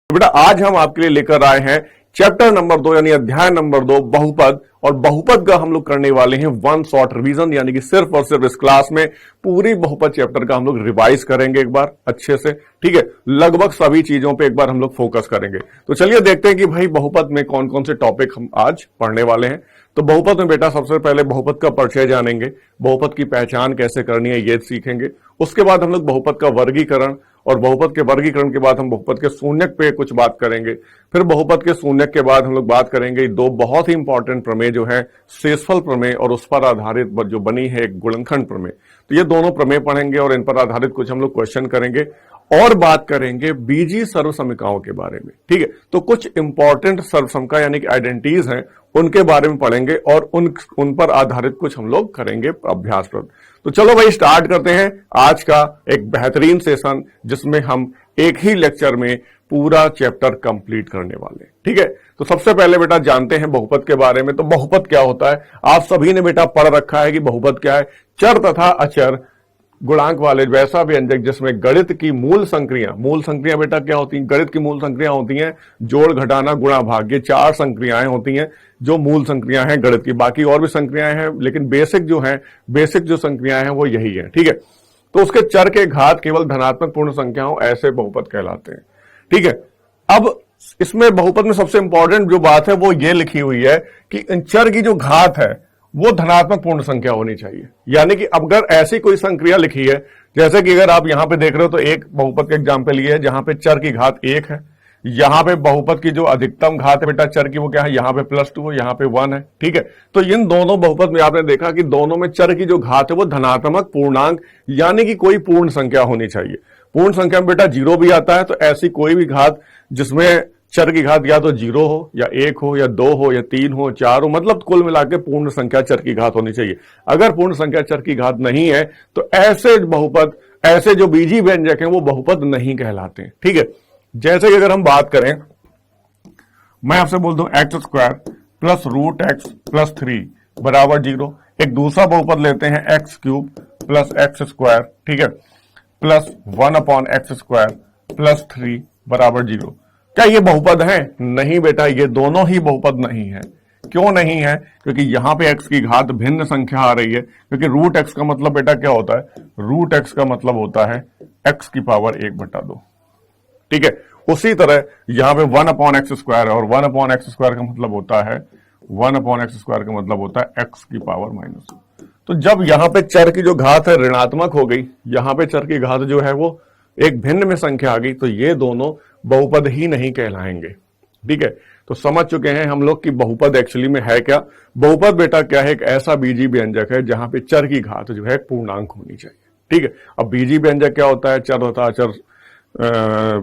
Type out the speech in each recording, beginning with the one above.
बेटा आज हम आपके लिए लेकर आए हैं चैप्टर नंबर 2 यानी अध्याय नंबर 2 बहुपद। और बहुपद का हम लोग करने वाले हैं वन शॉट रिवीजन, यानी कि सिर्फ और सिर्फ इस क्लास में पूरी बहुपद चैप्टर का हम लोग रिवाइज करेंगे एक बार अच्छे से। ठीक है, लगभग सभी चीजों पे एक बार हम लोग फोकस करेंगे। तो चलिए देखते हैं कि भाई बहुपद में कौन कौन से टॉपिक हम आज पढ़ने वाले हैं। तो बहुपद में बेटा सबसे पहले बहुपद का परिचय जानेंगे, बहुपद की पहचान कैसे करनी है ये सीखेंगे। उसके बाद हम लोग बहुपद का वर्गीकरण, और बहुपद के वर्गीकरण के बाद हम बहुपद के शून्यक पे कुछ बात करेंगे। फिर बहुपद के शून्यक के बाद हम लोग बात करेंगे दो बहुत ही इंपॉर्टेंट प्रमेय जो है शेषफल प्रमेय और उस पर आधारित जो बनी है एक गुणनखंड प्रमेय। तो ये दोनों प्रमेय पढ़ेंगे और इन पर आधारित कुछ हम लोग क्वेश्चन करेंगे और बात करेंगे बीजीय सर्वसमिकाओं के बारे में। ठीक है, तो कुछ इंपॉर्टेंट सर्वसमिका यानी कि आइडेंटिटीज हैं उनके बारे में पढ़ेंगे और उन पर आधारित कुछ हम लोग करेंगे अभ्यास पर। तो चलो भाई स्टार्ट करते हैं आज का एक बेहतरीन सेशन जिसमें हम एक ही लेक्चर में पूरा चैप्टर कंप्लीट करने वाले। ठीक है, तो सबसे पहले बेटा जानते हैं बहुपद के बारे में। तो बहुपद क्या होता है, आप सभी ने बेटा पढ़ रखा है कि बहुपद क्या है। चर तथा अचर गुणांक वाले वैसा व्यंजक जिसमें गणित की मूल संक्रिया बेटा क्या होती हैं, गणित की मूल संक्रिया होती हैं जोड़ घटाना गुणा भाग। ये चार संक्रियाएं होती हैं जो मूल संक्रियाएं हैं गणित की। बाकी और भी संक्रियाएं हैं लेकिन बेसिक जो संक्रियाएं हैं वो यही है। ठीक है, तो उसके चर के घात केवल धनात्मक पूर्ण संख्याओं ऐसे बहुपद कहलाते हैं। ठीक है, अब इसमें बहुपद में सबसे इंपॉर्टेंट जो बात है वो ये लिखी हुई है कि चर की जो घात है वो धनात्मक पूर्ण संख्या होनी चाहिए। यानी कि अगर ऐसी कोई संक्रिया लिखी है, जैसे कि अगर आप यहां पे देख रहे हो तो एक बहुपद का एग्जाम्पल ये है जहां पे चर की घात 1 है। यहां पे बहुपद की जो अधिकतम घात है बेटा चर की वो क्या है, यहां पे +2 है, यहां पे 1 है। ठीक है, तो इन दोनों बहुपद में आपने देखा कि दोनों में चर की जो घात है वो धनात्मक पूर्णांक यानी कि कोई पूर्ण संख्या होनी चाहिए। पूर्ण संख्या में बेटा 0 भी आता है, तो ऐसी कोई भी घात जिसमें चर की घात या तो 0 हो या 1 हो या 2 हो या 3 हो 4 हो, मतलब कुल मिलाकर पूर्ण संख्या चर की घात होनी चाहिए। अगर पूर्ण संख्या चर की घात नहीं है तो ऐसे बहुपद, ऐसे जो बीजीय व्यंजक हैं वो बहुपद नहीं कहलाते हैं। ठीक है, जैसे कि अगर हम बात करें, मैं आपसे बोल दूं x² प्लस √x+3 बराबर 0। एक दूसरा बहुपद लेते हैं x³ प्लस x² ठीक है प्लस 1/x² प्लस 3 बराबर 0। क्या ये बहुपद है? नहीं बेटा, ये दोनों ही बहुपद नहीं है। क्यों नहीं है? क्योंकि यहां पे x की घात भिन्न संख्या आ रही है। क्योंकि √x का मतलब बेटा क्या होता है, √x का मतलब होता है x की पावर 1/2। ठीक है, उसी तरह यहां पे 1/x² है और 1/x² का मतलब होता है 1/x² का मतलब होता है x की पावर -2। तो जब यहां पे चर की जो घात है ऋणात्मक हो गई, यहां पे चर की घात जो है वो एक भिन्न में संख्या आ गई, तो ये दोनों बहुपद ही नहीं कहलाएंगे। ठीक है, तो समझ चुके हैं हम लोग कि बहुपद एक्चुअली में है क्या। बहुपद बेटा क्या है, एक ऐसा बीजीय व्यंजक है जहां पे चर की घात जो है पूर्णांक होनी चाहिए। ठीक है, अब बीजीय व्यंजक क्या होता है, चर तथा अचर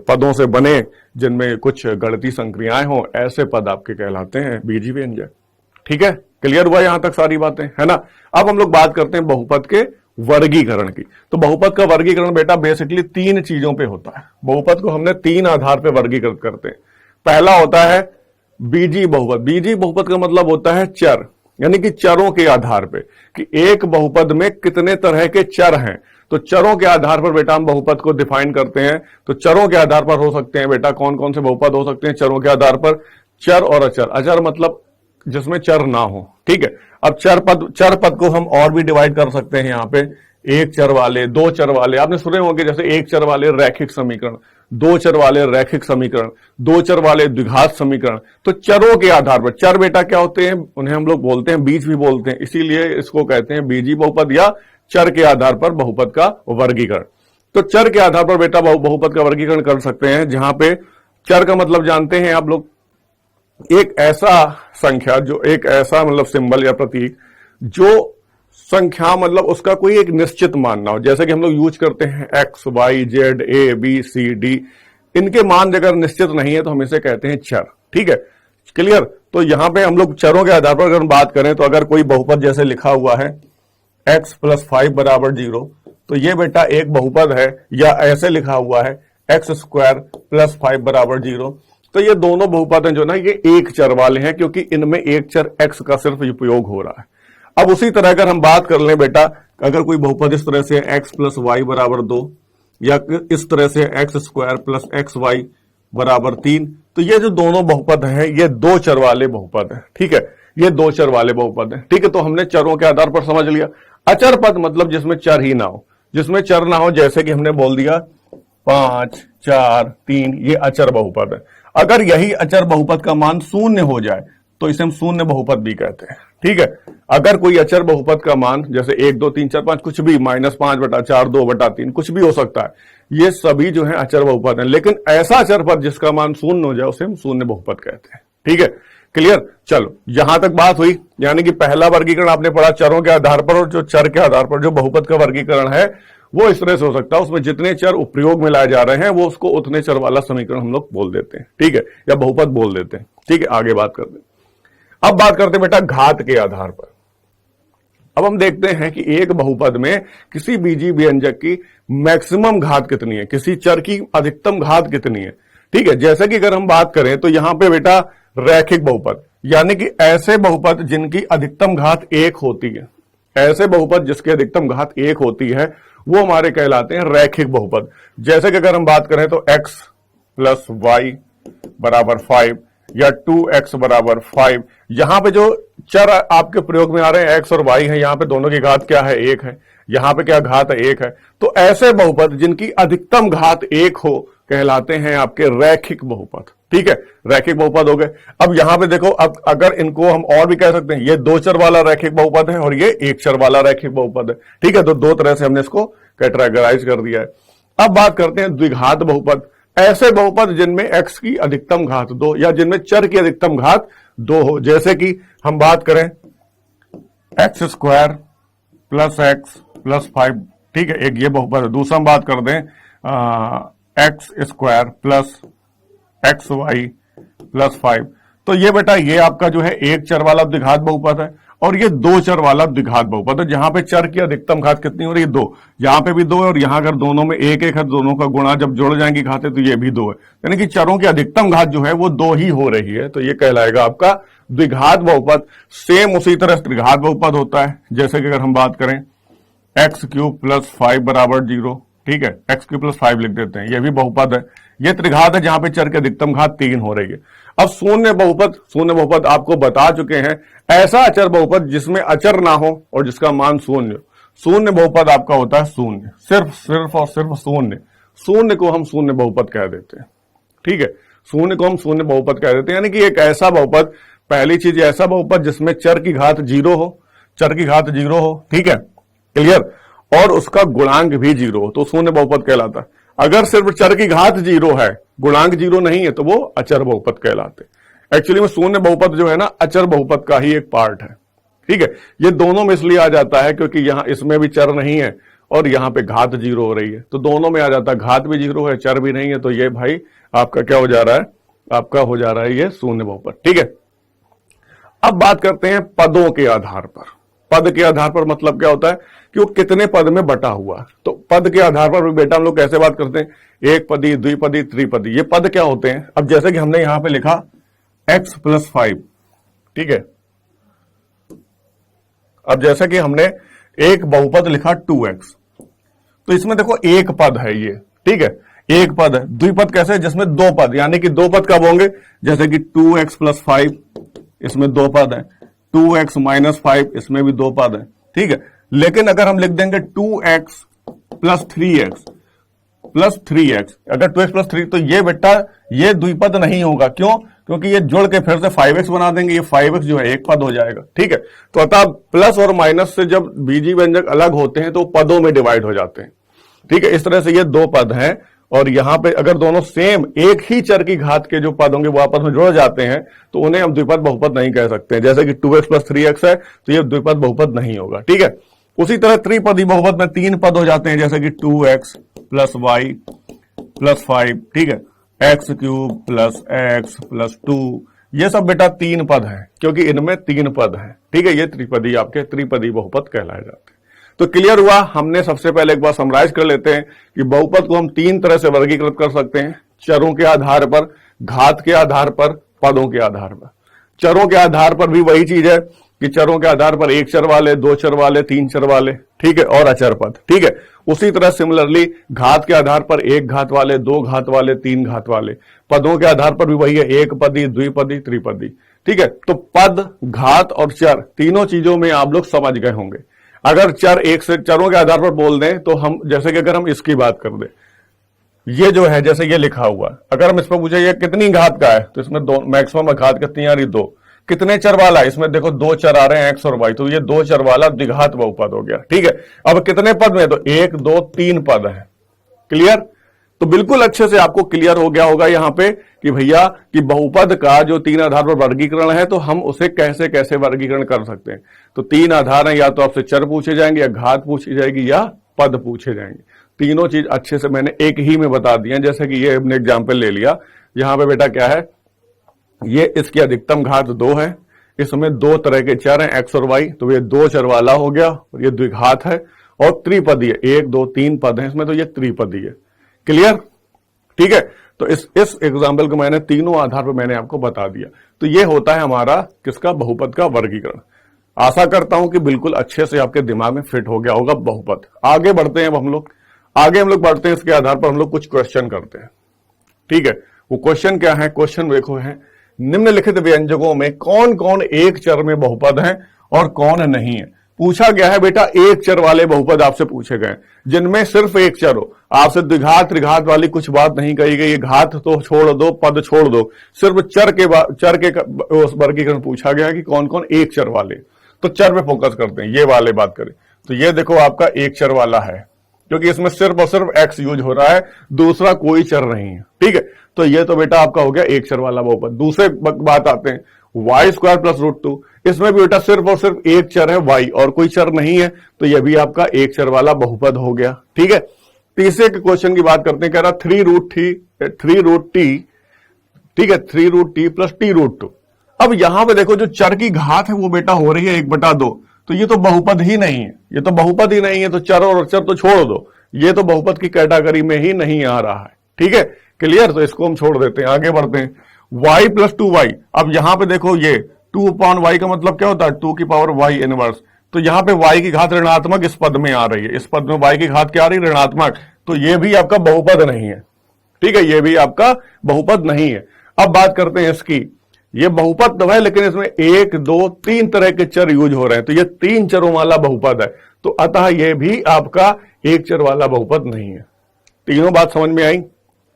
पदों से बने जिनमें कुछ गणितीय संक्रियाएं हो, ऐसे पद आपके कहलाते हैं बीजीय व्यंजक। ठीक है, क्लियर हुआ यहां तक सारी बातें, है ना। अब हम लोग बात करते हैं बहुपद के वर्गीकरण की। तो बहुपद का वर्गीकरण बेटा बेसिकली 3 चीजों पे होता है। बहुपद को हमने 3 आधार पे वर्गीकृत करते हैं। पहला होता है बीजीय बहुपद। बीजीय बहुपद का मतलब होता है चर, यानी कि चरों के आधार पे कि एक बहुपद में कितने तरह के चर हैं। तो चरों के आधार पर बेटा हम बहुपद को डिफाइन करते हैं। तो चरों के आधार पर हो सकते हैं बेटा कौन कौन से बहुपद हो सकते हैं चरों के आधार पर, चर और अचर। अचर मतलब जिसमें चर ना हो। ठीक है, अब चर पद को हम और भी डिवाइड कर सकते हैं। यहाँ पे एक चर वाले, 2 चर वाले, आपने सुने होंगे जैसे एक चर वाले रैखिक समीकरण, 2 चर वाले रैखिक समीकरण, 2 चर वाले द्विघात समीकरण। तो चरों के आधार पर चर बेटा क्या होते हैं, उन्हें हम लोग बोलते हैं बीज भी बोलते हैं, इसीलिए इसको कहते हैं बीजीय बहुपद या चर के आधार पर बहुपद का वर्गीकरण। तो चर के आधार पर बेटा बहुपद का वर्गीकरण कर सकते हैं, जहां पे चर का मतलब जानते हैं आप लोग, एक ऐसा संख्या जो एक ऐसा मतलब सिंबल या प्रतीक जो संख्या मतलब उसका कोई एक निश्चित मान ना हो। जैसे कि हम लोग यूज करते हैं x, y, z, a, b, c, d, इनके मान अगर निश्चित नहीं है तो हम इसे कहते हैं चर। ठीक है, क्लियर। तो यहां पे हम लोग चरों के आधार पर अगर हम बात करें तो अगर कोई बहुपद जैसे लिखा हुआ है x + 5 बराबर 0, तो ये बेटा एक बहुपद है। या ऐसे लिखा हुआ है x² + 5 बराबर 0, तो ये दोनों बहुपद हैं जो ना ये एक चर वाले हैं, क्योंकि इनमें एक चर x का सिर्फ उपयोग हो रहा है। अब उसी तरह अगर हम बात कर लें बेटा, अगर कोई बहुपद इस तरह से x + y बराबर 2 या इस तरह से x² + xy बराबर 3। तो ये जो दोनों बहुपद हैं ये दो चर वाले बहुपद हैं, ठीक है, ये दो चर वाले बहुपद हैं, ठीक है। तो हमने चरों के आधार पर समझ लिया। अचर पद मतलब जिसमें चर ही ना हो, जिसमें चर ना हो, जैसे कि हमने बोल दिया 5 4 3, ये अचर बहुपद है। अगर यही अचर बहुपद का मान शून्य हो जाए तो इसे हम शून्य बहुपद भी कहते हैं, ठीक है। अगर कोई अचर बहुपद का मान जैसे 1 2 3 4 5 कुछ भी, -5/4 2/3 कुछ भी हो सकता है, ये सभी जो है अचर बहुपद हैं। लेकिन ऐसा अचर पद जिसका मान शून्य हो जाए उसे हम शून्य बहुपद कहते हैं, ठीक है। क्लियर? चलो यहां तक बात हुई, यानी कि पहला वर्गीकरण आपने पढ़ा चरों के आधार पर, और जो चर के आधार पर जो बहुपद का वर्गीकरण है वो इस तरह से हो सकता है, उसमें जितने चर उपयोग में लाए जा रहे हैं वो उसको उतने चर वाला समीकरण हम लोग बोल देते हैं, ठीक है, या बहुपद बोल देते हैं, ठीक है। आगे बात करते हैं। अब बात करते हैं बेटा घात के आधार पर। अब हम देखते हैं कि एक बहुपद में किसी बीजी व्यंजक की मैक्सिमम घात कितनी है, किसी चर की अधिकतम घात कितनी है, ठीक है। जैसे कि अगर हम बात करें तो यहां पे बेटा रैखिक बहुपद, यानी कि ऐसे बहुपद जिनकी अधिकतम घात 1 होती है, ऐसे बहुपद जिसकी अधिकतम घात 1 होती है वो हमारे कहलाते हैं रैखिक बहुपद। जैसे कि अगर हम बात करें तो x + y = 5 या 2x = 5, यहां पे जो चर आपके प्रयोग में आ रहे हैं x और y है, यहां पे दोनों की घात क्या है, 1 है, यहां पे क्या घात है, 1 है। तो ऐसे बहुपद जिनकी अधिकतम घात 1 हो कहलाते हैं आपके रैखिक बहुपद, ठीक है, रैखिक बहुपद हो गए। अब यहां पे देखो, अब अगर इनको हम और भी कह सकते हैं, ये दो चर वाला रैखिक बहुपद है और ये एक चर वाला रैखिक बहुपद है, ठीक है। तो दो तरह से हमने इसको कैटेगराइज कर दिया है। अब बात करते हैं द्विघात बहुपद, ऐसे बहुपद जिनमें x की अधिकतम घात 2 या जिनमें चर की अधिकतम घात 2 हो। जैसे कि हम बात करें x² + x + 5, ठीक है, एक ये बहुपद है। दूसरा हम बात कर दें x² + xy + 5, तो ये बेटा ये आपका जो है एक चर वाला द्विघात बहुपद है और ये दो चर वाला द्विघात बहुपद है, जहां पे चर की अधिकतम घात कितनी हो रही है, 2। यहां पे भी 2 है और यहां अगर दोनों में 1 1 है, दोनों का गुणा जब जुड़ जाएंगी घातें तो ये भी 2 है, यानी कि चरों की अधिकतम घात जो है वो 2 ही हो रही है। तो ये कहलाएगा आपका द्विघात बहुपद। सेम उसी तरह त्रिघात बहुपद होता है। जैसे कि अगर हम बात करें x³ + 5 = 0, ठीक है, x³ + 5 लिख देते हैं, यह भी बहुपद है। यह त्रिघात है जहां पे चर की अधिकतम घात 3 हो रही है। अब शून्य बहुपद आपको बता चुके हैं, ऐसा अचर बहुपद जिसमें अचर ना हो और जिसका मान शून्य। शून्य बहुपद आपका होता है शून्य, सिर्फ और सिर्फ शून्य। शून्य को हम शून्य बहुपद कह देते हैं, ठीक है, शून्य को हम शून्य बहुपद कह देते हैं, यानी कि एक ऐसा बहुपद, पहली चीज ऐसा बहुपद जिसमें चर की घात 0 हो, चर की घात 0 हो, ठीक है, क्लियर, और उसका गुणांक भी 0 हो, तो शून्य बहुपद कहलाता है। अगर सिर्फ चर की घात 0 है, गुणांक 0 नहीं है, तो वो अचर बहुपद कहलाते। एक्चुअली में शून्य बहुपद जो है ना अचर बहुपद का ही एक पार्ट है, ठीक है। ये दोनों में इसलिए आ जाता है क्योंकि यहां इसमें भी चर नहीं है और यहां पे घात 0 हो रही है, तो दोनों में आ जाता है, घात भी 0 है, चर भी नहीं है, तो ये भाई आपका क्या हो जा रहा है, आपका हो जा रहा है ये शून्य बहुपद, ठीक है। अब बात करते हैं पदों के आधार पर। पद के आधार पर मतलब क्या होता है कि वो कितने पद में बटा हुआ। तो पद के आधार पर बेटा हम लोग कैसे बात करते हैं, एक पदी, द्विपदी, त्रिपदी, ये पद क्या होते हैं। अब जैसे कि हमने यहां पे लिखा x + 5, ठीक है। अब जैसे कि हमने एक बहुपद लिखा 2x, तो इसमें देखो एक पद है ये, ठीक है, एक पद है। द्विपद कैसे, जिसमें दो पद, यानी कि दो पद कब होंगे, जैसे कि 2x + 5, इसमें दो पद है, 2x - 5, इसमें भी दो पद है, ठीक है। लेकिन अगर हम लिख देंगे 2x + 3x + 3x, अगर 2x + 3, तो ये बेटा ये द्विपद नहीं होगा। क्यों? क्योंकि ये जुड़ के फिर से 5x बना देंगे, ये 5x जो है एक पद हो जाएगा, ठीक है। तो अतः प्लस और माइनस से जब बीजी व्यंजक अलग होते हैं तो पदों में डिवाइड हो जाते हैं, ठीक है। इस तरह से ये दो पद हैं और यहां पे अगर दोनों सेम एक ही चर की घात के जो पद होंगे वो आपस में जुड़ जाते हैं तो उन्हें हम द्विपद बहुपद नहीं कह सकते। जैसे कि 2x + 3x है तो ये द्विपद बहुपद नहीं होगा, ठीक है। उसी तरह त्रिपदी बहुपद में 3 पद हो जाते हैं, जैसे कि 2x + y + 5, ठीक है, x³ + x + 2, ये सब बेटा 3 पद हैं क्योंकि इनमें 3 पद हैं, ठीक है। ये त्रिपदी आपके त्रिपदी बहुपद कहलाए जाते हैं। तो क्लियर हुआ। हमने सबसे पहले एक बार समराइज कर लेते हैं कि बहुपद को हम 3 तरह से वर्गीकृत कर सकते हैं, चरों के आधार पर, घात के आधार पर, पदों के आधार पर। चरों के आधार पर भी वही चीज है, कि चरों के आधार पर एक चर वाले, दो चर वाले, तीन चर वाले, ठीक है, और अचर पद, ठीक है। उसी तरह सिमिलरली घात के आधार पर एक घात वाले, दो घात वाले, तीन घात वाले, पदों के आधार पर भी वही है, एक पदी, द्विपदी, त्रिपदी, ठीक है। तो पद, घात और चर तीनों चीजों में आप लोग समझ गए होंगे। अगर चर एक से चरों के आधार पर बोल दें तो हम, जैसे कि अगर हम इसकी बात कर दें, ये जो है जैसे ये लिखा हुआ, अगर हम इस पर पूछे ये कितनी घात का है, तो इसमें दो मैक्सिमम घात कितनी आ रही, दो। कितने चर वाला है, इसमें देखो दो चर आ रहे हैं, एक्स और वाई, तो ये दो चर वाला द्विघात बहुपद हो गया, ठीक है। अब कितने पद में, तो एक, दो, तीन पद है। क्लियर? तो बिल्कुल अच्छे से आपको क्लियर हो गया होगा यहां पे कि भैया कि बहुपद का जो तीन आधार पर वर्गीकरण है, तो हम उसे कैसे कैसे वर्गीकरण कर सकते हैं। तो तीन आधार हैं, या तो आपसे चर पूछे जाएंगे, या घात पूछी जाएगी, या पद पूछे जाएंगे। तीनों चीज अच्छे से मैंने एक ही में बता दिया। जैसे कि ये हमने एग्जाम्पल ले लिया, यहां पे बेटा क्या है, ये इसकी अधिकतम घात दो है, इसमें दो तरह के चर हैं, एक्स और वाई, तो ये दो चर वाला हो गया, और ये द्विघात है, और त्रिपदी है, एक, दो, तीन पद है इसमें, तो ये त्रिपदी है। क्लियर? ठीक है। तो इस एग्जाम्पल को मैंने तीनों आधार पर मैंने आपको बता दिया। तो ये होता है हमारा किसका, बहुपद का वर्गीकरण। आशा करता हूं कि बिल्कुल अच्छे से आपके दिमाग में फिट हो गया होगा बहुपद। आगे बढ़ते हैं, अब हम लोग बढ़ते हैं, इसके आधार पर हम लोग कुछ क्वेश्चन करते हैं। ठीक है, वो क्वेश्चन क्या है, क्वेश्चन देखो है, निम्नलिखित व्यंजकों में कौन कौन एक चर में बहुपद है और कौन नहीं है। पूछा गया है बेटा, एक चर वाले बहुपद आपसे पूछे गए जिनमें सिर्फ एक चर हो। आपसे द्विघात त्रिघात वाली कुछ बात नहीं कही गई, घात तो छोड़ दो, पद छोड़ दो, सिर्फ चर के वर्गीकरण पूछा गया है कि कौन कौन एक चर वाले। तो चर पे फोकस करते हैं, ये वाले बात करें तो ये देखो आपका एक चर वाला है, क्योंकि इसमें सिर्फ और सिर्फ एक्स यूज हो रहा है, दूसरा कोई चर नहीं है। ठीक है, तो ये तो बेटा आपका हो गया एक चर वाला बहुपद। दूसरे बात आते हैं, Y square plus root two, इसमें भी बेटा सिर्फ और सिर्फ एक चर है वाई और कोई चर नहीं है, तो यह भी आपका एक चर वाला बहुपद हो गया। ठीक है, तीसरे के क्वेश्चन की बात करते हैं, कह रहा थ्री रूट टी, ठीक है, three root T plus T root two. अब यहां पे देखो जो चर की घात है वो बेटा हो रही है 1/2, तो ये तो बहुपद ही नहीं है, ये तो बहुपद ही नहीं है, तो चर और अचर तो छोड़ दो, ये तो बहुपद की कैटेगरी में ही नहीं आ रहा है। ठीक है, क्लियर? तो इसको हम छोड़ देते हैं, आगे बढ़ते हैं। y प्लस 2y, अब यहां पे देखो ये 2/y का मतलब क्या होता है, 2 की पावर y इनवर्स, तो यहां पे y की घात ऋणात्मक इस पद में आ रही है, इस पद में y की घात क्या आ रही है, ऋणात्मक, तो ये भी आपका बहुपद नहीं है। ठीक है, ये भी आपका बहुपद नहीं है। अब बात करते हैं इसकी, ये बहुपद तो है लेकिन इसमें 1, 2, 3 तरह के चर यूज हो रहे हैं, तो ये 3 चरों वाला बहुपद है, तो अतः ये भी आपका एक चर वाला बहुपद नहीं है। तीनों बात समझ में आई?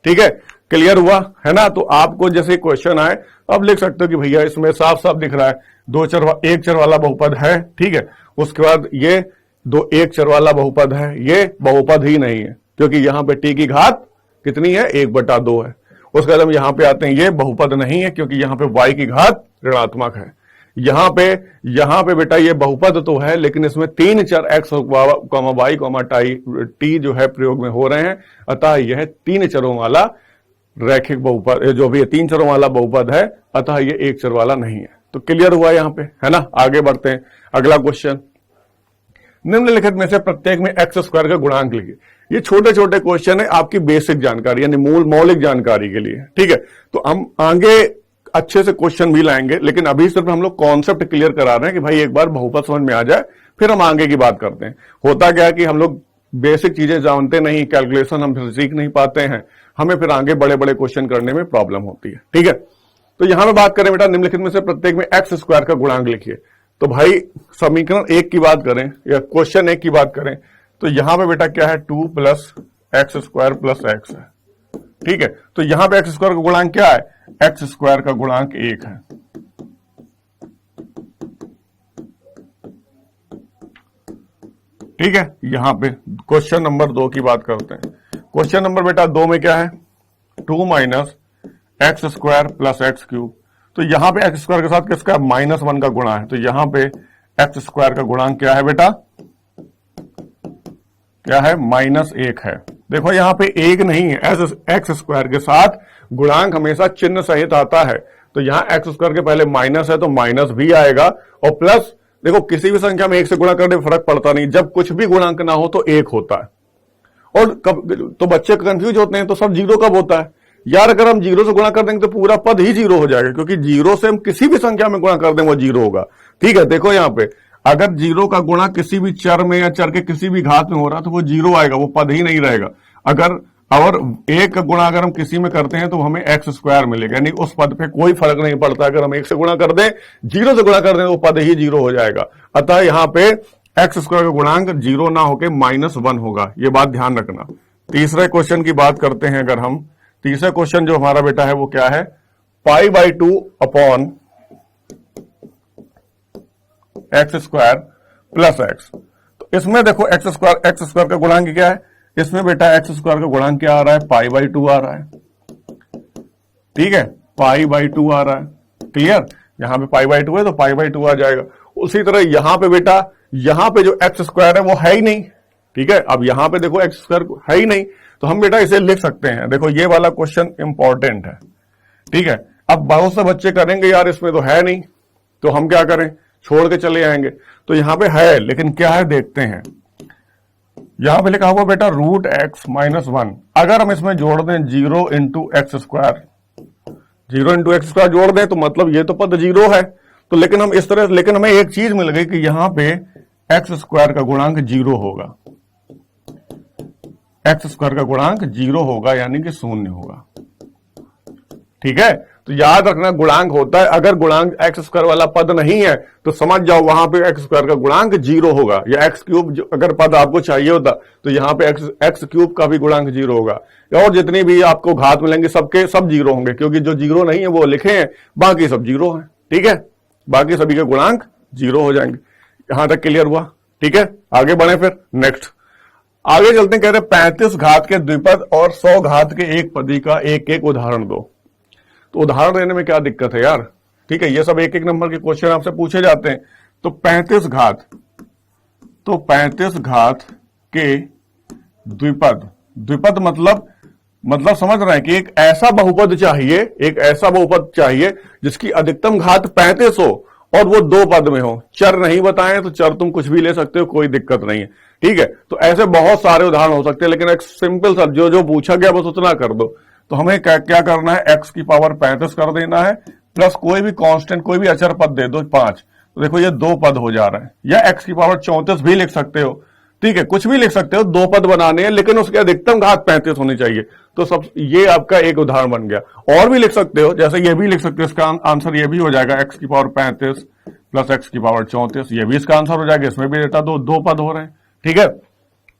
ठीक है, क्लियर हुआ है ना? तो आपको जैसे क्वेश्चन आए अब लिख सकते हो कि भैया इसमें साफ साफ दिख रहा है एक चर वाला बहुपद है। ठीक है, उसके बाद ये एक चर वाला बहुपद है, ये बहुपद ही नहीं है, क्योंकि यहां पे टी की घात कितनी है, 1/2 है। उसके बाद हम यहां पे आते हैं, ये बहुपद नहीं है क्योंकि यहां पे y की घात ऋणात्मक है। यहां पे बेटा ये बहुपद तो है लेकिन इसमें 3 चर x, y, t जो है प्रयोग में हो रहे हैं, अतः यह 3 चरों वाला रैखिक बहुपद, जो भी 3 चरों वाला बहुपद है, अतः यह एक चर वाला नहीं है। तो क्लियर हुआ यहां पे, है ना? आगे बढ़ते हैं, अगला क्वेश्चन, निम्नलिखित में से प्रत्येक में एक्स स्क्वायर का गुणांक लिखिए। ये छोटे छोटे क्वेश्चन है आपकी बेसिक जानकारी यानी मौलिक जानकारी के लिए। ठीक है, तो हम आगे अच्छे से क्वेश्चन भी लाएंगे, लेकिन अभी सिर्फ हम लोग कॉन्सेप्ट क्लियर करा रहे हैं कि भाई एक बार बहुपद समझ में आ जाए फिर हम आगे की बात करते हैं। होता क्या है कि हम लोग बेसिक चीजें जानते नहीं, कैलकुलेशन हम फिर सीख नहीं पाते हैं, हमें फिर आगे बड़े बड़े क्वेश्चन करने में प्रॉब्लम होती है। ठीक है, तो यहां पे बात करें बेटा, निम्नलिखित में से प्रत्येक में एक्स स्क्वायर का गुणांक लिखिए। तो भाई समीकरण 1 की बात करें या क्वेश्चन 1 की बात करें तो यहां पे बेटा क्या है, 2 plus x square plus x है। ठीक है, तो यहां पे एक्स स्क्वायर का गुणांक क्या है, एक्स स्क्वायर का गुणांक 1 है। ठीक है, यहां पे क्वेश्चन नंबर 2 की बात करते हैं। क्वेश्चन नंबर बेटा 2 में क्या है, 2 minus x square plus x cube. तो यहां पे एक्स स्क्वायर के साथ किसका, -1 का गुणा है, तो यहां पे एक्स स्क्वायर का गुणांक क्या है बेटा, क्या है, -1 है। देखो यहां पे 1 नहीं है, एक्स स्क्वायर के साथ गुणांक हमेशा चिन्ह सहित आता है, तो यहां एक्स स्क्वायर के पहले माइनस है तो माइनस भी आएगा, और प्लस देखो किसी भी संख्या में 1 से गुणा करने फर्क पड़ता नहीं, जब कुछ भी गुणांक ना हो तो 1 होता है। और कब तो बच्चे कंफ्यूज होते हैं, तो सब 0 कब होता है, यार अगर हम जीरो से गुणा कर देंगे तो पूरा पद ही जीरो हो जाएगा, क्योंकि जीरो से हम किसी भी संख्या में गुणा कर दें वो जीरो होगा। ठीक है, देखो यहां पे अगर जीरो का गुणा किसी भी चर में या चर के किसी भी घात में हो रहा तो वो जीरो आएगा, वो पद ही नहीं रहेगा। अगर और एक का गुणा अगर हम किसी में करते हैं तो हमें एक्स स्क्वायर मिलेगा, यानी उस पद पे कोई फर्क नहीं पड़ता। अगर हम एक से गुणा कर दें, जीरो से गुणा कर दें, तो वो पद ही जीरो हो जाएगा। अतः यहां पे एक्स स्क्वायर का गुणांक जीरो ना होके -1 होगा, ये बात ध्यान रखना। तीसरे क्वेश्चन की बात करते हैं अगर हम, तीसरा क्वेश्चन जो हमारा बेटा है वो क्या है, π/2 upon x square plus x. तो इसमें देखो एक्स स्क्वायर का गुणांक क्या है, इसमें बेटा एक्स स्क्वायर का गुणांक क्या आ रहा है, π/2 आ रहा है। ठीक है, π/2 आ रहा है, क्लियर। यहां पे π/2 है तो π/2 आ जाएगा। उसी तरह यहां पे बेटा, यहां पे जो एक्स स्क्वायर है वो है ही नहीं। ठीक है, अब यहां पे देखो एक्स स्क्वायर है ही नहीं, तो हम बेटा इसे लिख सकते हैं। देखो ये वाला क्वेश्चन इंपॉर्टेंट है। ठीक है, अब बहुत से बच्चे करेंगे यार इसमें तो है नहीं, तो हम क्या करें, छोड़ के चले आएंगे। तो यहां पे है, लेकिन क्या है देखते हैं। यहां पे लिखा हुआ बेटा √x-1। अगर हम इसमें जोड़ दें 0 into x square, 0 into x square जोड़ दें तो मतलब ये तो पद जीरो है। तो लेकिन हम इस तरह, लेकिन हमें एक चीज मिल गई कि यहां पे एक्स स्क्वायर का गुणांक जीरो होगा, एक्स स्क्वायर का गुणांक जीरो होगा, यानी कि 0 होगा। ठीक है, तो याद रखना गुणांक होता है, अगर गुणांक एक्स स्क्वायर वाला पद नहीं है तो समझ जाओ वहां पे एक्स स्क्वायर का गुणांक जीरो होगा, या एक्स क्यूब अगर पद आपको चाहिए होता तो यहां पे एक्स क्यूब का भी गुणांक जीरो होगा। और जितनी भी आपको घात मिलेंगे सबके सब जीरो होंगे, क्योंकि जो जीरो नहीं है वो लिखे हैं, बाकी सब जीरो हैं। ठीक है, बाकी सभी के गुणांक जीरो हो जाएंगे। यहां तक क्लियर हुआ। ठीक है, आगे बढ़े फिर नेक्स्ट, आगे चलते हैं। कह रहे 35 घात के द्विपद और 100 घात के एक पदी का एक एक उदाहरण दो। तो उदाहरण देने में क्या दिक्कत है यार। ठीक है, ये सब एक एक नंबर के क्वेश्चन आपसे पूछे जाते हैं। तो 35 घात, तो 35 घात के द्विपद, द्विपद मतलब समझ रहे हैं कि एक ऐसा बहुपद चाहिए, एक ऐसा बहुपद चाहिए जिसकी अधिकतम घात 35 हो और वो दो पद में हो। चर नहीं बताएं तो चर तुम कुछ भी ले सकते हो, कोई दिक्कत नहीं है। ठीक है, तो ऐसे बहुत सारे उदाहरण हो सकते हैं, लेकिन एक सिंपल सा जो पूछा गया बस उतना कर दो। तो हमें क्या करना है, x की पावर 35 कर देना है, प्लस कोई भी कांस्टेंट, कोई भी अचर पद दे दो 5। तो देखो ये दो पद हो जा रहा है, या x की पावर 34 भी लिख सकते हो। ठीक है, कुछ भी लिख सकते हो, दो पद बनाने हैं, लेकिन उसकी अधिकतम घात 35 होनी चाहिए। तो सब ये आपका एक उदाहरण बन गया। और भी लिख सकते हो, जैसे ये भी लिख सकते हो, इसका आंसर ये भी हो जाएगा, x की पावर 35 प्लस x की पावर 34, ये भी इसका आंसर हो जाएगा। इसमें भी डेटा दो पद हो रहे हैं। ठीक है,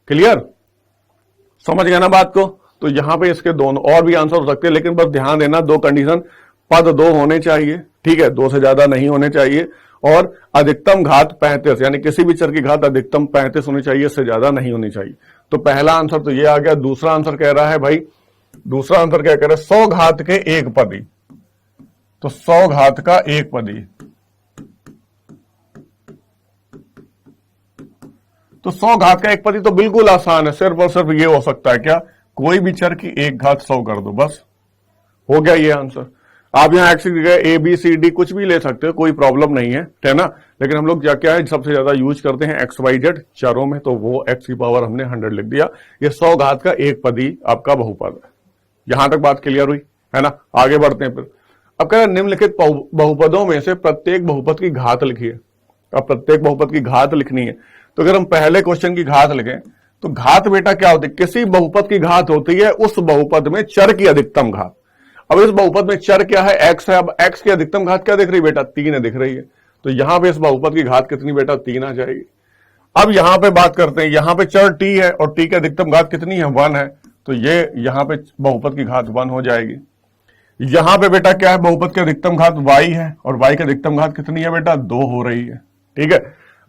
क्लियर, समझ गया ना बात को। तो यहां पे इसके दोनों और भी आंसर हो सकते हैं, लेकिन बस ध्यान देना दो कंडीशन, पद दो होने चाहिए। ठीक है, दो से ज्यादा नहीं होने चाहिए, और अधिकतम घात 35, यानी किसी भी चर की घात अधिकतम 35 होनी चाहिए, इससे ज्यादा नहीं होनी चाहिए। तो पहला आंसर तो ये आ गया। दूसरा आंसर कह रहा है भाई, दूसरा आंसर क्या कह रहा है, 100 घात के एक पदी। तो 100 घात का एक पदी, तो 100 घात का एक पदी तो बिल्कुल आसान है। सिर्फ और सिर्फ ये हो सकता है क्या, कोई भी चर की एक घात 100 कर दो, बस हो गया ये आंसर। आप यहां एक्स की जगह ABCD कुछ भी ले सकते हो, कोई प्रॉब्लम नहीं है ना। लेकिन हम लोग क्या है सबसे ज्यादा यूज करते हैं XYZ चरों में, तो वो x की पावर हमने 100 लिख दिया। ये 100 घात का एक पदी आपका बहुपद है। यहां तक बात क्लियर हुई है ना। आगे बढ़ते हैं फिर। अब कह रहे निम्नलिखित बहुपदों में से प्रत्येक बहुपद की घात लिखिए। अब प्रत्येक बहुपद की घात लिखनी है, तो अगर हम पहले क्वेश्चन की घात लिखें तो घात बेटा क्या होती है, किसी बहुपद की घात होती है उस बहुपद में चर की अधिकतम घात। अब इस बहुपद में चर क्या है, x है। अब x की अधिकतम घात क्या दिख रही है बेटा, 3 है दिख रही है। तो यहां पे इस बहुपद की घात कितनी बेटा, 3 आ जाएगी। अब यहां पे बात करते हैं, यहां पे चर t है और t की अधिकतम घात कितनी है, 1 है। तो ये यहां पे बहुपद की घात 1 हो जाएगी। यहां पे बेटा क्या है, बहुपद की अधिकतम घात y है और y की अधिकतम घात कितनी है बेटा, 2 हो रही है। ठीक है,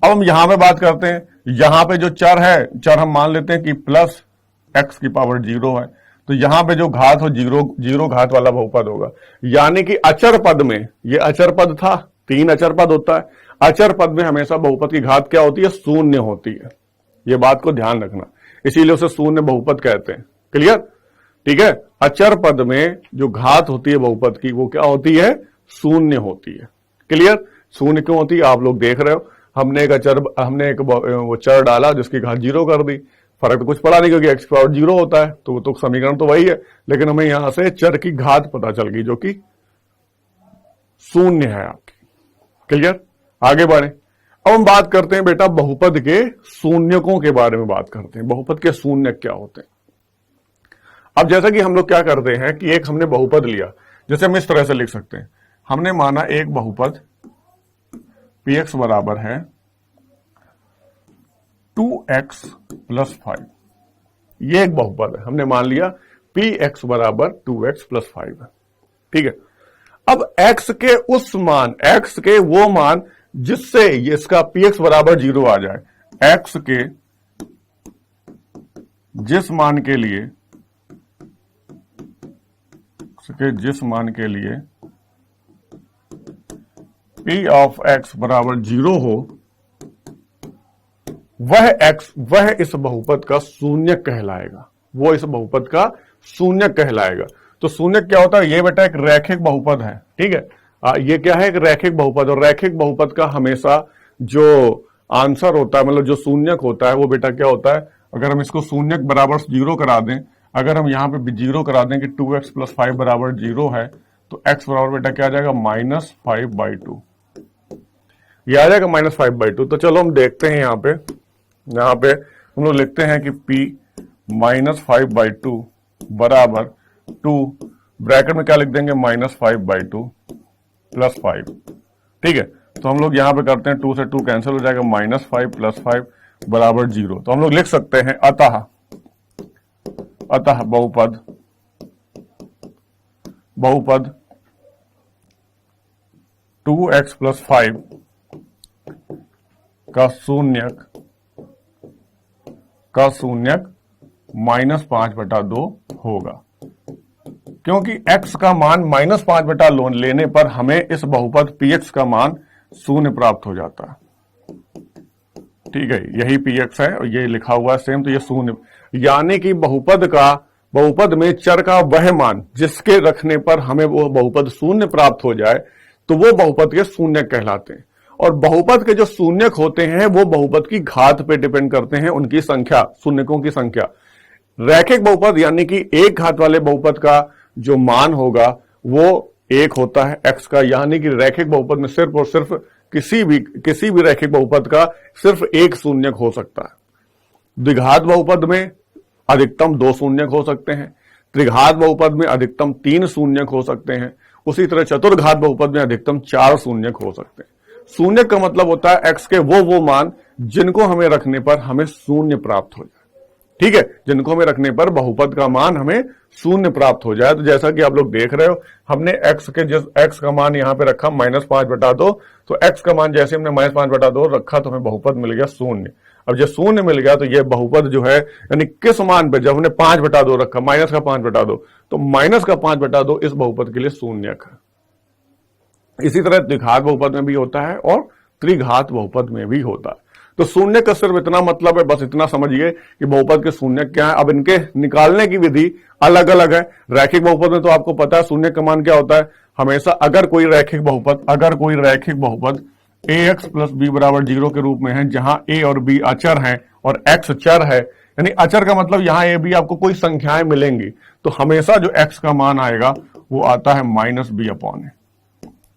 अब हम यहां पे बात करते हैं, यहां पे जो चर है, चर हम मान लेते हैं कि प्लस x की पावर 0 है। तो यहां पे जो घात हो, जीरो घात वाला बहुपद होगा। यानी कि अचर पद में, ये अचर पद था, 3 अचर पद होता है। अचर पद में हमेशा बहुपद की घात क्या होती है, 0 होती है। ये बात को ध्यान रखना, इसीलिए उसे शून्य बहुपद कहते हैं। क्लियर, ठीक है। अचर पद में जो घात होती है बहुपद की, वो क्या होती है, 0 होती है। क्लियर, 0 क्यों होती है, आप लोग देख रहे हो। हमने एक वो चर डाला जिसकी घात 0 कर दी, फर्क तो कुछ पड़ा नहीं क्योंकि एक्स पावर 0 होता है, तो समीकरण तो वही है, लेकिन हमें यहां से चर की घात पता चल गई जो कि 0 है आपकी। क्लियर? आगे बढ़े। अब हम बात करते हैं बेटा बहुपद के शून्यकों के बारे में बात करते हैं। बहुपद के शून्यक क्या होते हैं? अब जैसा कि हम लोग क्या करते हैं कि एक हमने बहुपद लिया, जैसे हम इस तरह से लिख सकते हैं, हमने माना एक बहुपद px बराबर है 2x + 5। ये एक बहुपद है, हमने मान लिया px बराबर 2x + 5 है। ठीक है। अब x के उस मान, x के वो मान जिससे इसका px बराबर 0 आ जाए, x के जिस मान के लिए p ऑफ x बराबर 0 हो, वह इस बहुपद का शून्यक कहलाएगा। वो इस बहुपद का शून्यक कहलाएगा। तो शून्यक क्या होता है? ये बेटा एक रैखिक बहुपद है। ठीक है। ये क्या है? एक रैखिक बहुपद। और रैखिक बहुपद का हमेशा जो आंसर होता है, मतलब जो शून्यक होता है, वो बेटा क्या होता है? अगर हम इसको शून्यक बराबर 0 करा दें, अगर हम यहां पे 0 करा दें कि 2x + 5 बराबर 0 है, तो x बराबर बेटा क्या आ जाएगा? -5/2। ये आ जाएगा -5/2। तो चलो हम देखते हैं यहां पे हम लोग लिखते हैं कि p -5/2 बराबर 2, ब्रैकेट में क्या लिख देंगे? -5/2 + 5। ठीक है। तो हम लोग यहां पे करते हैं 2 से 2 कैंसिल हो जाएगा, -5 + 5 बराबर 0। तो हम लोग लिख सकते हैं अतः बहुपद 2x + 5 का शून्यक -5/2 होगा, क्योंकि x का मान -5/2 लेने पर हमें इस बहुपद px का मान 0 प्राप्त हो जाता है। ठीक है, यही px है और ये लिखा हुआ है सेम, तो ये 0, यानी कि बहुपद में चर का वह मान जिसके रखने पर हमें वो बहुपद 0 प्राप्त हो जाए, तो वो बहुपद के शून्यक कहलाते हैं। और बहुपद के जो शून्यक होते हैं वो बहुपद की घात पे डिपेंड करते हैं, उनकी संख्या, शून्यकों की संख्या। रैखिक बहुपद यानी कि एक घात वाले बहुपद का जो मान होगा वो 1 होता है x का, यानी कि रैखिक बहुपद में सिर्फ और सिर्फ किसी भी रैखिक बहुपद का सिर्फ एक शून्यक हो सकता है। द्विघात बहुपद में अधिकतम 2 शून्यक हो सकते हैं, त्रिघात बहुपद में अधिकतम 3 शून्यक हो सकते हैं, उसी तरह चतुर्घात बहुपद में अधिकतम 4 शून्यक हो सकते हैं। शून्यक का मतलब होता है x के वो मान जिनको हमें रखने पर हमें 0 प्राप्त हो जाए। ठीक है, जिनको हमें रखने पर बहुपद का मान हमें 0 प्राप्त हो जाए। तो जैसा कि आप लोग देख रहे हो, हमने x का मान यहां पे रखा -5/2, तो x का मान जैसे हमने -5/2 रखा तो हमें बहुपद मिल गया 0। अब जब 0 मिल गया तो ये बहुपद जो है, यानी किस मान पे, जब हमने 5/2 रखा, -5/2, तो -5/2 इस बहुपद के लिए शून्यक है। इसी तरह द्विघात बहुपद में भी होता है और त्रिघात बहुपद में भी होता है। तो शून्य का सिर्फ इतना मतलब है, बस इतना समझिए कि बहुपद के शून्य क्या है। अब इनके निकालने की विधि अलग अलग है। रैखिक बहुपद में तो आपको पता है शून्य का मान क्या होता है। हमेशा अगर कोई रैखिक बहुपद ax + b = 0 के रूप में है, जहां a और b अचर हैं और x चर है, यानी अचर का मतलब यहां a b आपको कोई संख्याएं मिलेंगी, तो हमेशा जो x का मान आएगा वो आता है -b/a।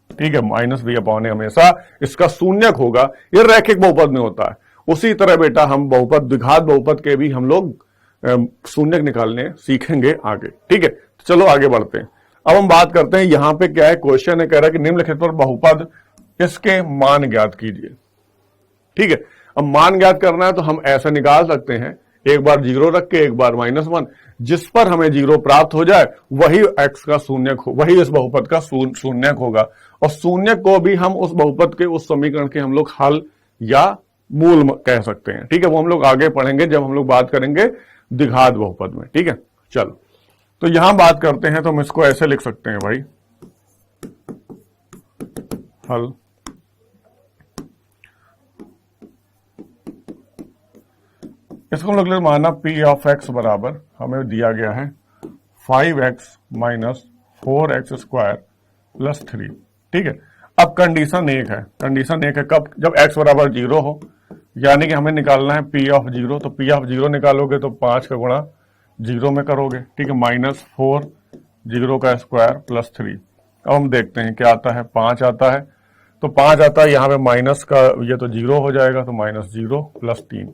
ठीक है, -b/a हमेशा इसका शून्यक होगा। ये रैखिक बहुपद में होता है। उसी तरह बेटा हम द्विघात बहुपद के भी हम लोग शून्यक निकालने सीखेंगे आगे। ठीक है, तो चलो आगे बढ़ते हैं। अब हम बात करते हैं, यहां पे क्या है, क्वेश्चन है, कह रहा है कि निम्नलिखित पर बहुपद इसके मान ज्ञात कीजिए। ठीक है, अब मान ज्ञात करना है तो हम ऐसा निकाल सकते हैं, एक बार 0 रख के एक बार -1, जिस पर हमें 0 प्राप्त हो जाए वही x का शून्यक हो, वही इस बहुपद का शून्यक होगा। और शून्यक को भी हम उस बहुपद के उस समीकरण के हम लोग हल या मूल कह सकते हैं। ठीक है, वो हम लोग आगे पढ़ेंगे जब हम लोग बात करेंगे द्विघात बहुपद में। ठीक है, चलो तो यहां बात करते हैं, तो हम इसको ऐसे लिख सकते हैं भाई, हल इसको हम लोग माना p ऑफ x बराबर हमें दिया गया है 5x - 4x² + 3। ठीक है, अब कंडीशन एक है, कब, जब x बराबर 0 हो, यानी कि हमें निकालना है पी ऑफ जीरो। तो पी ऑफ जीरो निकालोगे तो 5 का गुणा जीरो में करोगे, ठीक है, -4 जीरो का स्क्वायर प्लस 3। अब हम देखते हैं क्या आता है, 5 आता है। तो 5 आता है, यहाँ पे माइनस का ये तो जीरो हो जाएगा, तो -0 प्लस 3।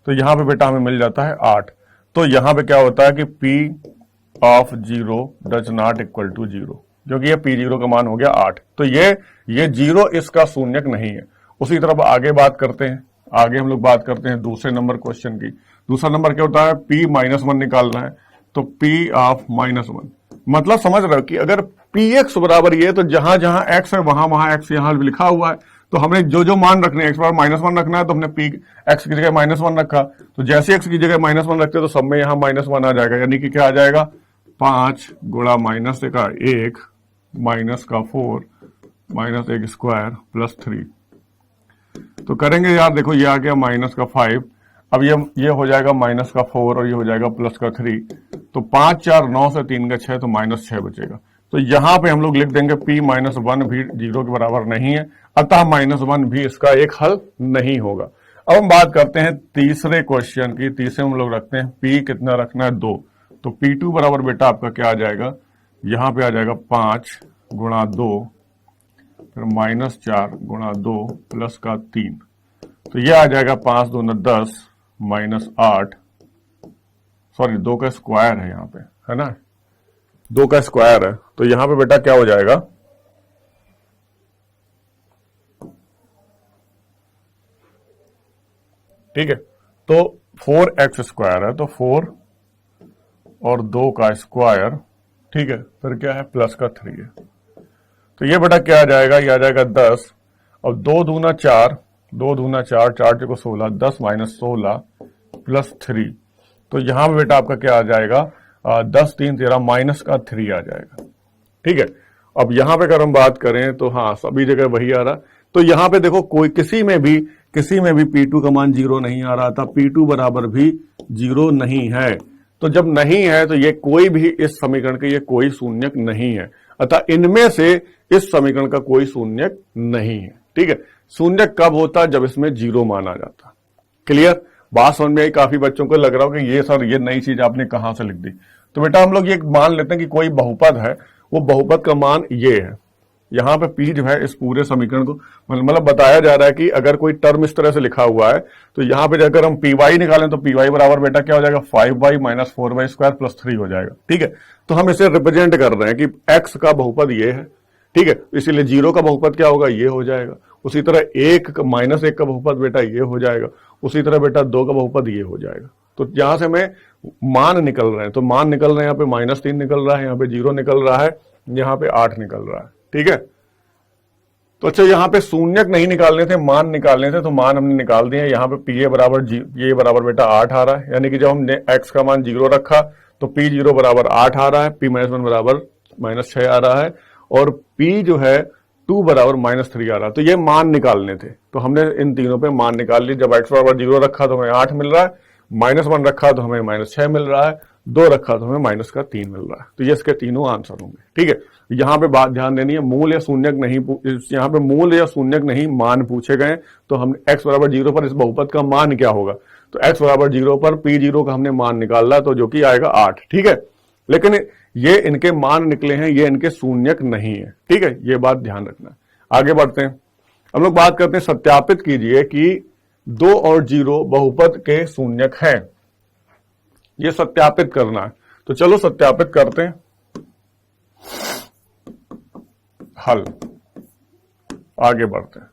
तो यहाँ पे बेटा हमें मिल जाता है 8। तो यहाँ पे क्या होता है कि P of zero does not equal to zero, क्योंकि ये P जीरो का मान हो गया 8। तो ये जीरो इसका शून्यक नहीं है। उसी तरफ आगे बात करते हैं, आगे हम लोग बात करते हैं दूसरे नंबर क्वेश्चन की। दूसरा नंबर क्या होता है, P -1 निकालना है। तो P ऑफ -1 मतलब समझ रहे हो कि अगर Px बराबर ये, तो जहां जहां x है वहां वहां x यहां लिखा हुआ है। तो हमने जो जो मान रखने हैं, x बराबर -1 रखना है, तो हमने P x की जगह -1 रखा। तो जैसे x की जगह -1 रखते तो सब में यहां -1 आ जाएगा, यानी कि क्या आ जाएगा, 5 गुणा -1 माइनस का 4 -1 स्क्वायर प्लस 3। तो करेंगे यार, देखो ये आ गया -5। अब ये हो जाएगा -4 और ये हो जाएगा प्लस का 3। तो 5 4 9 से 3 का 6, तो -6 बचेगा। तो यहां पे हम लोग लिख देंगे P -1 भी जीरो के बराबर नहीं है, अतः -1 भी इसका एक हल नहीं होगा। अब हम बात करते हैं तीसरे क्वेश्चन की। तीसरे हम लोग रखते हैं P कितना रखना है, 2। तो P2 बराबर बेटा आपका क्या आ जाएगा, यहां पे आ जाएगा 5 गुणा 2 फिर -4 गुणा 2 प्लस का 3। तो ये आ जाएगा 5 दूना 10 -8, सॉरी 2 का स्क्वायर है यहाँ पे, है ना, 2 का स्क्वायर है। तो यहां पे बेटा क्या हो जाएगा, ठीक है, तो 4x स्क्वायर है, तो 4 और 2 का स्क्वायर, ठीक है, फिर क्या है प्लस का 3 है। तो ये बेटा क्या आ जाएगा, ये आ जाएगा 10। अब 2 दूना 4, 2 दूना 4, 4 को 16, 10 -16 प्लस 3। तो यहां पे बेटा आपका क्या आ जाएगा, 10 3 13 माइनस का 3 आ जाएगा, ठीक है। अब यहां पे अगर हम बात करें तो हाँ, सभी जगह वही आ रहा। तो यहां पे देखो कोई किसी में भी P2 का मान जीरो नहीं आ रहा था, P2 बराबर भी जीरो नहीं है। तो जब नहीं है तो ये कोई भी इस समीकरण के ये कोई शून्यक नहीं है, अतः इनमें से इस समीकरण का कोई शून्यक नहीं है, ठीक है। शून्यक कब होता, जब इसमें जीरो मान आ जाता। क्लियर, बात समझ में आई। काफी बच्चों को लग रहा हो कि ये सर ये नई चीज आपने कहां से लिख दी। तो बेटा हम लोग ये मान लेते हैं कि कोई बहुपद है, वो बहुपद का मान ये है। यहां पे P जो है इस पूरे समीकरण को मतलब बताया जा रहा है कि अगर कोई टर्म इस तरह से लिखा हुआ है, तो यहां पे जाकर हम PY निकालें तो PY बराबर बेटा क्या हो जाएगा, 5y - 4y स्क्वायर प्लस 3 हो जाएगा, ठीक है। तो हम इसे रिप्रेजेंट कर रहे हैं कि x का बहुपद ये है, ठीक है, इसीलिए 0 का बहुपद क्या होगा, ये हो जाएगा। उसी तरह -1 का बहुपद बेटा ये हो जाएगा। उसी तरह बेटा 2 का बहुपद ये हो जाएगा। तो यहां से हमें मान निकल रहे हैं, तो मान निकल रहे हैं, यहाँ पे -3 निकल रहा है, यहाँ पे 0 निकल रहा है, यहाँ पे 8 निकल रहा है, ठीक है। तो अच्छा, यहाँ पे शून्यक नहीं निकालने थे, मान निकालने थे, तो मान हमने निकाल दिए। यहाँ पे P बराबर बेटा 8 आ रहा है, यानी कि जब हमने x का मान 0 रखा तो P0 बराबर 8 आ रहा है, P -1 बराबर -6 आ रहा है, और P जो है 2 बराबर -3 आ रहा है। तो ये मान निकालने थे, तो हमने इन तीनों पे मान निकाल लिए। जब x बराबर 0 रखा तो हमें 8 मिल रहा है, -1 रखा तो हमें -6 मिल रहा है, 2 रखा तो हमें माइनस का 3 मिल रहा है। तो ये इसके तीनों आंसर होंगे, ठीक है। यहां पे बात ध्यान देनी है, मूल या शून्यक नहीं, यहां पे मूल या शून्यक नहीं, मान पूछे गए। तो हम x बराबर 0 पर इस बहुपद का मान क्या होगा, तो x बराबर 0 पर P0 का हमने मान निकाला, तो जो कि आएगा 8, ठीक है। लेकिन ये इनके मान निकले हैं, ये इनके शून्यक नहीं है, ठीक है, ये बात ध्यान रखना। आगे बढ़ते हैं, हम लोग बात करते हैं, सत्यापित कीजिए कि 2 और 0 बहुपद के शून्यक हैं। ये सत्यापित करना है, तो चलो सत्यापित करते हैं। हल, आगे बढ़ते हैं,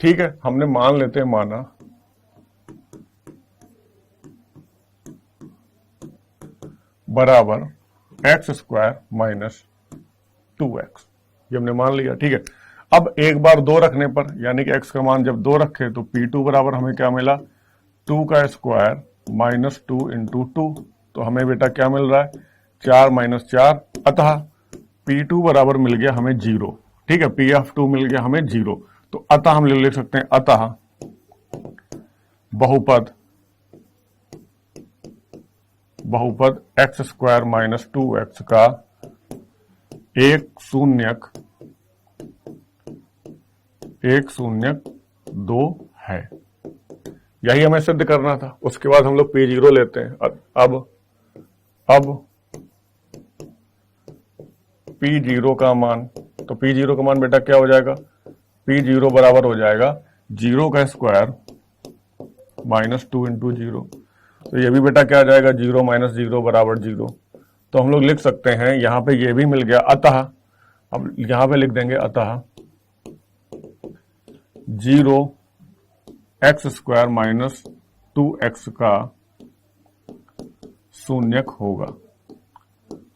ठीक है। हमने मान लेते हैं, माना बराबर x² - 2x, ये हमने मान लिया, ठीक है। अब एक बार 2 रखने पर, यानी कि x का मान जब 2 रखे तो P2 बराबर हमें क्या मिला, 2 का स्क्वायर -2 × 2। तो हमें बेटा क्या मिल रहा है, 4 - 4, अतः P2 बराबर मिल गया हमें 0, ठीक है। P(2) मिल गया हमें 0। तो अतः हम लिख सकते हैं, अतः बहुपद x² - 2x का एक शून्यक 2 है, यही हमें सिद्ध करना था। उसके बाद हम लोग P0 लेते हैं। अब P0 का मान, तो P0 का मान बेटा क्या हो जाएगा, P0 बराबर हो जाएगा 0 का स्क्वायर माइनस 2 इंटू 0। तो ये भी बेटा क्या आ जाएगा, 0 माइनस 0 बराबर 0। तो हम लोग लिख सकते हैं, यहां पे ये भी मिल गया, अतः अब यहां पे लिख देंगे अतः 0 एक्स स्क्वायर माइनस 2x का शून्यक होगा।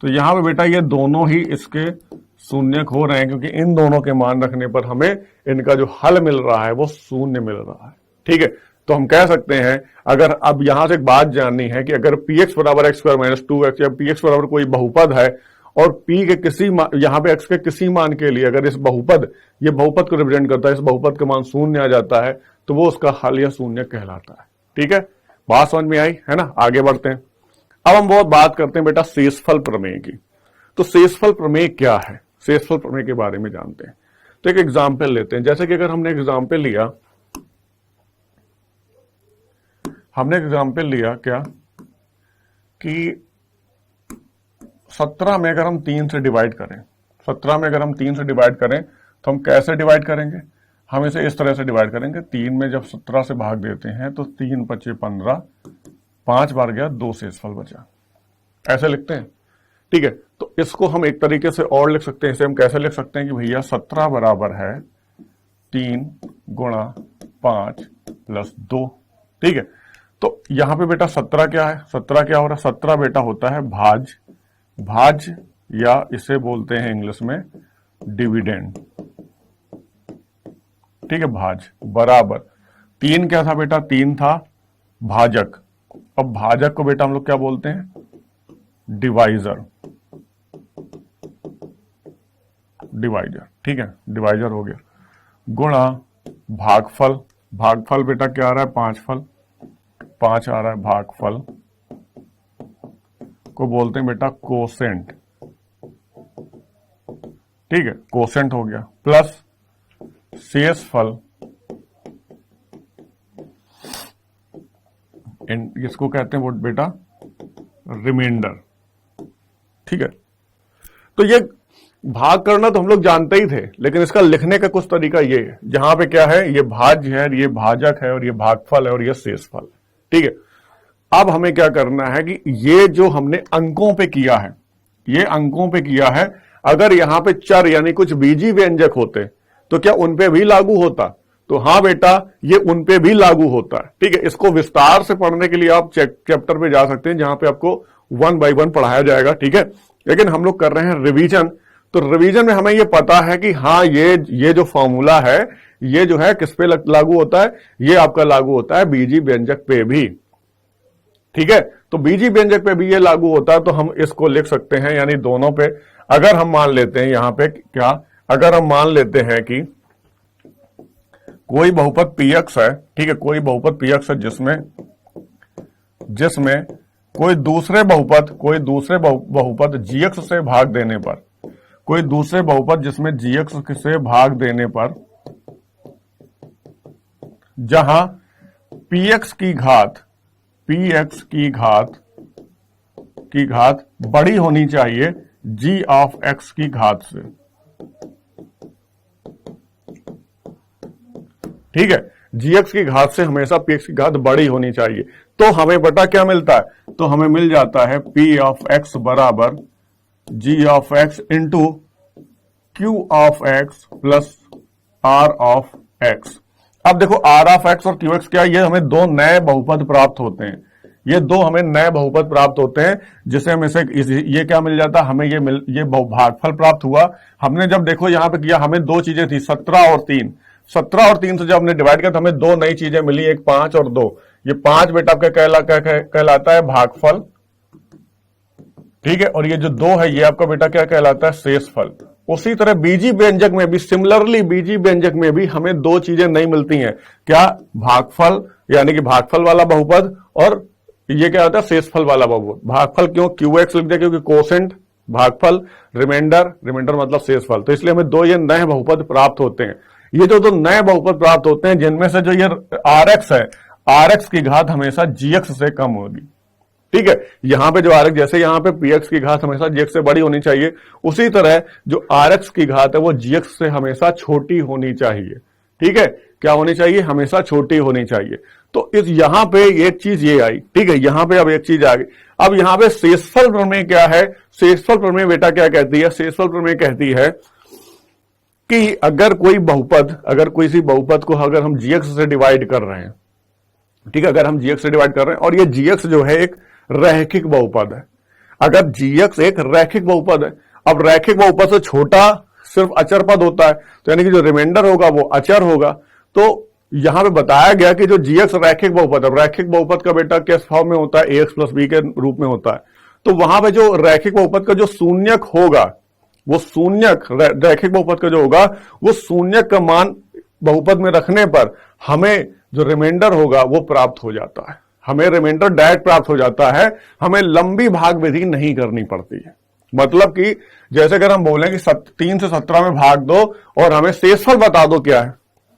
तो यहां पे बेटा ये दोनों ही इसके शून्यक हो रहे हैं, क्योंकि इन दोनों के मान रखने पर हमें इनका जो हल मिल रहा है वो शून्य मिल रहा है। ठीक है, तो हम कह सकते हैं, अगर अब यहां से एक बात जाननी है कि अगर px बराबर एक्स स्क्वायर माइनस 2x या px बराबर कोई बहुपद है और p के किसी यहां पे x के किसी मान के लिए अगर इस बहुपद, ये बहुपद को रिप्रेजेंट करता है, इस बहुपद का मान शून्य आ जाता है, तो वो उसका हल या शून्य कहलाता है। ठीक है, बात समझ में आई है ना। आगे बढ़ते हैं। अब हम बहुत बात करते हैं बेटा शेषफल प्रमेय की। तो शेषफल प्रमेय क्या है, शेषफल प्रमेय के बारे में जानते हैं। तो एक एग्जाम्पल लेते हैं। जैसे कि अगर हमने एग्जाम्पल लिया, क्या कि 17 में अगर हम 3 से डिवाइड करें, 17 में अगर हम 3 से डिवाइड करें तो हम कैसे डिवाइड करेंगे, हम इसे इस तरह से डिवाइड करेंगे। 3 में जब 17 से भाग देते हैं तो 3 पचे 15, 5 बार गया, 2 शेषफल बचा, ऐसे लिखते हैं। ठीक है, तो इसको हम एक तरीके से और लिख सकते हैं। इसे हम कैसे लिख सकते हैं कि भैया 17 बराबर है 3 गुणा 5 प्लस 2। ठीक है, तो यहां पे बेटा 17 क्या है, 17 क्या हो रहा है, 17 बेटा होता है भाज या इसे बोलते हैं इंग्लिश में डिविडेंड। ठीक है, भाज बराबर 3 क्या था बेटा, 3 था भाजक। अब भाजक को बेटा हम लोग क्या बोलते हैं, डिवाइजर। ठीक है, डिवाइजर हो गया, गुणा भागफल बेटा क्या आ रहा है, 5 आ रहा है, भागफल को बोलते हैं बेटा कोसेंट। ठीक है, कोसेंट हो गया, प्लस शेषफल, इसको कहते हैं वो बेटा रिमाइंडर। ठीक है, तो ये भाग करना तो हम लोग जानते ही थे, लेकिन इसका लिखने का कुछ तरीका ये है, जहां पे क्या है, ये भाज्य है, ये भाजक है, और ये भागफल है, और ये शेषफल। ठीक है, अब हमें क्या करना है कि ये जो हमने अंकों पे किया है, ये अंकों पे किया है, अगर यहां पे चर यानी कुछ बीजी व्यंजक होते तो क्या उन पे भी लागू होता, तो हां बेटा ये उन पे भी लागू होता है। ठीक है, इसको विस्तार से पढ़ने के लिए आप चैप्टर पे जा सकते हैं, जहां पे आपको 1 बाय 1 पढ़ाया जाएगा। ठीक है, लेकिन हम लोग कर रहे हैं रिवीजन। तो रिवीजन में हमें ये पता है कि हाँ ये जो फॉर्मूला है ये जो है किस पे लागू होता है, ये आपका लागू होता है बीजी व्यंजक पे भी। ठीक है, तो बीजी व्यंजक पे भी ये लागू होता है, तो हम इसको लिख सकते हैं, यानी दोनों पे। अगर हम मान लेते हैं यहां पे क्या, अगर हम मान लेते हैं कि कोई बहुपद px है, ठीक है, कोई बहुपद px है जिसमें कोई दूसरे बहुपद gx से भाग देने पर, कोई दूसरे बहुपद जिसमें gx से भाग देने पर जहां px की घात बड़ी होनी चाहिए g ऑफ x की घात से। ठीक है, gx की घात से हमेशा px की घात बड़ी होनी चाहिए। तो हमें बटा क्या मिलता है, तो हमें मिल जाता है p ऑफ x बराबर g of x into q of x plus r of x। अब देखो r ऑफ x और qx क्या है, ये हमें दो नए बहुपद प्राप्त होते हैं, ये दो हमें नए बहुपद प्राप्त होते हैं, जिसे हमें से ये क्या मिल जाता है, हमें ये भागफल प्राप्त हुआ। हमने जब देखो यहां पे किया, हमें दो चीजें थी 17 और 3, 17 और 3 से जब हमने डिवाइड किया तो हमें दो नई चीजें मिली, एक 5 और 2। ये 5 बेटा आपका कहलाता है भागफल। ठीक है, और ये जो 2 है ये आपका बेटा क्या कहलाता है, शेषफल। उसी तरह बीजी व्यंजक में भी सिमिलरली, बीजी व्यंजक में भी हमें दो चीजें नहीं मिलती हैं, क्या, भागफल यानी कि भागफल वाला बहुपद, और ये क्या होता है, शेषफल वाला बहुपद। भागफल क्यों, QX लिख दिया क्योंकि कोसेंट भागफल, रिमाइंडर मतलब शेषफल। तो इसलिए हमें दो ये नए बहुपद प्राप्त होते हैं। ये जो दो नए बहुपद प्राप्त होते हैं, जिनमें से जो ये RX है, RX की घात हमेशा GX से कम होगी। ठीक है, यहां पे जो RX, जैसे यहां पे PX की घात हमेशा GX से बड़ी होनी चाहिए, उसी तरह जो RX की घात है वो GX से हमेशा छोटी होनी चाहिए। ठीक है, क्या होनी चाहिए? हमेशा छोटी होनी चाहिए। तो इस यहां पे एक चीज ये आई। ठीक है, यहां पे अब एक चीज आ गई। अब यहां पे शेषफल प्रमेय क्या है? शेषफल प्रमेय बेटा क्या कहती है? शेषफल प्रमेय कहती है कि अगर कोई बहुपद, अगर किसी बहुपद को अगर हम GX से डिवाइड कर रहे हैं, ठीक है, अगर हम GX से डिवाइड कर रहे हैं और ये GX जो है एक रैखिक बहुपद है, अगर GX एक रैखिक बहुपद है, अब रैखिक बहुपद से छोटा सिर्फ अचर पद होता है, तो यानी कि जो रिमाइंडर होगा वो अचर होगा। तो यहां पे बताया गया कि जो GX रैखिक बहुपद है, रैखिक बहुपद का बेटा किस फॉर्म में होता है? AX प्लस B के रूप में होता है। तो वहां पे जो रैखिक बहुपद का जो शून्यक होगा, वो शून्यक रैखिक बहुपद का जो होगा वो शून्यक का मान बहुपद में रखने पर हमें जो रिमाइंडर होगा वो प्राप्त हो जाता है। हमें रिमाइंडर डायरेक्ट प्राप्त हो जाता है, हमें लंबी भाग विधि नहीं करनी पड़ती है। मतलब कि जैसे अगर हम बोलें कि 3 से 17 में भाग दो और हमें शेषफल बता दो क्या है,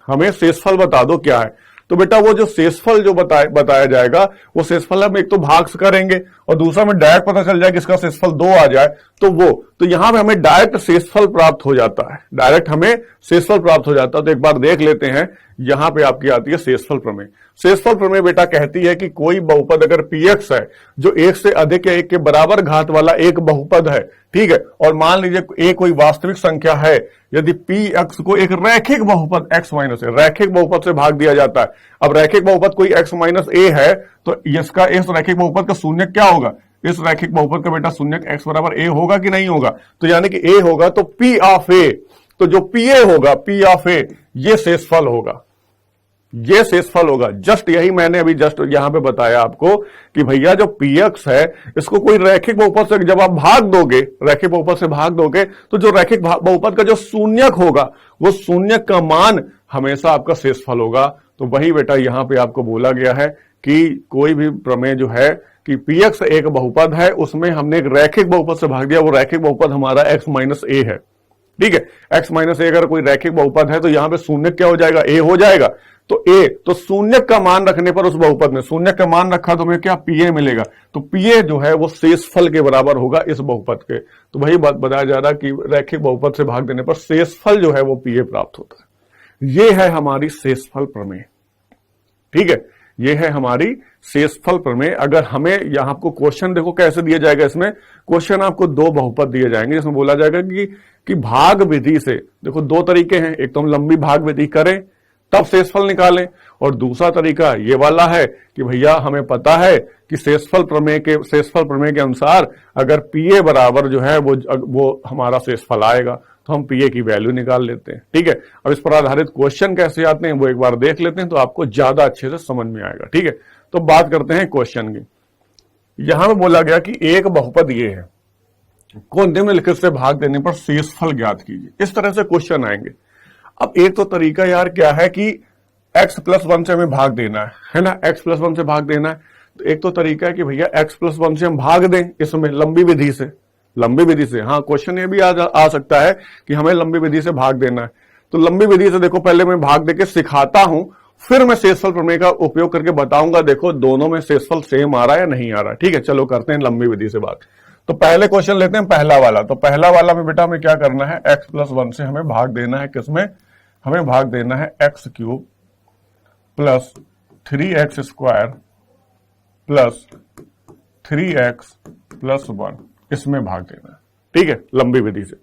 हमें शेषफल बता दो क्या है, तो बेटा वो जो शेषफल जो बताया जाएगा वो शेषफल हम एक तो भाग से करेंगे और दूसरा में डायरेक्ट पता चल जाए कि इसका शेषफल 2 आ जाए, तो वो तो यहां पे हमें डायरेक्ट शेषफल प्राप्त हो जाता है, डायरेक्ट हमें शेषफल प्राप्त हो जाता है। तो एक बार देख लेते हैं, यहां पे आपकी आती है शेषफल प्रमेय। शेषफल प्रमेय बेटा कहती है कि कोई बहुपद अगर PX है जो 1 से अधिक या 1 के बराबर घात वाला एक बहुपद है, ठीक है, और मान लीजिए A कोई वास्तविक संख्या है, यदि PX को एक रैखिक बहुपद X माइनस A, रैखिक बहुपद से भाग दिया जाता है। अब रैखिक बहुपद कोई X माइनस A है, तो इसका इस रैखिक बहुपद का शून्यक क्या होगा? इस रैखिक बहुपद का बेटा शून्यक X बराबर A होगा कि नहीं होगा? तो यानी कि A होगा तो P ऑफ A, तो जो PA होगा, P ऑफ A, ये शेषफल होगा, ये शेषफल होगा। जस्ट यही मैंने अभी जस्ट यहां पे बताया आपको कि भैया जो PX है इसको कोई रैखिक बहुपद से जब आप भाग दोगे, रैखिक बहुपद से भाग दोगे, तो जो रैखिक बहुपद का जो शून्यक होगा वो शून्यक का मान हमेशा आपका शेषफल होगा। तो वही बेटा यहां पे आपको बोला गया है कि कोई भी प्रमेय जो है कि PX एक बहुपद है, उसमें हमने एक रैखिक बहुपद से भाग दिया, वो रैखिक बहुपद हमारा X माइनस A है। ठीक है, X माइनस A अगर कोई रैखिक बहुपद है तो यहां पे शून्यक क्या हो जाएगा? A हो जाएगा। तो A, तो शून्यक का मान रखने पर उस बहुपद में शून्यक का मान रखा तो हमें क्या PA मिलेगा, तो PA जो है वो शेषफल के बराबर होगा इस बहुपद के। तो वही बात बताया जा रहा कि रैखिक बहुपद से भाग देने पर शेषफल जो है वो PA प्राप्त होता है। ये है हमारी शेषफल प्रमेय। ठीक है, ये है हमारी शेषफल प्रमेय। अगर हमें यहां आपको क्वेश्चन देखो कैसे दिया जाएगा, इसमें क्वेश्चन आपको 2 बहुपद दिए जाएंगे जिसमें बोला जाएगा कि भाग विधि से, देखो 2 तरीके हैं, एक तो हम लंबी भाग विधि करें तब शेषफल निकालें, और दूसरा तरीका ये वाला है कि भैया हमें पता है कि शेषफल प्रमेय के अनुसार अगर PA बराबर जो है वो हमारा शेषफल आएगा, तो हम PA की वैल्यू निकाल लेते हैं। ठीक है, अब इस पर आधारित क्वेश्चन कैसे आते हैं वो एक बार देख लेते हैं तो आपको ज्यादा अच्छे से समझ में आएगा। ठीक है, तो बात करते हैं क्वेश्चन की। यहां में बोला गया कि एक बहुपद ये है को निम्नलिखित से भाग देने पर शेषफल ज्ञात कीजिए। इस तरह से क्वेश्चन आएंगे। अब एक तो तरीका यार क्या है कि x प्लस 1 से हमें भाग देना है ना, x प्लस 1 से भाग देना है। तो एक तो तरीका है कि भैया x प्लस 1 से हम भाग दें, इसमें लंबी विधि से। हाँ, क्वेश्चन ये भी आ सकता है कि हमें लंबी विधि से भाग देना है। तो लंबी विधि से देखो पहले मैं भाग देके सिखाता हूं, फिर मैं शेषफल प्रमेय का उपयोग करके बताऊंगा देखो दोनों में शेषफल सेम आ रहा है या नहीं आ रहा। ठीक है, चलो करते हैं लंबी विधि से भाग। तो पहले क्वेश्चन लेते हैं पहला वाला। तो पहला वाला में बेटा हमें क्या करना है, x प्लस 1 से हमें भाग देना है, किसमें? हमें भाग देना है x cube plus 3x square plus 3x plus 1, इसमें भाग देना है। ठीक है, लंबी विधि से।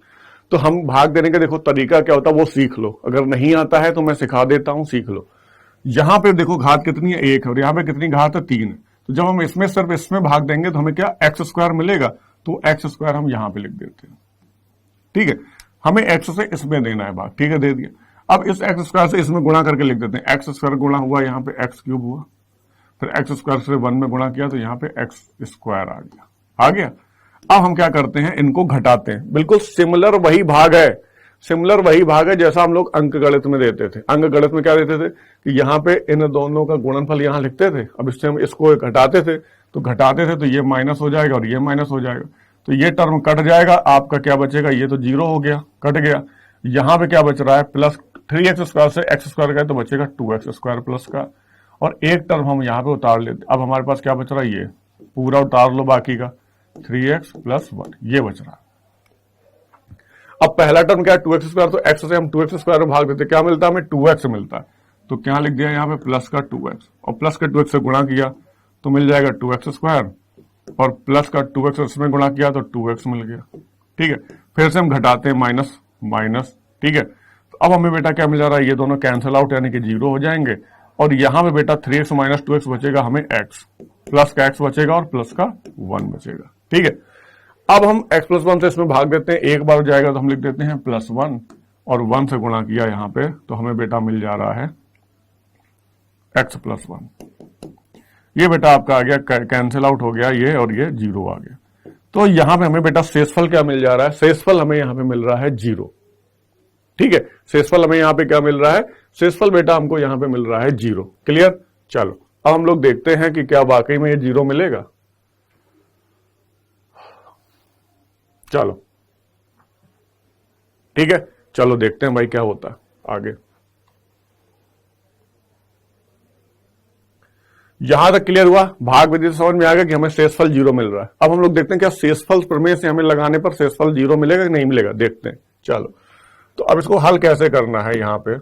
तो हम भाग देने का देखो तरीका क्या होता है वो सीख लो, अगर नहीं आता है तो मैं सिखा देता हूं, सीख लो। यहां पे देखो घात कितनी है? 1 है, और यहां पे कितनी घात है? 3 है। तो जब हम इसमें सिर्फ इसमें भाग देंगे तो हमें क्या x स्क्वायर मिलेगा, तो x स्क्वायर हम यहां पे लिख देते हैं। ठीक है, हमें x से इसमें देना है भाग। ठीक है, दे दिया। अब इस x स्क्वायर से इसमें गुणा करके लिख देते हैं, x स्क्वायर गुणा हुआ यहाँ पे x क्यूब हुआ, फिर x स्क्वायर से 1 में गुणा किया तो यहाँ पे x स्क्वायर आ गया। अब हम क्या करते हैं, इनको घटाते हैं। बिल्कुल सिमिलर वही भाग है जैसा हम लोग अंक गणित में देते थे। अंक गणित में क्या देते थे कि यहाँ पे इन दोनों का गुणनफल यहाँ लिखते थे, अब इससे हम इसको घटाते थे तो ये माइनस हो जाएगा और ये माइनस हो जाएगा, तो ये टर्म कट जाएगा। आपका क्या बचेगा, ये तो 0 हो गया, कट गया। यहाँ पे क्या बच रहा है, प्लस 3x स्क्वायर से x स्क्वायर का तो बचेगा 2x स्क्वायर प्लस का, और एक टर्म हम यहाँ पे उतार लेते। अब हमारे पास क्या बच रहा है, ये पूरा उतार लो बाकी का 3x + 1 ये बच रहा। अब पहला टर्म क्या है 2x स्क्वायर, तो x से हम 2x स्क्वायर में भाग देते, क्या मिलता है हमें 2x मिलता है, तो क्या लिख दिया यहाँ पे प्लस का 2x और प्लस का 2x से गुणा किया तो मिल जाएगा 2x स्क्वायर और प्लस का 2x इसमें गुणा किया तो 2x मिल गया। ठीक है, फिर से हम घटाते हैं माइनस माइनस। ठीक है, तो अब हमें बेटा क्या मिल जा रहा है, ये दोनों कैंसिल आउट यानी कि 0 हो जाएंगे और यहां पे बेटा 3x - 2x बचेगा, हमें x प्लस का x बचेगा और प्लस का 1 बचेगा। ठीक है, अब हम x + 1 से इसमें भाग देते हैं, एक बार हो जाएगा तो हम लिख देते हैं +1 और 1 से गुणा किया यहां पे तो हमें बेटा मिल जा रहा है x + 1। ये बेटा आपका आ गया, कैंसिल आउट हो गया ये और ये 0 आ गया। तो यहां पे हमें बेटा शेषफल क्या मिल जा रहा है, शेषफल हमें यहां पे मिल रहा है 0। ठीक है, शेषफल हमें यहां पे क्या मिल रहा है, शेषफल बेटा हमको यहां पे मिल रहा है 0। क्लियर, चलो अब हम लोग देखते हैं कि क्या वाकई में ये 0 मिलेगा। चलो ठीक है, चलो देखते हैं भाई क्या होता है आगे। यहां तक क्लियर हुआ, भाग विधि से समझ में आ गया कि हमें शेषफल 0 मिल रहा है। अब हम लोग देखते हैं क्या शेषफल प्रमेय से हमें लगाने पर शेषफल 0 मिलेगा कि नहीं मिलेगा, देखते हैं। चलो तो अब इसको हल कैसे करना है, यहां पे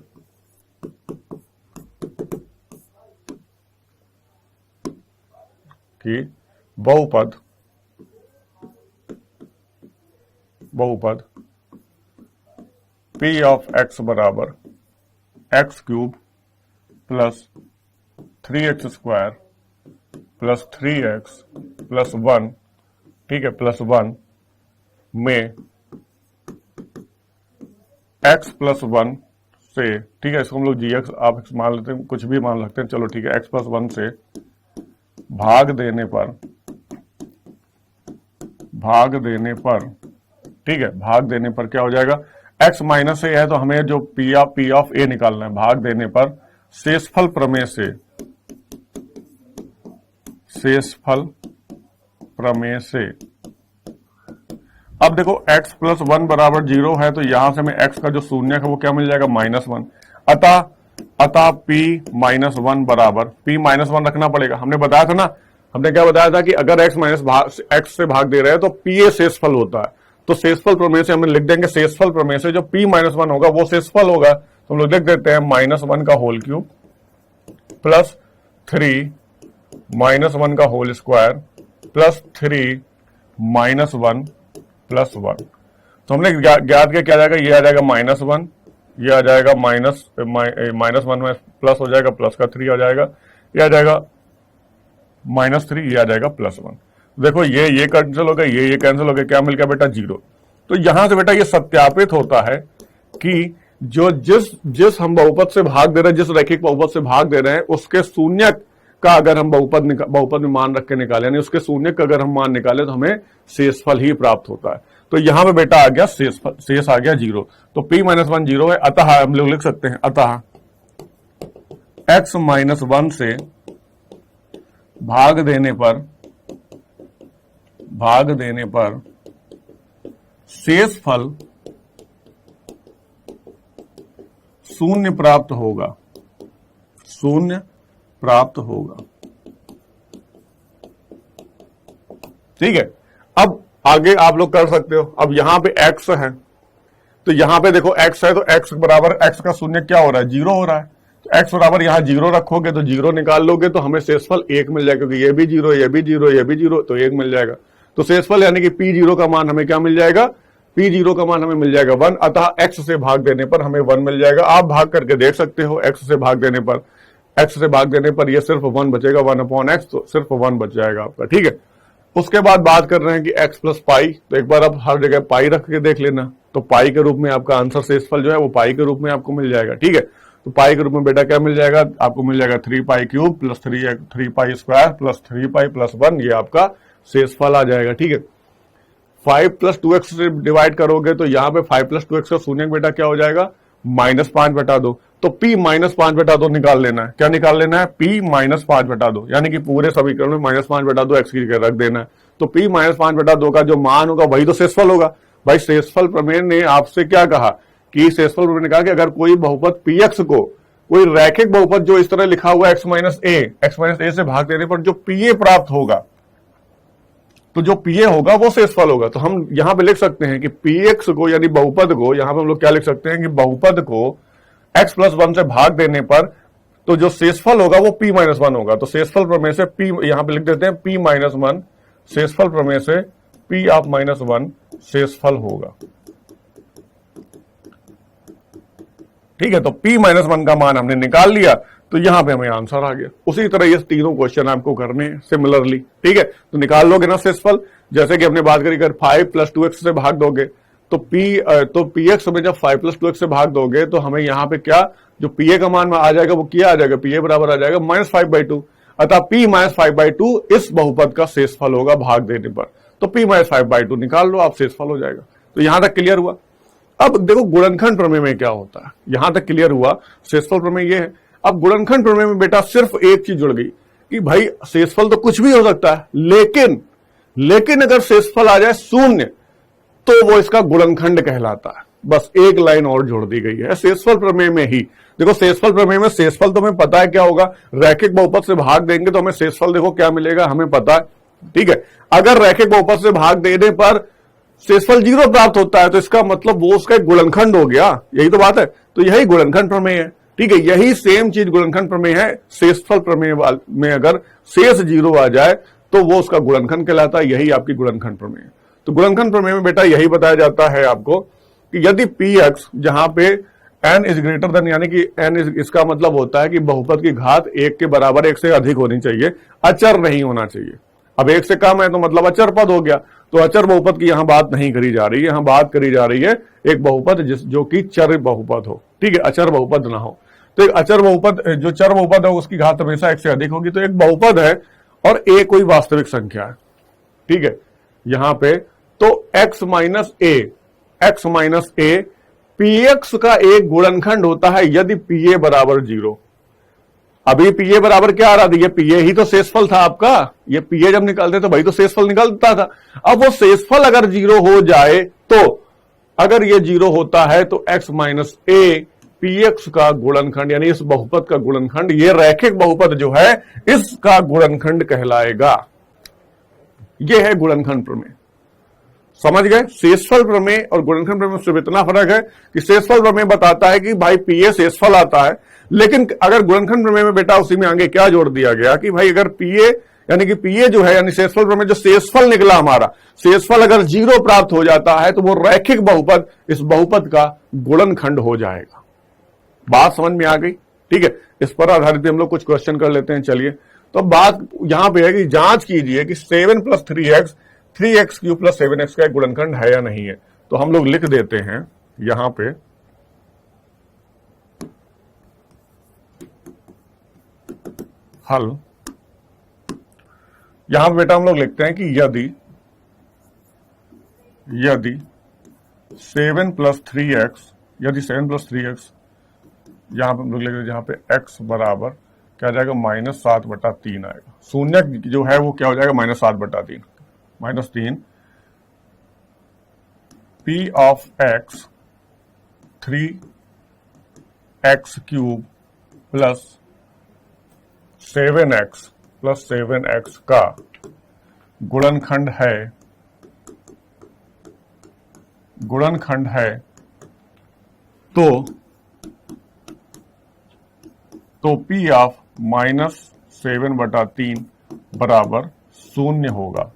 कि बहुपद p ऑफ x बराबर x³ plus 3x square plus 3x plus 1, ठीक है, प्लस 1 में x + 1 से, ठीक है, इसको हम लोग gx आप मान लेते हैं, कुछ भी मान सकते हैं, चलो ठीक है, x + 1 से भाग देने पर, ठीक है, भाग देने पर क्या हो जाएगा, x माइनस a है तो हमें जो p ऑफ a निकालना है, भाग देने पर शेषफल प्रमेय से अब देखो x + 1 बराबर 0 है तो यहां से हमें x का जो शून्य है वो क्या मिल जाएगा -1। अतः p - 1 बराबर, p - 1 रखना पड़ेगा। हमने बताया था ना, हमने क्या बताया था कि अगर x से भाग दे रहे हैं तो p a शेषफल होता है, तो शेषफल प्रमेय से हम लिख देंगे, शेषफल प्रमेय से जो p - 1 होगा वो शेषफल होगा, तो हम लोग लिख देते हैं -1 का होल क्यूब प्लस 3 -1 का होल स्क्वायर प्लस 3 -1 प्लस 1। तो हमने ज्ञात किया, क्या आ जाएगा, ये आ जाएगा -1, ये आ जाएगा -1 में प्लस हो जाएगा, प्लस का 3 आ जाएगा, ये आ जाएगा -3, ये आ जाएगा +1। देखो ये कैंसिल हो गया, ये कैंसिल हो गया, क्या मिल गया बेटा 0। तो यहां से बेटा ये सत्यापित होता है कि जो जिस हम बहुपद से भाग दे रहे हैं, जिस रैखिक बहुपद से भाग दे रहे हैं, उसके शून्य का अगर हम बहुपद में मान रख के निकाले, यानी उसके शून्य का अगर हम मान निकाले तो हमें शेषफल ही प्राप्त होता है। तो यहां पे बेटा आ गया शेष आ गया 0, तो p - 1 0 है, अतः हम लोग लिख सकते हैं, अतः x - 1 से भाग देने पर शेषफल 0 प्राप्त होगा। ठीक है, अब आगे आप लोग कर सकते हो। अब यहां पे x है तो यहां पे देखो x है तो x बराबर, x का शून्य क्या हो रहा है, 0 हो रहा है, तो x बराबर यहां 0 रखोगे तो 0 निकाल लोगे तो हमें शेषफल 1 मिल जाएगा, क्योंकि ये भी 0, ये भी 0, ये भी 0, तो 1 मिल जाएगा। तो शेषफल यानी कि p0 का मान हमें क्या मिल जाएगा, p0 का मान हमें मिल जाएगा 1, अतः x से भाग देने पर हमें 1 मिल जाएगा। आप भाग करके देख सकते हो, x से भाग देने पर ये सिर्फ 1 बचेगा, 1/x, तो सिर्फ 1 बच जाएगा आपका। ठीक है, उसके बाद बात कर रहे हैं कि x + पाई, तो एक बार आप हर जगह पाई रख के देख लेना, तो पाई के रूप में आपका आंसर शेषफल जो है वो पाई के रूप में आपको मिल जाएगा। ठीक है, तो पाई के रूप में बेटा क्या मिल जाएगा, आपको मिल जाएगा 3π³ प्लस 3π² प्लस 3π प्लस 1, ये आपका शेषफल आ जाएगा। ठीक है, 5 + 2x से डिवाइड करोगे तो यहाँ पे 5 + 2x का शून्य बेटा क्या हो जाएगा, -5/2। तो p - 5/2 निकाल लेना है, क्या निकाल लेना है, p - 5/2, यानी कि पूरे समीकरण में -5/2 x की जगह रख देना है। तो p - 5/2 का जो मान होगा वही तो शेषफल होगा। भाई शेषफल प्रमेय ने आपसे क्या कहा कि शेषफल प्रमेय ने कहा कि अगर कोई बहुपद px को कोई रैखिक बहुपद जो इस तरह लिखा हुआ x माइनस ए से भाग देने पर जो पीए प्राप्त होगा, तो जो पीए होगा वो शेषफल होगा। तो हम यहां पे लिख सकते हैं कि पीएक्स को यानी बहुपद को, यहां पे हम लोग क्या लिख सकते हैं कि बहुपद को x प्लस 1 से भाग देने पर तो जो शेषफल होगा वो p माइनस 1 होगा। तो शेषफल प्रमेय से p यहां पे लिख देते हैं p माइनस 1, शेषफल प्रमेय से p ऑफ माइनस 1 शेषफल होगा। ठीक है, तो p माइनस 1 का मान हमने निकाल लिया, तो यहां पे हमें आंसर आ गया। उसी तरह ये तीनों क्वेश्चन आपको करने हैं सिमिलरली। ठीक है, तो निकाल लोगे ना शेषफल, जैसे कि हमने बात करी, अगर 5 प्लस 2x से भाग दोगे तो px में जब 5 प्लस 2x से भाग दोगे तो हमें यहां पे क्या, जो pa का मान आ जाएगा वो क्या आ जाएगा, pa बराबर आ जाएगा -5/2। अतः p -5/2 इस बहुपद का शेषफल होगा भाग देने पर। तो p -5/2 निकाल लो आप, शेषफल हो जाएगा। तो यहां तक क्लियर हुआ। अब देखो गुणनखंड प्रमेय में क्या होता है, यहां तक क्लियर हुआ। शेषफल प्रमेय ये है। अब गुणनखंड प्रमेय में बेटा सिर्फ एक चीज जुड़ गई कि भाई शेषफल तो कुछ भी हो सकता है, लेकिन अगर शेषफल आ जाए शून्य तो वो इसका गुणनखंड कहलाता है। बस एक लाइन और जोड़ दी गई है शेषफल प्रमेय में ही। देखो शेषफल प्रमेय में शेषफल तो हमें पता है क्या होगा, रैखिक बहुपद से भाग देंगे तो हमें शेषफल देखो क्या मिलेगा, हमें पता है। ठीक है, अगर रैखिक बहुपद से भाग देने पर शेषफल 0 प्राप्त होता है तो इसका मतलब वो उसका एक गुणनखंड हो गया, यही तो बात है। तो यही गुणनखंड प्रमेय है। ठीक है, यही सेम चीज गुणनखंड प्रमेय है। शेषफल प्रमेय में अगर शेष 0 आ जाए तो वो उसका गुणनखंड कहलाता है, यही आपकी गुणनखंड प्रमेय है। तो गुणनखंड प्रमेय में बेटा यही बताया जाता है आपको कि यदि px जहां पे n इज ग्रेटर देन, यानी कि n इसका मतलब होता है कि बहुपद की घात 1 के बराबर 1 से अधिक होनी चाहिए, अचर नहीं होना चाहिए। अब 1 से कम है तो मतलब अचर पद हो गया। तो अचर बहुपद की यहां बात नहीं करी जा रही है, यहां बात करी जा रही है एक बहुपद जो कि चर बहुपद हो। ठीक है, अचर बहुपद ना हो। तो एक अचर बहुपद, जो चर बहुपद है उसकी घात हमेशा 1 से अधिक होगी। तो एक बहुपद है और a कोई वास्तविक संख्या है। ठीक है, यहां पे तो x माइनस ए px का एक गुणनखंड होता है यदि pa बराबर 0। अभी pa बराबर क्या आ रहा था, ये pa ही तो शेषफल था आपका। ये pa जब निकालते तो भाई तो शेषफल निकलता था। अब वो शेषफल अगर 0 हो जाए तो, अगर ये 0 होता है तो x माइनस ए px का गुणनखंड यानी इस बहुपद का गुणनखंड, ये रैखिक बहुपद जो है इसका गुणनखंड कहलाएगा। ये है गुणनखंड प्रमेय। समझ गए? शेषफल प्रमेय और गुणनखंड प्रमेय में सिर्फ इतना फर्क है कि शेषफल प्रमेय बताता है कि भाई pa शेषफल आता है, लेकिन अगर गुणनखंड प्रमेय में बेटा उसी में आगे क्या जोड़ दिया गया कि भाई अगर pa यानी कि pa जो है यानी शेषफल प्रमेय जो शेषफल निकला हमारा, शेषफल अगर 0 प्राप्त हो जाता है तो वो रैखिक बहुपद इस बहुपद का गुणनखंड हो जाएगा। बात समझ में आ गई? ठीक है, इस पर आधारित हम लोग कुछ क्वेश्चन कर लेते हैं। चलिए, तो बात यहां पे है कि जांच कीजिए कि 7 plus 3x cube plus 7x का एक गुणनखंड है या नहीं है। तो हम लोग लिख देते हैं यहां पे हल। यहां पे बेटा हम लोग लिखते हैं कि यदि 7 प्लस 3x यहां पे हम लोग लिख रहे हैं, जहां पे x बराबर क्या जाएगा -7/3 आएगा। शून्य जो है वो क्या हो जाएगा -7/3 -3 p of x 3x cube plus 7x का गुणनखंड है तो p ऑफ -7/3 बराबर 0 होगा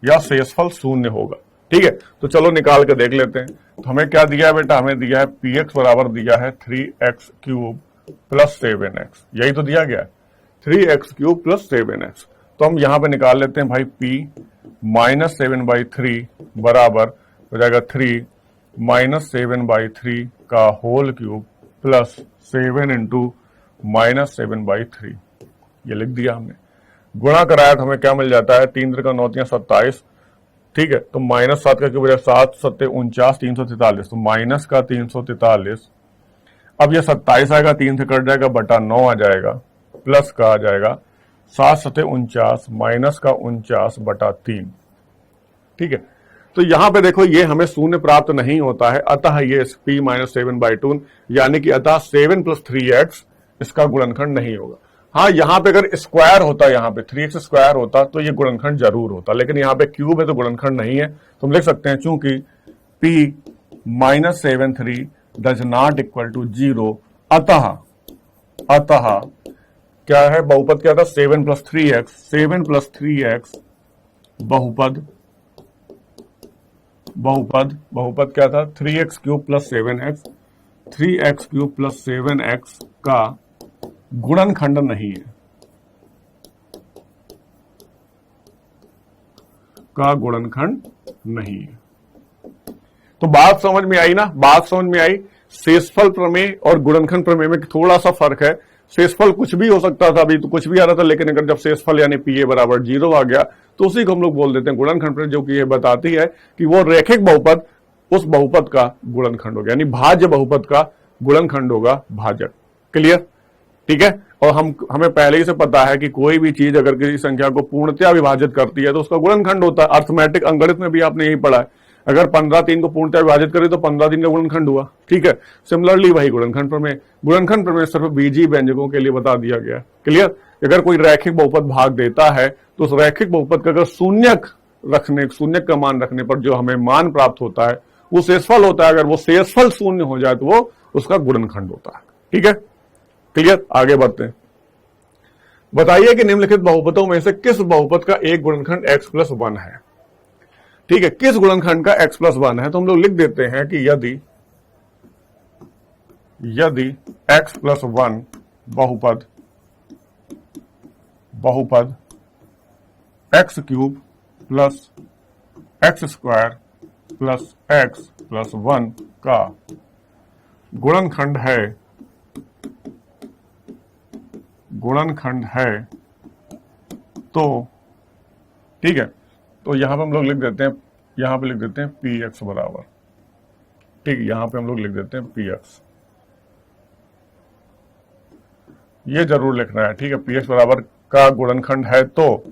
या शेषफल 0 होगा। ठीक है, तो चलो निकाल के देख लेते हैं। तो हमें क्या दिया है बेटा, हमें दिया है px बराबर दिया है 3x क्यूब प्लस 7x, यही तो दिया गया है 3x क्यूब प्लस 7x। तो हम यहां पे निकाल लेते हैं भाई p -7/3 बराबर हो जाएगा 3 -7/3 का होल क्यूब प्लस 7 इंटू -7/3, ये लिख दिया हमने। गुणा कराया तो हमें क्या मिल जाता है, 3 3 9 27। ठीक है, तो -7 का क्यूब 7 7 49 343, तो माइनस का 343। अब ये 27 आएगा, 3 से कट जाएगा, बटा 9 आ जाएगा, प्लस का आ जाएगा 7 7 49 माइनस का 49/3। ठीक है, तो यहां पे देखो ये हमें शून्य प्राप्त नहीं होता है, अतः ये p माइनस 7/2 यानी कि अतः 7 + 3x इसका गुणनखंड नहीं होगा। हाँ, यहां पे अगर स्क्वायर होता, यहां पे 3x स्क्वायर होता तो ये गुणनखंड जरूर होता, लेकिन यहां पे क्यूब है तो गुणनखंड नहीं है। तो हम लिख सकते हैं चूंकि p minus 7/3 does not equal to 0, अतः क्या है, बहुपद क्या था, 7 + 3x, 7 + 3x बहुपद क्या था, 3x³ + 7x, 3x³ + 7x का गुणनखंड नहीं है, तो बात समझ में आई ना, बात समझ में आई। शेषफल प्रमेय और गुणनखंड प्रमेय में थोड़ा सा फर्क है। शेषफल कुछ भी हो सकता था, अभी तो कुछ भी आ रहा था, लेकिन अगर जब शेषफल यानी PA बराबर 0 आ गया तो उसी को हम लोग बोल देते हैं गुणनखंड प्रमेय, जो कि ये बताती है कि वो रैखिक बहुपद उस बहुपद का गुणनखंड होगा, यानी भाज्य बहुपद का गुणनखंड होगा भाजक। क्लियर? ठीक है। और हमें पहले ही से पता है कि कोई भी चीज अगर किसी संख्या को पूर्णतया विभाजित करती है तो उसका गुणनखंड होता है। अर्थमेटिक अंगणित में भी आपने यही पढ़ा है, अगर 15 3 को पूर्णतया विभाजित करे तो 15 3 का गुणनखंड हुआ। ठीक है, सिमिलरली वही गुणनखंड प्रमेय सिर्फ बीजीय व्यंजकों के लिए बता दिया गया। क्लियर? अगर कोई रैखिक बहुपद भाग देता है तो उस रैखिक बहुपद का अगर शून्य का मान रखने पर जो हमें मान प्राप्त होता है वो शेषफल होता है। अगर वो शेषफल शून्य हो जाए तो वो उसका गुणनखंड होता है। ठीक है, क्लियर? आगे बढ़ते हैं। बताइए कि निम्नलिखित बहुपदों में से किस बहुपद का एक गुणनखंड x+1 है। ठीक है, किस गुणनखंड का x+1 है, तो हम लोग लिख देते हैं कि यदि x+1 बहुपद x³ + x² + x+1 का गुणनखंड है तो ठीक है, तो यहां पे हम लोग लिख देते हैं px बराबर, ठीक है, यहां पे हम लोग लिख देते हैं px, ये जरूर लिखना है। ठीक है, px बराबर का गुणनखंड है तो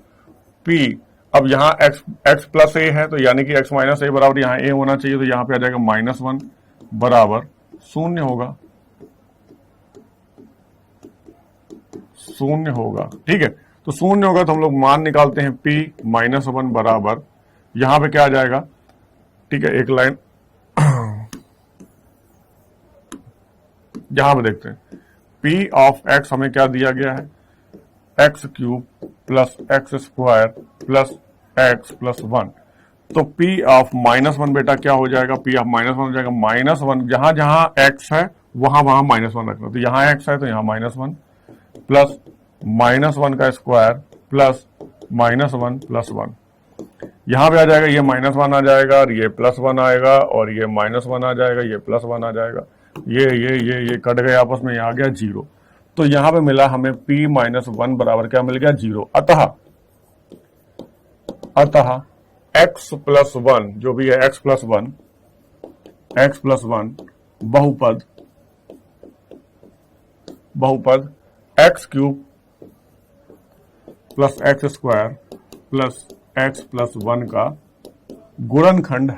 p, अब यहां x + a है तो यानी कि x - a बराबर यहां a होना चाहिए, तो यहां पे आ जाएगा -1 बराबर 0 होगा। ठीक है, तो 0 होगा तो हम लोग मान निकालते हैं p -1 बराबर, यहां पे क्या आ जाएगा, ठीक है, एक लाइन यहां पे देखते हैं, p ऑफ x हमें क्या दिया गया है, x³ + x² + x+1, तो p ऑफ -1 बेटा क्या हो जाएगा, p ऑफ -1 हो जाएगा -1, जहां जहां x है वहां -1 रखना, तो यहां x है तो यहां -1 प्लस -1 का स्क्वायर प्लस -1 + 1, यहां पे आ जाएगा, ये -1 आ जाएगा और ये +1 आएगा और ये -1 आ जाएगा, ये +1 आ जाएगा, ये कट गए आपस में, यहां आ गया 0, तो यहां पे मिला हमें p -1 बराबर क्या मिल गया, 0। अतः x+1 जो भी है x+1 बहुपद x³ + x² + x+1 का गुणनखंड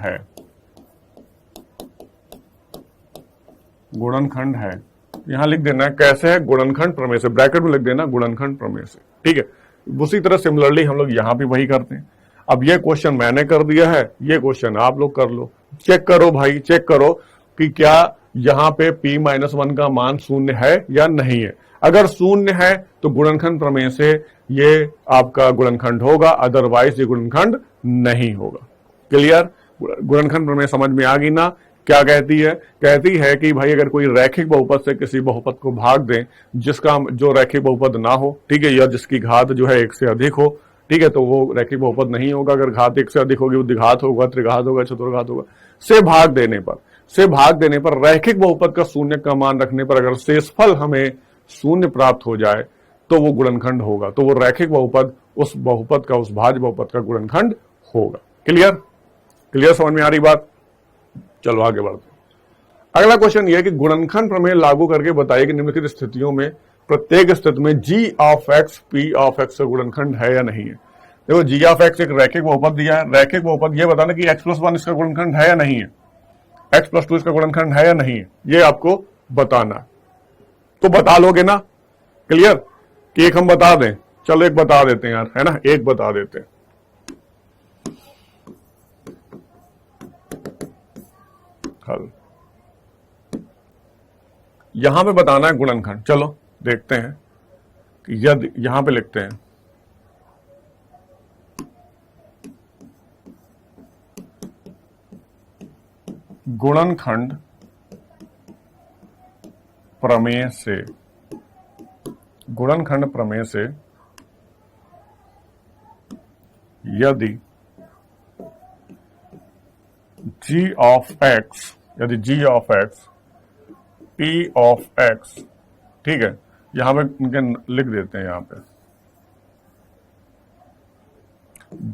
है। यहां लिख देना कैसे है, गुणनखंड प्रमेय से, ब्रैकेट में लिख देना गुणनखंड प्रमेय से। ठीक है, उसी तरह सिमिलरली हम लोग यहां भी वही करते हैं। अब ये क्वेश्चन मैंने कर दिया है, ये क्वेश्चन आप लोग कर लो, चेक करो भाई, चेक करो कि क्या यहां पे p -1 का मान 0 है या नहीं है। अगर 0 है तो गुणनखंड प्रमेय से ये आपका गुणनखंड होगा, अदरवाइज ये गुणनखंड नहीं होगा। क्लियर? गुणनखंड प्रमेय समझ में आ गई ना? क्या कहती है? कहती है कि भाई अगर कोई रैखिक बहुपद से किसी बहुपद को भाग दें जिसका जो रैखिक बहुपद ना हो, ठीक है, या जिसकी घात जो है 1 से अधिक हो, ठीक है, तो वो रैखिक बहुपद नहीं होगा। अगर घात 1 से अधिक होगी वो द्विघात होगा, त्रिघात होगा, चतुर्घात होगा। से भाग देने पर रैखिक बहुपद का 0 का मान रखने पर अगर शेषफल हमें 0 प्राप्त हो जाए तो वो गुणनखंड होगा, तो वो रैखिक बहुपद उस बहुपद का, उस भाज्य बहुपद का गुणनखंड होगा। क्लियर? समझ में आ रही बात? चलो आगे बढ़ते हैं। अगला क्वेश्चन यह है कि गुणनखंड प्रमेय लागू करके बताइए कि निम्नलिखित स्थितियों में प्रत्येक स्थिति में g of x p of x का गुणनखंड है या नहीं है। देखो जी ऑफ एक्स एक रैखिक बहुपद दिया है, रैखिक बहुपद ये बताना कि एक्स प्लस वन इसका गुणनखंड है या नहीं है, एक्स प्लस टू इसका गुणनखंड है या नहीं है, ये आपको बताना है। तो बता लोगे ना, क्लियर, कि एक हम बता दें, चलो एक बता देते हैं यार, है ना, एक बता देते हैं। हल यहां पे बताना है गुणनखंड, चलो देखते हैं कि यदि यहां पे लिखते हैं गुणनखंड प्रमेय से, गुणनखंड प्रमेय से यदि g ऑफ x, यदि g of x p of x, ठीक है, यहां पे इनके लिख देते हैं, यहां पे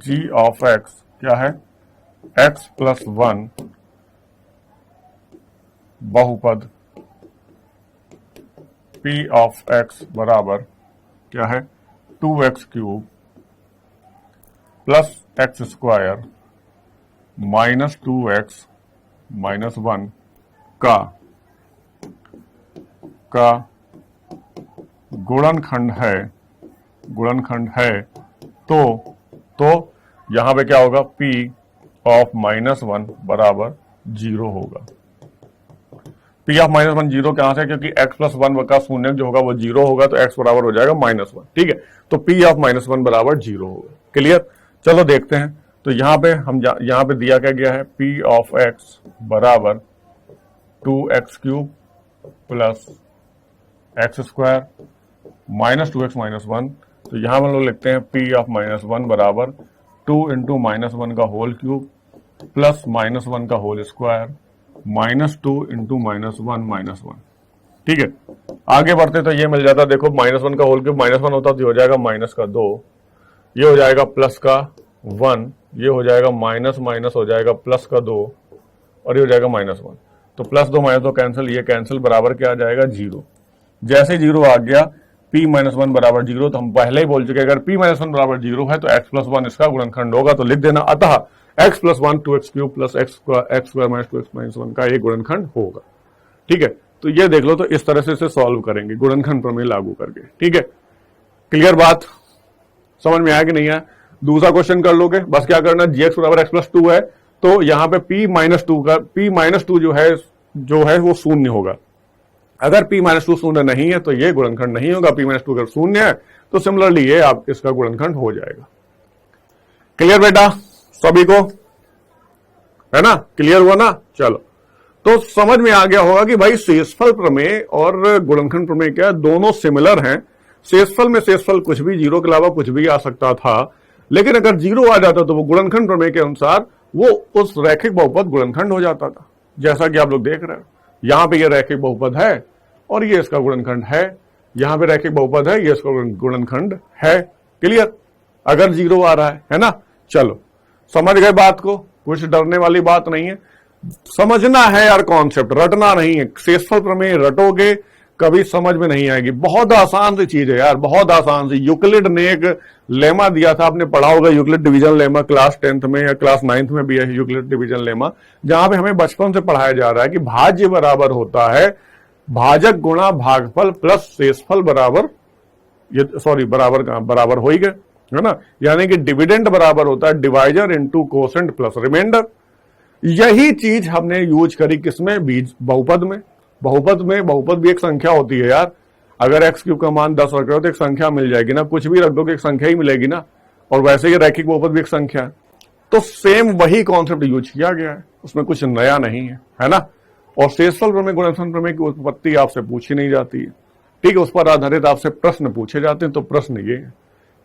g ऑफ x क्या है, x प्लस वन बहुपद p ऑफ x बराबर क्या है 2x cube plus x square minus 2x minus 1 का गुणनखंड है, गुणनखंड है, तो यहां पे क्या होगा, p ऑफ माइनस 1 बराबर 0 होगा। p ऑफ माइनस 1 0 कहां से, क्योंकि x प्लस 1 का शून्य जो होगा वो 0 होगा, तो x बराबर हो जाएगा माइनस 1, ठीक है, तो p ऑफ माइनस 1 बराबर 0 होगा। क्लियर, चलो देखते हैं। तो यहां पे हम यहां पे दिया क्या गया है, p ऑफ x बराबर 2x cube plus x square minus 2x minus 1, तो यहां हम लोग लिखते हैं p ऑफ माइनस 1 बराबर 2 इंटू माइनस 1 का होल क्यूब प्लस माइनस 1 का whole square minus 2 into minus 1 minus 1, ठीक है। आगे बढ़ते तो ये मिल जाता, देखो माइनस 1 का होल क्यूब माइनस 1 होता तो ये हो जाएगा माइनस का 2, ये हो जाएगा प्लस का 1, ये हो जाएगा माइनस माइनस हो जाएगा प्लस का 2, और ये हो जाएगा माइनस 1, तो प्लस 2 माइनस 2 कैंसिल, ये कैंसिल, बराबर क्या आ जाएगा 0। जैसे 0 आ गया p माइनस 1 बराबर 0, तो हम पहले ही बोल चुके अगर p माइनस 1 बराबर 0 है तो x प्लस 1 इसका गुणनखंड होगा, तो लिख देना, अतः x plus 1 2x cube plus x square minus 2x minus 1 का ये गुणनखंड होगा, ठीक है। तो ये देख लो, तो इस तरह से इसे सॉल्व करेंगे गुणनखंड प्रमेय लागू करके, ठीक है। क्लियर बात, समझ में आया कि नहीं है। दूसरा क्वेश्चन कर लोगे, बस क्या करना, gx बराबर x प्लस 2 है, तो यहां पे p माइनस 2 का p माइनस 2 जो है वो शून्य होगा। अगर p माइनस 2 शून्य नहीं है तो ये गुणनखंड नहीं होगा, p माइनस 2 अगर शून्य है तो सिमिलरली ये आप इसका गुणनखंड हो जाएगा। क्लियर बेटा सभी को, है ना, क्लियर हुआ ना। चलो, तो समझ में आ गया होगा कि भाई शेषफल प्रमेय और गुणनखंड प्रमेय क्या दोनों सिमिलर हैं। शेषफल में शेषफल कुछ भी, 0 के अलावा कुछ भी आ सकता था, लेकिन अगर 0 आ जाता तो वो गुणनखंड प्रमेय के अनुसार वो उस रैखिक बहुपद गुणनखंड हो जाता था, जैसा कि आप लोग देख रहे हो। यहां पे ये रैखिक बहुपद है और ये इसका गुणनखंड है, यहां पे रैखिक बहुपद है, ये इसका गुणनखंड है। क्लियर, अगर 0 आ रहा है ना। चलो समझ गए बात को, कुछ डरने वाली बात नहीं है, समझना है यार, कॉन्सेप्ट रटना नहीं है। शेषफल प्रमेय रटोगे कभी समझ में नहीं आएगी, बहुत आसान सी चीज है यार, बहुत आसान सी। यूक्लिड ने एक लेमा दिया था, आपने पढ़ा होगा Euclid division lemma, class 10th में या क्लास 9th में भी है यूक्लिड डिवीजन लेमा, जहां पे हमें बचपन से पढ़ाया जा रहा है कि भाज्य बराबर होता है भाजक गुणा भागफल प्लस शेषफल बराबर, ये सॉरी बराबर का बराबर हो ही गए, है ना, यानी कि डिविडेंड बराबर होता है divisor into quotient plus remainder. यही चीज हमने यूज करी किसमें, बीज बहुपद में। बहुपद भी एक संख्या होती है यार, अगर एक्स क्यूब का मान 10 रख रहे हो तो एक संख्या मिल जाएगी ना, कुछ भी रख दो कि एक संख्या ही मिलेगी ना, और वैसे ही रैखिक बहुपद भी एक संख्या है। तो सेम वही कॉन्सेप्ट यूज किया गया है, उसमें कुछ नया नहीं है ना। और शेषफल प्रमेय गुणनखंड प्रमेय की उत्पत्ति आपसे पूछी नहीं जाती है, ठीक है, उस पर आधारित आपसे प्रश्न पूछे जाते हैं, तो प्रश्न ये है।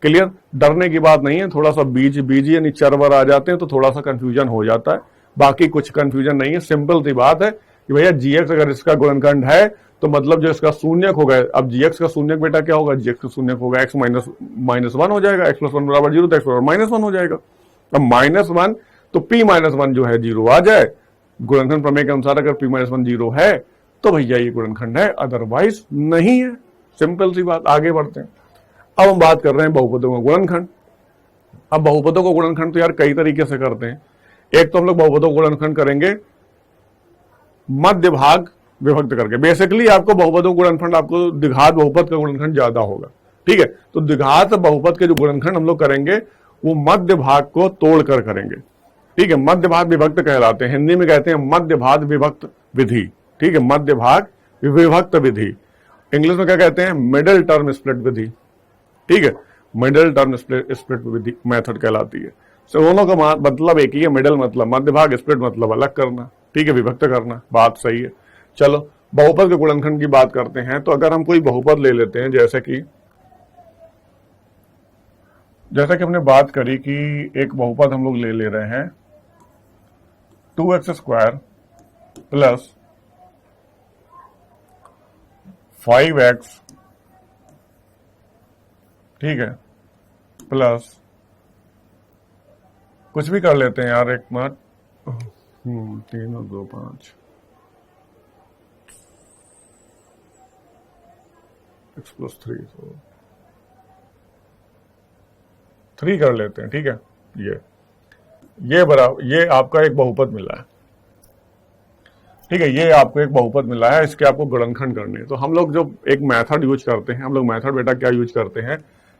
क्लियर, डरने की बात नहीं है, थोड़ा सा बीज यानी चरवर आ जाते हैं तो थोड़ा सा कंफ्यूजन हो जाता है, बाकी कुछ कंफ्यूजन नहीं है। सिंपल सी बात है कि भैया जीएक्स अगर इसका गुणनखंड है तो मतलब जो इसका शून्यक होगा, अब जीएक्स का शून्यक बेटा क्या होगा, जीएक्स का शून्यक होगा एक्स माइनस 1 हो जाएगा, एक्स प्लस 1 बराबर 0, तो एक्स बराबर माइनस 1 हो जाएगा। अब माइनस 1 तो p माइनस 1 जो है 0 आ जाए, गुणनखंड प्रमेय के अनुसार अगर p माइनस 1 0 है तो भैया ये गुणनखंड है, अदरवाइज नहीं है। सिंपल सी बात, आगे बढ़ते हैं। अब हम बात कर रहे हैं बहुपदों का गुणनखंड। अब बहुपदों को गुणनखंड तो यार कई तरीके से करते हैं। एक तो हम लोग बहुपदों को गुणनखंड करेंगे मध्य भाग विभक्त करके। बेसिकली आपको बहुपदों का गुणनखंड, आपको द्विघात बहुपद का गुणनखंड ज्यादा होगा, ठीक है। तो द्विघात बहुपद के जो गुणनखंड हम लोग करेंगे वो मध्य भाग को तोड़कर करेंगे, ठीक है। मध्य भाग विभक्त कहलाते हैं, हिंदी में कहते हैं मध्य भाग विभक्त विधि, ठीक है। मध्य भाग विभक्त विधि, इंग्लिश में क्या कहते हैं, मिडिल टर्म स्प्लिट विधि, ठीक है। मिडिल टर्म स्प्लिट विधि मेथड कहलाती है। दोनों का मतलब एक ही है, मिडिल मतलब मध्य भाग, स्प्लिट मतलब अलग करना, ठीक है, विभक्त करना, बात सही है। चलो बहुपद के गुणनखंड की बात करते हैं। तो अगर हम कोई बहुपद ले लेते हैं, जैसे कि हमने बात करी कि एक बहुपद हम लोग ले रहे हैं 2x स्क्वायर प्लस 5x, ठीक है, प्लस कुछ भी कर लेते हैं यार, एक मिनट, 3 और 2 5, x प्लस 3, तो 3 कर लेते हैं, ठीक है। ये बराबर, ये आपका एक बहुपद मिला है, ठीक है। ये आपको एक बहुपद मिला है, इसके आपको गुणनखंड करने हैं। तो हम लोग जो एक मेथड यूज करते हैं, हम लोग मेथड बेटा क्या यूज करते हैं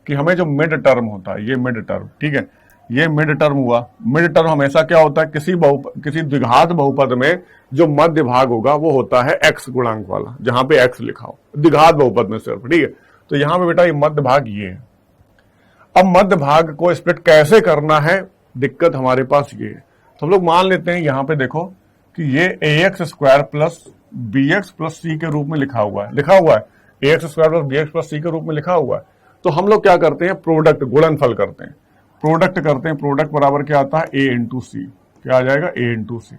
कि हमें जो मिड टर्म होता है, ये मिड टर्म, ठीक है, ये मिड टर्म हुआ। मिड टर्म हमेशा क्या होता है, किसी द्विघात बहुपद में जो मध्य भाग होगा वो होता है x गुणांक वाला, जहां पे x लिखा हो, द्विघात बहुपद में सिर्फ, ठीक है। तो यहां पे बेटा ये मध्य भाग ये है। अब मध्य भाग को स्प्लिट कैसे करना है, दिक्कत हमारे पास ये है। तो हम लोग मान लेते हैं यहां पे देखो कि ये ax square plus bx plus c के रूप में लिखा हुआ है, ax square plus bx plus c के रूप में लिखा हुआ है। तो हम लोग क्या करते हैं, प्रोडक्ट गुणनफल करते हैं, प्रोडक्ट करते हैं। प्रोडक्ट बराबर क्या आता है, a इंटू सी, क्या आ जाएगा, a into C.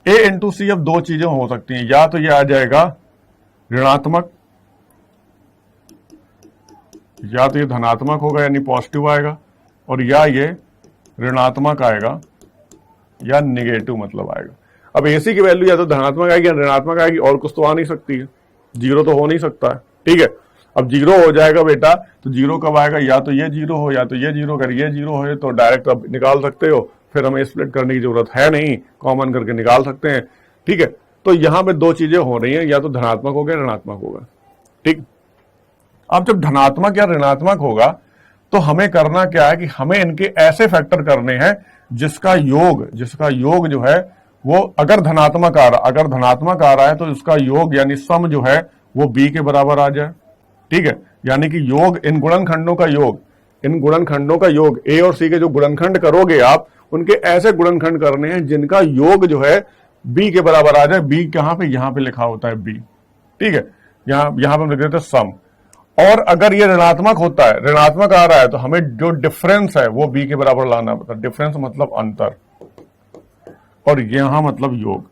a into C अब दो चीजें हो सकती हैं, या तो ये आ जाएगा ऋणात्मक, या तो ये धनात्मक होगा यानी पॉजिटिव आएगा, और या ये ऋणात्मक आएगा या निगेटिव मतलब आएगा। अब एसी की वैल्यू या तो धनात्मक आएगी या ऋणात्मक आएगी, और कुछ तो आ नहीं सकती है, जीरो तो हो नहीं सकता है, ठीक है। अब जीरो हो जाएगा बेटा, तो जीरो कब आएगा, या तो ये जीरो हो या तो ये जीरो। अगर ये जीरो हो तो डायरेक्ट अब निकाल सकते हो, फिर हमें स्प्लिट करने की जरूरत है नहीं, कॉमन करके निकाल सकते हैं, ठीक है। तो यहां पे दो चीजें हो रही हैं, या तो धनात्मक होगा ऋणात्मक होगा, ठीक। अब जब धनात्मक या ऋणात्मक होगा तो हमें करना क्या है कि हमें इनके ऐसे फैक्टर करने हैं जिसका योग जो है वो अगर धनात्मक आ रहा है तो उसका योग यानी सम जो है वो b के बराबर आ जाए, ठीक है। यानी कि योग, इन गुणनखंडों का योग a और c के जो गुणनखंड करोगे आप, उनके ऐसे गुणनखंड करने हैं जिनका योग जो है b के बराबर आ जाए। b कहां पे, यहां पे लिखा होता है b, ठीक है। यहां पे हम लिख देते हैं सम। और अगर ये ऋणात्मक होता है, ऋणात्मक आ रहा है, तो हमें जो डिफरेंस है वो b के बराबर लाना पड़ता है। डिफरेंस मतलब अंतर, और यहां मतलब योग।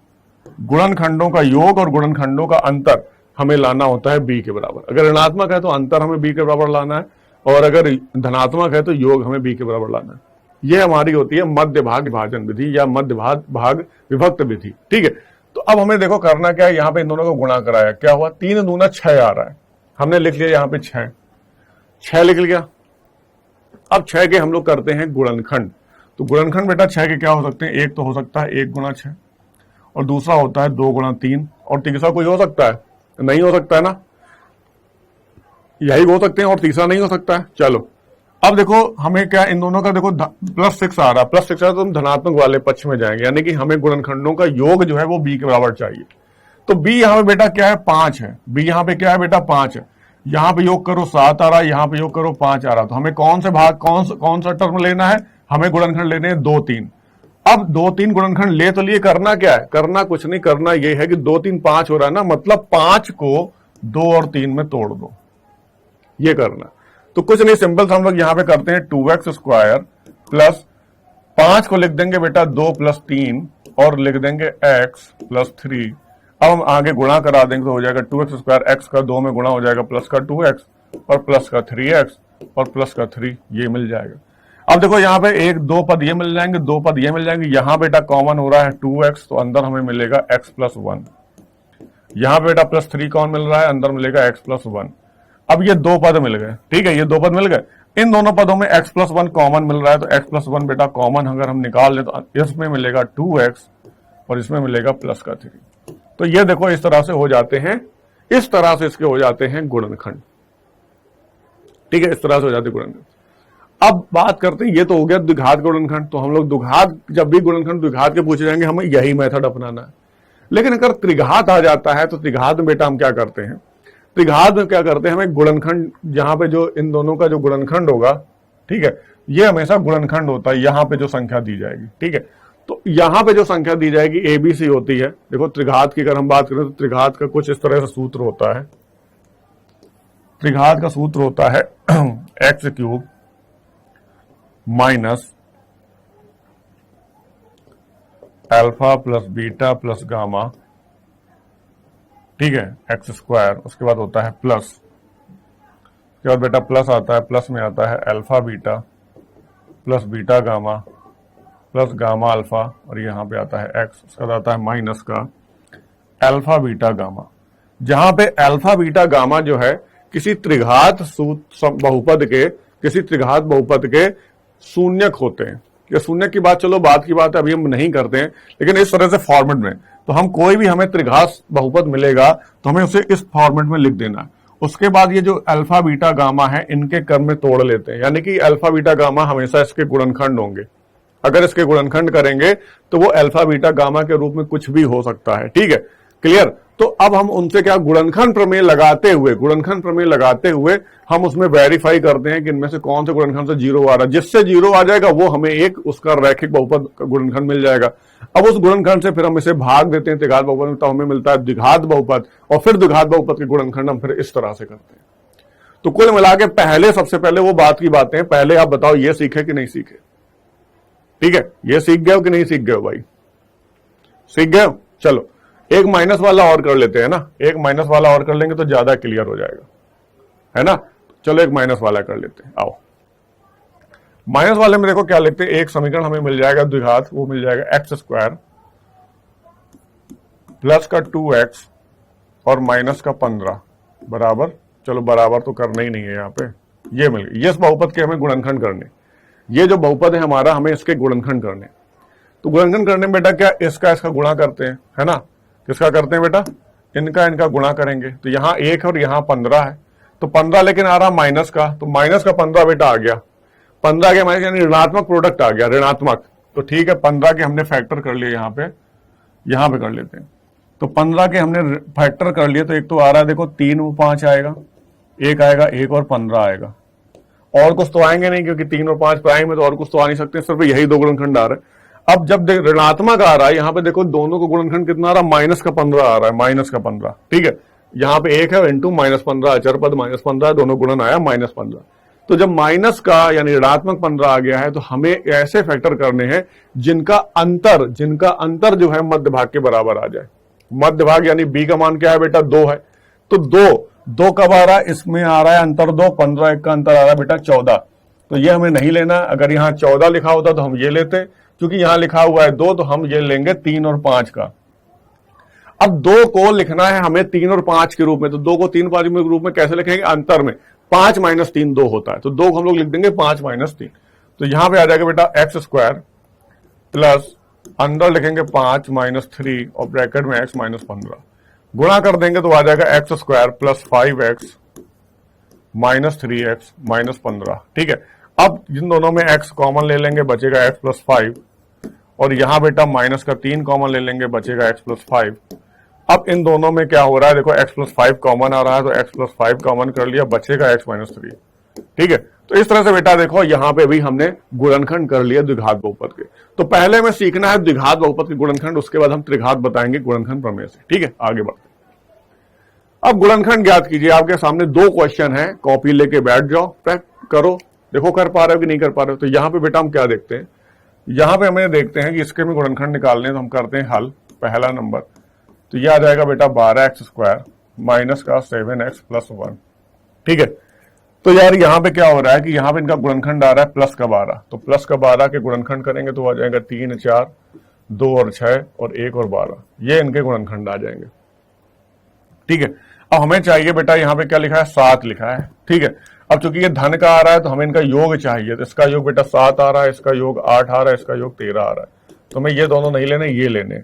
गुणनखंडों का योग और गुणनखंडों का अंतर हमें लाना होता है b के बराबर। अगर ऋणात्मक है तो अंतर हमें b के बराबर लाना है, और अगर धनात्मक है तो योग हमें b के बराबर लाना है। यह हमारी होती है मध्य भाग विभाजन विधि या मध्य भाग विभक्त विधि, ठीक है। तो अब हमें देखो करना क्या है, यहां पे इन दोनों को गुणा कराया, क्या हुआ, 3 दूना 6 आ रहा है, हमने लिख लिया यहां पे 6 लिख लिया। अब 6 के हम लोग करते हैं गुणनखंड। तो गुणनखंड बेटा 6 के क्या हो सकते हैं, एक तो हो सकता है 1 गुणा 6, और दूसरा होता है 2 गुणा 3, और तीसरा कोई हो सकता है, नहीं हो सकता है ना, यही हो सकते हैं और तीसरा नहीं हो सकता है। चलो अब देखो हमें क्या, इन दोनों का देखो +6 आ रहा है, +6 आ रहा, तो हम धनात्मक वाले पक्ष में जाएंगे, यानी कि हमें गुणनखंडों का योग जो है वो b के बराबर चाहिए। तो b यहां पे बेटा क्या है, 5 है, b यहां पे क्या है बेटा, 5 है। यहां पे योग करो 7 आ रहा है, यहां पे योग करो 5 आ रहा है। तो हमें कौन से भाग, कौन सा टर्म लेना है, हमें गुणनखंड लेने हैं 2 3। अब 2 3 गुणनखंड ले तो लिए, करना क्या है, करना कुछ नहीं, करना ये है कि 2 3 5 हो रहा है ना, मतलब 5 को 2 और 3 में तोड़ दो, ये करना। तो कुछ नहीं, सिंपल हम लोग यहां पे करते हैं 2x स्क्वायर प्लस 5 को लिख देंगे बेटा 2 + 3 और लिख देंगे x + 3। अब हम आगे गुणा करा देंगे तो हो जाएगा 2x स्क्वायर, x का 2 में गुणा हो जाएगा, प्लस का 2x और प्लस का 3x और प्लस का 3, ये मिल जाएगा। अब देखो यहाँ पे 1 2 पद ये मिल जाएंगे, 2 पद ये मिल जाएंगे। यहां बेटा कॉमन हो रहा है 2x, तो अंदर हमें मिलेगा x + 1। यहां पे बेटा +3 कौन मिल रहा है, अंदर मिलेगा x + 1। अब ये 2 पद मिल गए, ठीक है, ये 2 पद मिल गए। इन दोनों पदों में x प्लस 1 कॉमन मिल रहा है, तो x प्लस 1 बेटा कॉमन अगर हम निकाल लें तो इसमें मिलेगा 2x और इसमें मिलेगा प्लस का 3। तो ये देखो इस तरह से हो जाते हैं, इस तरह से इसके हो जाते हैं गुणनखंड। ठीक है, इस तरह से हो जाते हैं गुणनखंड। अब बात करते हैं, ये तो हो गया द्विघात गुणनखंड। तो हम लोग द्विघात, जब भी गुणनखंड द्विघात के पूछे जाएंगे हमें यही मेथड अपनाना है। लेकिन अगर त्रिघात आ जाता है तो त्रिघात में बेटा हम क्या करते हैं, त्रिघात में क्या करते हैं, हमें गुणनखंड, जहां पे जो इन दोनों का जो गुणनखंड होगा, ठीक है, ये हमेशा गुणनखंड होता है, यहां पे जो संख्या दी जाएगी। ठीक है, तो यहां पे जो संख्या दी जाएगी ABC होती है। देखो त्रिघात की अगर हम बात करें तो त्रिघात का कुछ इस तरह से सूत्र होता है। त्रिघात का सूत्र होता है x cube minus alpha plus beta plus gamma, ठीक है, एक्स स्क्वायर, उसके बाद होता है प्लस, उसके बाद बेटा प्लस आता है, प्लस में आता है alpha beta plus beta gamma plus gamma alpha, और यहां पे आता है एक्स, उसके बाद आता है माइनस का अल्फा बीटा गामा। जहां पे अल्फा बीटा गामा जो है किसी त्रिघात बहुपद के, किसी त्रिघात बहुपद के शून्यक होते हैं। ये शून्य की बात चलो बात की बात है, अभी हम नहीं करते हैं, लेकिन इस तरह से फॉर्मेट में तो हम कोई भी हमें त्रिघात बहुपद मिलेगा तो हमें उसे इस फॉर्मेट में लिख देना है। उसके बाद ये जो अल्फा बीटा गामा है इनके क्रम में तोड़ लेते हैं, यानी कि अल्फा बीटा गामा हमेशा इसके गुणनखंड होंगे। अगर इसके गुणनखंड करेंगे तो वो अल्फा बीटा गामा के रूप में कुछ भी हो सकता है। ठीक है, क्लियर। तो अब हम उनसे क्या गुणनखंड प्रमेय लगाते हुए, गुणनखंड प्रमेय लगाते हुए हम उसमें वेरीफाई करते हैं कि इनमें से कौन से गुणनखंड से 0 आ रहा है। जिससे 0 आ जाएगा वो हमें एक उसका रैखिक बहुपद का गुणनखंड मिल जाएगा। अब उस गुणनखंड से फिर हम इसे भाग देते हैं त्रिघात बहुपद में, तो हमें मिलता है द्विघात बहुपद, और फिर द्विघात बहुपद के गुणनखंड हम फिर इस तरह से करते हैं। तो कुल मिला के पहले, सबसे पहले वो बात की बातें, पहले आप बताओ ये सीखे कि नहीं सीखे। ठीक है, ये सीख गए हो कि नहीं सीख गए हो भाई, सीख गए हो। चलो एक माइनस वाला और कर लेते हैं ना, एक माइनस वाला और कर लेंगे तो ज्यादा क्लियर हो जाएगा, है ना। चलो एक माइनस वाला कर लेते हैं। आओ माइनस वाले में देखो क्या लिखते हैं, एक समीकरण हमें मिल जाएगा द्विघात, वो मिल जाएगा एक्स स्क्वायर प्लस का 2x और माइनस का 15 बराबर, चलो बराबर तो करना ही नहीं है यहाँ पे, ये मिल गया। इस बहुपद के हमें गुणनखंड करने, ये जो बहुपद है हमारा हमें इसके गुणनखंड करने। तो गुणनखंड करने में बेटा क्या इसका गुणा करते हैं, है ना। किसका करते हैं बेटा, इनका गुणा करेंगे। तो यहाँ 1 और यहाँ 15 है, तो 15 लेकिन आ रहा माइनस का, तो माइनस का 15 बेटा आ गया, 15 के माइनस यानी ऋणात्मक प्रोडक्ट आ गया, ऋणात्मक। तो ठीक है, 15 के हमने फैक्टर कर लिए, यहाँ पे कर लेते हैं। तो 15 के हमने फैक्टर कर लिए, तो एक तो आ रहा है देखो 3 और 5 आएगा, एक आएगा 1 और 15 आएगा, और कुछ तो आएंगे नहीं क्योंकि 3 और 5 प्राइम है, तो और कुछ तो आ नहीं सकते, सिर्फ यही दो गुणनखंड आ रहे हैं। अब जब ऋणात्मक आ रहा है, यहाँ पे देखो दोनों को गुणनखंड कितना आ रहा है, माइनस का 15 आ रहा है, माइनस का 15। ठीक है, यहाँ पे 1 है इंटू माइनस 15, अचर पद माइनस 15, दोनों गुणन आया माइनस 15। तो जब माइनस का यानी ऋणात्मक 15 आ गया है, तो हमें ऐसे फैक्टर करने हैं जिनका अंतर जो है मध्य भाग के बराबर आ जाए। मध्य भाग यानी बी का मान क्या है बेटा, 2 है। तो 2 कब आ रहा है, इसमें आ रहा है अंतर 2, 15 1 का अंतर आ रहा है बेटा 14। तो ये हमें नहीं लेना, अगर यहाँ 14 लिखा होता तो हम ये लेते, क्योंकि यहां लिखा हुआ है 2, तो हम ये लेंगे 3 और 5 का। अब 2 को लिखना है हमें 3 और 5 के रूप में, तो 2 को 3 5 के रूप में कैसे लिखेंगे, अंतर में 5 माइनस 3 2 होता है, तो 2 को हम लोग लिख देंगे 5 माइनस 3। तो यहां पे आ जाएगा बेटा एक्स स्क्वायर प्लस अंदर लिखेंगे 5 माइनस 3 और ब्रैकेट में एक्स माइनस 15, गुणा कर देंगे तो आ जाएगा X square plus 5x minus 3x minus 15। ठीक है, अब जिन दोनों में x कॉमन ले लेंगे, बचेगा x प्लस 5, और यहां बेटा माइनस का 3 कॉमन ले लेंगे, बचेगा x प्लस 5। अब इन दोनों में क्या हो रहा है, देखो x प्लस 5 कॉमन आ रहा है, तो x प्लस 5 कॉमन कर लिया, बचेगा x माइनस 3। ठीक है, तो इस तरह से बेटा देखो यहां पे भी हमने गुणनखंड कर लिया द्विघात बहुपद के। तो पहले हमें सीखना है द्विघात बहुपद के गुणनखंड, उसके बाद हम त्रिघात बताएंगे गुणनखंड प्रमेय से। ठीक है, आगे बढ़ते हैं। अब गुणनखंड ज्ञात कीजिए, आपके सामने 2 क्वेश्चन है, कॉपी लेके बैठ जाओ, प्रैक्टिस करो, देखो कर पा रहे हो कि नहीं कर पा रहे हो। तो यहां पे बेटा हम क्या देखते हैं, यहां पे हमें देखते हैं कि इसके में गुणनखंड निकालने, तो हम करते हैं हल। पहला नंबर तो यह आ जाएगा बेटा 12x स्क्वायर माइनस का 7x प्लस 1। ठीक है, तो यार यहां पे क्या हो रहा है कि यहां पे इनका गुणनखंड आ रहा है प्लस का 12, तो प्लस का 12 के गुणनखंड करेंगे तो आ जाएगा 3 4 2 और 6 और 1 और 12, ये इनके गुणनखंड आ जाएंगे। ठीक है। अब हमें चाहिए बेटा यहाँ पे क्या लिखा है, 7 लिखा है, ठीक है। अब चूंकि ये धन का आ रहा है तो हमें इनका योग चाहिए, तो इसका योग बेटा 7 आ रहा है, इसका योग 8 आ रहा है, इसका योग 13 आ रहा है। तो हमें ये दोनों नहीं लेने, ये लेने।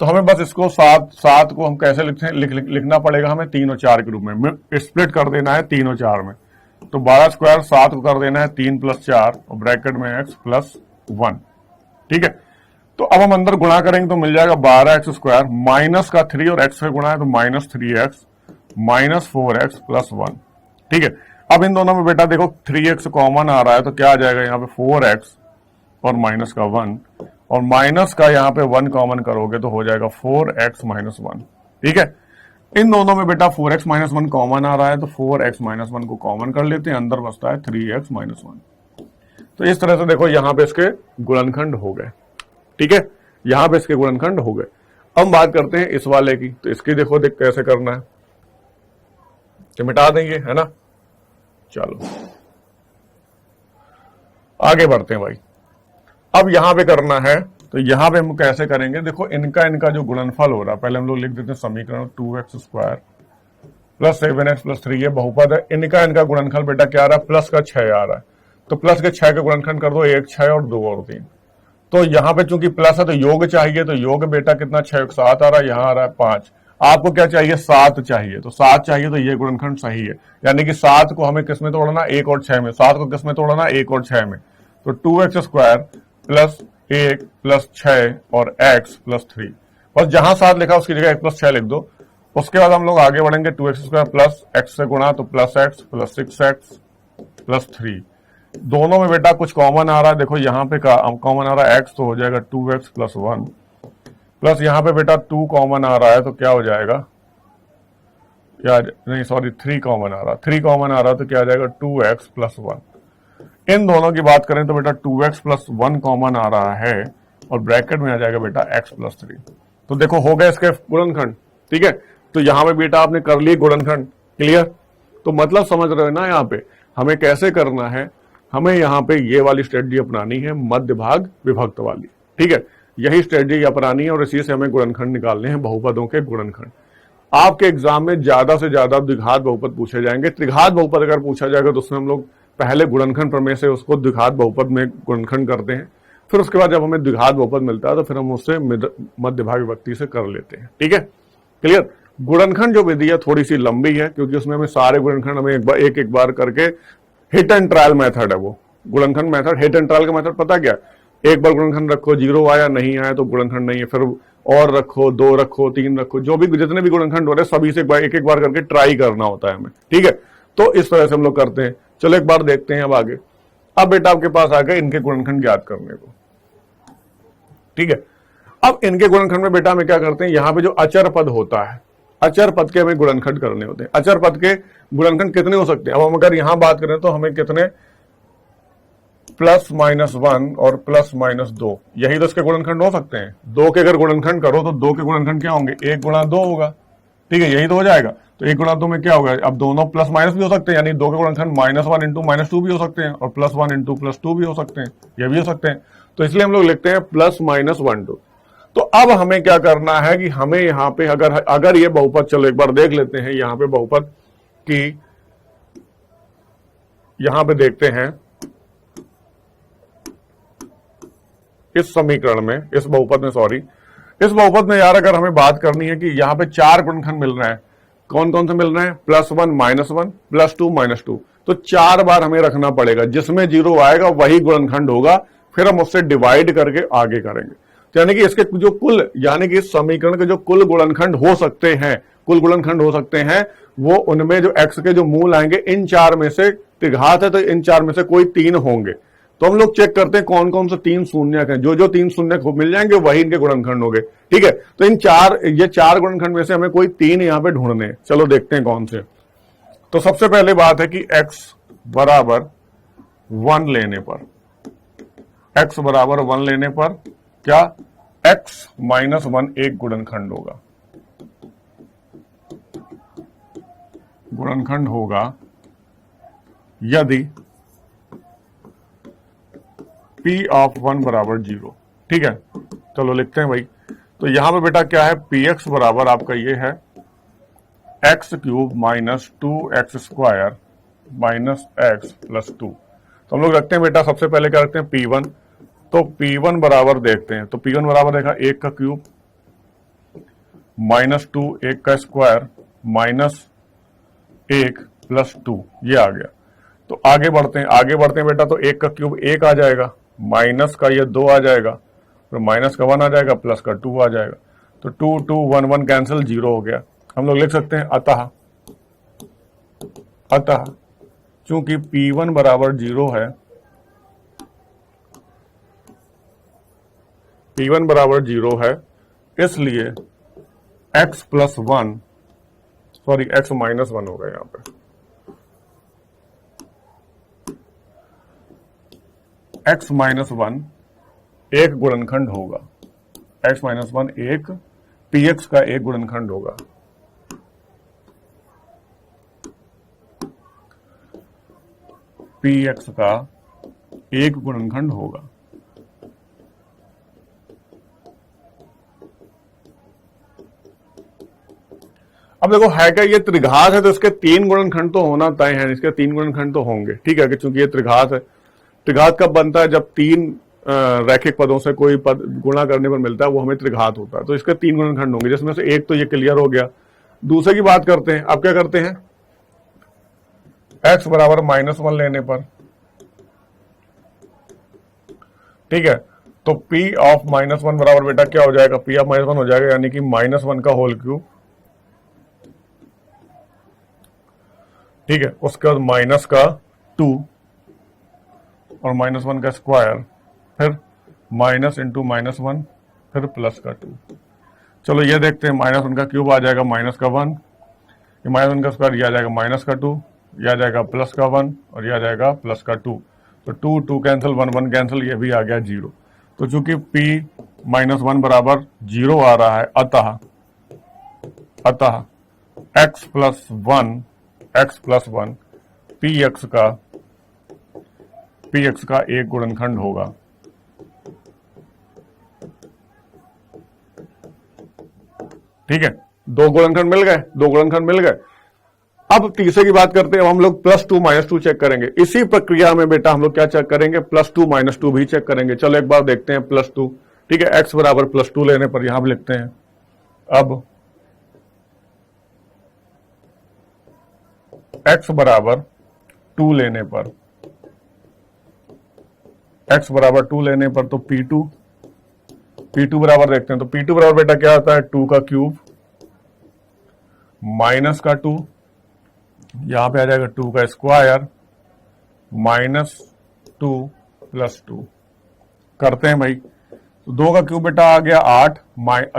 तो हमें बस इसको 7 को हम कैसे लिखना पड़ेगा, हमें 3 और 4 के रूप में स्प्लिट कर देना है 3 और 4 में। तो 12 स्क्वायर 7 को कर देना है 3 + 4 और ब्रैकेट में x + 1, ठीक है। तो अब हम अंदर गुणा करेंगे तो मिल जाएगा 12x स्क्वायर माइनस का 3 और x से गुणा है तो -3x -4x + 1, ठीक है। अब इन दोनों में बेटा देखो 3x कॉमन आ रहा है तो क्या आ जाएगा यहाँ पे 4x और माइनस का 1 और माइनस का यहाँ पे 1 कॉमन करोगे तो हो जाएगा 4x - 1, ठीक है। इन दोनों में बेटा 4x - 1 कॉमन आ रहा है तो 4x - 1 को कॉमन कर लेते हैं, अंदर बचता है 3x - 1। तो इस तरह से देखो यहाँ पे इसके गुणनखंड हो गए, ठीक है। यहां पे इसके गुणनखंड हो गए। अब बात करते हैं इस वाले की, तो इसकी देखो देख कैसे करना है, तो मिटा देंगे, है ना। चलो आगे बढ़ते हैं भाई। अब यहां पे करना है तो यहां पे हम कैसे करेंगे, देखो इनका जो गुणनफल हो रहा है, पहले हम लोग लिख देते हैं समीकरण 2x स्क्वायर + 7x + 3, ये बहुपद है। इनका गुणनफल बेटा क्या आ रहा है, प्लस का 6 आ रहा है, तो प्लस के 6 के गुणनखंड कर दो, 1 6 और 2 और 3। तो यहां पे चूंकि प्लस है तो योग चाहिए, तो योग बेटा कितना 6 7 आ रहा है, यहां आ रहा है 5। आपको क्या चाहिए, 7 चाहिए, तो 7 चाहिए तो ये गुणनखंड सही है। यानी कि 7 को हमें किस में तोड़ना, 1 और 6 में। 7 को किस में तोड़ना, 1 और 6 में। तो 2x स्क्वायर + 1 + 6 और x + 3, बस जहां 7 लिखा उसकी जगह 1 + 6 लिख दो। उसके बाद हम लोग आगे बढ़ेंगे, 2x स्क्वायर + x से गुणा तो +x + 6x + 3। दोनों में बेटा कुछ कॉमन आ रहा है, देखो यहाँ पे कॉमन आ रहा है x, तो हो जाएगा 2x + 1 प्लस यहाँ पे बेटा 2 कॉमन आ रहा है तो क्या हो जाएगा, क्या नहीं सॉरी 3 कॉमन आ रहा है, 3 कॉमन आ रहा है तो क्या आ जाएगा 2x + 1। इन दोनों की बात करें तो बेटा 2x + 1 कॉमन आ रहा है और ब्रैकेट में आ जाएगा बेटा x + 3। तो देखो हो गए इसके गुणनखंड, ठीक है। तो यहां पे बेटा आपने कर लिए गुणनखंड, क्लियर। तो मतलब समझ रहे हो ना, यहाँ पे हमें कैसे करना है, हमें यहाँ पे ये वाली स्ट्रेटजी अपनानी है, मध्य भाग विभक्त वाली, ठीक है। यही स्ट्रेटजी अपनानी है और इसी से हमें गुणनखंड निकालने हैं, बहुपदों के गुणनखंड। आपके एग्जाम में ज्यादा से ज्यादा द्विघात बहुपद पूछे जाएंगे। त्रिघात बहुपद अगर पूछा जाएगा तो उसमें हम लोग पहले गुणनखंड प्रमेय से उसको द्विघात बहुपद में गुणनखंड करते हैं, फिर उसके बाद जब हमें द्विघात बहुपद मिलता है तो फिर हम उससे मध्य भाग विभक्ति से कर लेते हैं, ठीक है, क्लियर। गुणनखंड जो विधि है थोड़ी सी लंबी है क्योंकि उसमें हमें सारे गुणनखंड हमें एक बार करके हिट एंड ट्रायल मेथड है वो गुणनखंड मेथड। हिट एंड ट्रायल का मेथड पता क्या, एक बार गुणनखंड रखो, 0 आया नहीं आया तो गुणनखंड नहीं है, फिर और रखो, 2 रखो, 3 रखो, जो भी जितने भी गुणनखंड हो रहे हैं सभी से एक बार करके ट्राई करना होता है हमें, ठीक है। तो इस तरह से हम लोग करते हैं। चलो एक बार देखते हैं अब आगे। अब बेटा आपके पास आ गए इनके गुणनखंड ज्ञात करने को, ठीक है। अब इनके गुणनखंड में बेटा हमें क्या करते हैं, यहाँ पे जो अचर पद होता है, अचर पद के हमें गुणनखंड करने होते हैं। अचर पद के गुणनखंड कितने हो सकते हैं, अब हम अगर यहां बात करें तो हमें कितने +-1 और +-2, यही तो इसके गुणनखंड हो सकते हैं। 2 के अगर गुणनखंड करो तो 2 के गुणनखंड क्या होंगे, 1 × 2 होगा, ठीक है, यही तो हो जाएगा। तो 1 × 2 में क्या होगा, अब दोनों प्लस माइनस भी हो सकते हैं, यानी 2 के गुणनखंड -1 × -2 भी हो सकते हैं और +1 × +2 भी हो सकते हैं, ये भी हो सकते हैं। तो इसलिए हम लोग लिखते हैं +-1 2। तो अब हमें क्या करना है कि हमें यहाँ पे अगर ये बहुपद, चलो एक बार देख लेते हैं यहाँ पे बहुपद की, यहां पे देखते हैं इस समीकरण में, इस बहुपद में, सॉरी इस बहुपद में यार अगर हमें बात करनी है कि यहाँ पे 4 गुणनखंड मिल रहे हैं, कौन कौन से मिल रहे हैं, +1 -1 +2 -2, तो 4 बार हमें रखना पड़ेगा, जिसमें 0 आएगा वही गुणनखंड होगा, फिर हम उससे डिवाइड करके आगे करेंगे। तो यानी कि इसके जो कुल, यानी कि इस समीकरण के जो कुल गुणनखंड हो सकते हैं, कुल गुणनखंड हो सकते हैं, वो उनमें जो x के जो मूल आएंगे इन 4 में से, त्रिघात है तो इन 4 में से कोई 3 होंगे। तो हम लोग चेक करते हैं कौन कौन से 3 शून्यक हैं, जो 3 शून्यक मिल जाएंगे वही इनके गुणनखंड होंगे, ठीक है। तो ये 4 गुणनखंड में से हमें कोई 3 यहां पे ढूंढने हैं। चलो देखते हैं कौन से। तो सबसे पहले बात है कि x = 1 लेने पर, x = 1 लेने पर क्या x - 1 एक गुणनखंड होगा, गुणनखंड होगा यदि P(1) = 0, ठीक है। चलो लिखते हैं भाई। तो यहां पे बेटा क्या है, px बराबर आपका ये है x cube minus 2x² minus x plus 2। तो हम लोग रखते हैं बेटा, सबसे पहले क्या रखते हैं P1। तो P1 बराबर देखते हैं, तो P1 बराबर देखा 1 का क्यूब माइनस 2 1 का स्क्वायर माइनस 1 प्लस 2, ये आ गया। तो आगे बढ़ते हैं बेटा, तो 1 का क्यूब 1 आ जाएगा, माइनस का ये 2 आ जाएगा, फिर माइनस का 1 आ जाएगा, प्लस का 2 आ जाएगा। तो 2 2 1 1 कैंसिल, 0 हो गया। हम लोग लिख सकते हैं अतः चूंकि P1 बराबर 0 है, P1 बराबर 0 है, इसलिए x plus 1, sorry x minus 1 होगा यहां पे। x माइनस 1 एक गुणनखंड होगा, x माइनस 1 एक px का एक गुणनखंड होगा। px का एक गुणनखंड होगा। अब देखो है क्या, ये त्रिघात है तो इसके 3 गुणनखंड तो होना तय है, इसके 3 गुणनखंड तो होंगे, ठीक है, कि चूंकि ये त्रिघात है। त्रिघात कब बनता है, जब 3 रैखिक पदों से कोई पद गुणा करने पर मिलता है, वो हमें त्रिघात होता है। तो इसके 3 गुणनखंड होंगे, जिसमें से एक तो ये क्लियर हो गया। दूसरे की बात करते हैं, अब क्या करते हैं, x बराबर -1 लेने पर, ठीक है, तो p ऑफ -1 बराबर बेटा क्या हो जाएगा, p ऑफ -1 हो जाएगा, यानी कि -1 का होल क्यूब, ठीक है, उसके बाद माइनस का 2 और -1 का स्क्वायर, फिर माइनस इंटू -1, फिर प्लस का 2। चलो ये देखते हैं, -1 का क्यूब आ जाएगा माइनस का 1, ये -1 का स्क्वायर, ये आ जाएगा माइनस का 2, ये आ जाएगा प्लस का 1 और ये आ जाएगा प्लस का 2। तो 2 2 कैंसिल, 1 1 कैंसिल, ये भी आ गया 0। तो चूंकि p -1 बराबर 0 आ रहा है, अतः x प्लस 1 px का एक गुणनखंड होगा। ठीक है, दो गुणनखंड मिल गए। अब तीसरे की बात करते हैं, अब हम लोग +2 -2 चेक करेंगे। इसी प्रक्रिया में बेटा हम लोग क्या चेक करेंगे, +2 -2 भी चेक करेंगे। चलो एक बार देखते हैं +2, ठीक है, x बराबर +2 लेने पर यहां भी लिखते हैं। अब x बराबर 2 लेने पर, x बराबर 2 लेने पर तो P2 बराबर देखते हैं। तो P2 बराबर बेटा क्या आता है, 2 का क्यूब माइनस का 2, यहां पे आ जाएगा 2 का स्क्वायर -2 + 2। करते हैं भाई, तो 2 का क्यूब बेटा आ गया 8,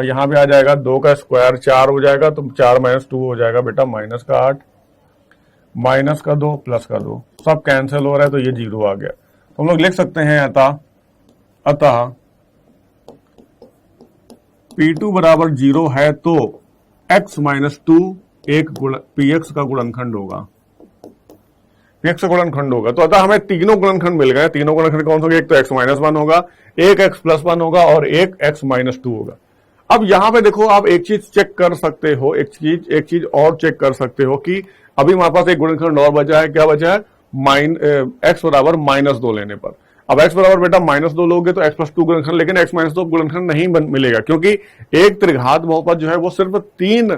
यहां पे आ जाएगा 2 का स्क्वायर 4 हो जाएगा, तो 4 - 2 हो जाएगा बेटा माइनस का 8, माइनस का 2 प्लस का 2, सब कैंसिल हो रहा है, तो ये 0 आ गया। तो हम लोग लिख सकते हैं अतः P2 बराबर 0 है तो x - 2 एक px का गुणनखंड होगा, px का गुणनखंड होगा। तो अतः हमें तीनों गुणनखंड मिल गए। तीनों गुणनखंड कौन सा होगा, एक तो x - 1 होगा, एक x + 1 होगा और एक x - 2 होगा। अब यहां पे देखो, आप एक चीज चेक कर सकते हो, एक चीज और चेक कर सकते हो कि अभी हमारे पास एक गुणनखंड और बचा है। क्या बचा है, x बराबर -2 लेने पर। अब x बराबर बेटा -2 लोगे तो x + 2 गुणनखंड, लेकिन x - 2 गुणनखंड नहीं मिलेगा, क्योंकि एक त्रिघात बहुपद जो है वो सिर्फ तीन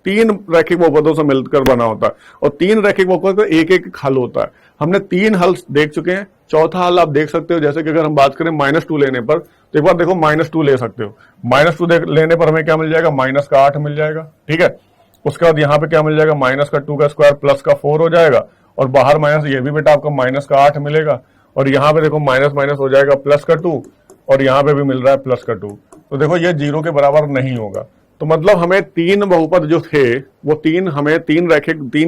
रैखिक बहुपदों से मिलकर बना होता है, और 3 रैखिक बहुपद का एक हल होता है। हमने 3 हल देख चुके हैं, चौथा हल आप देख सकते हो। जैसे कि अगर हम बात करें -2 लेने पर, तो एक बार देखो -2 ले सकते हो। -2 लेने पर हमें क्या मिल जाएगा, माइनस का 8 मिल जाएगा, ठीक है। उसके बाद यहाँ पे क्या मिल जाएगा, माइनस का 2 का स्क्वायर प्लस का 4 हो जाएगा, और बाहर माइनस, ये भी बेटा आपका माइनस का 8 मिलेगा, और यहाँ पे देखो माइनस हो जाएगा प्लस का 2, और यहाँ पे भी मिल रहा है प्लस का 2। तो देखो ये 0 के बराबर नहीं होगा। तो मतलब हमें 3 बहुपद जो थे वो 3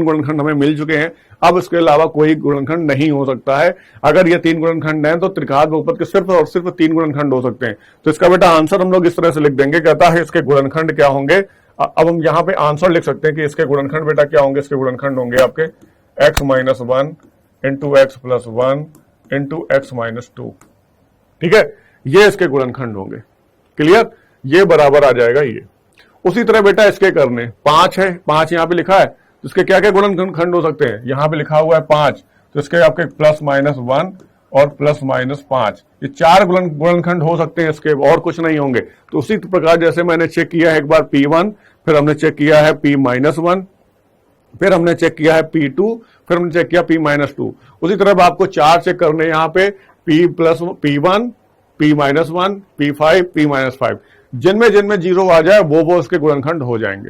गुणनखंड हमें मिल चुके हैं। अब इसके अलावा कोई गुणनखंड नहीं हो सकता है। अगर ये 3 गुणनखंड हैं तो त्रिघात बहुपद के सिर्फ और सिर्फ 3 गुणनखंड हो सकते हैं। तो इसका बेटा आंसर हम लोग इस तरह से लिख देंगे, कहता है इसके गुणनखंड क्या होंगे। अब हम यहाँ पे आंसर लिख सकते हैं कि इसके गुणनखंड बेटा क्या होंगे, इसके गुणनखंड होंगे आपके x - 1 × x + 1 × x - 2, ठीक है, ये इसके गुणनखंड होंगे। क्लियर, ये बराबर आ जाएगा ये। उसी तरह बेटा इसके करने 5 है, 5 यहाँ पे लिखा है, तो इसके क्या क्या गुणनखंड हो सकते हैं, यहाँ पे लिखा हुआ है 5, तो इसके आपके +-1 और +-5, ये 4 गुणनखंड हो सकते हैं इसके, और कुछ नहीं होंगे। तो उसी प्रकार जैसे मैंने चेक किया है एक बार P1, फिर हमने चेक किया है P-1, फिर हमने चेक किया है P2, फिर हमने चेक किया P-2, उसी तरह आपको 4 चेक करने यहाँ पे P1, P-1, P5, P-5, जिनमें 0 आ जाए वो उसके गुणनखंड हो जाएंगे।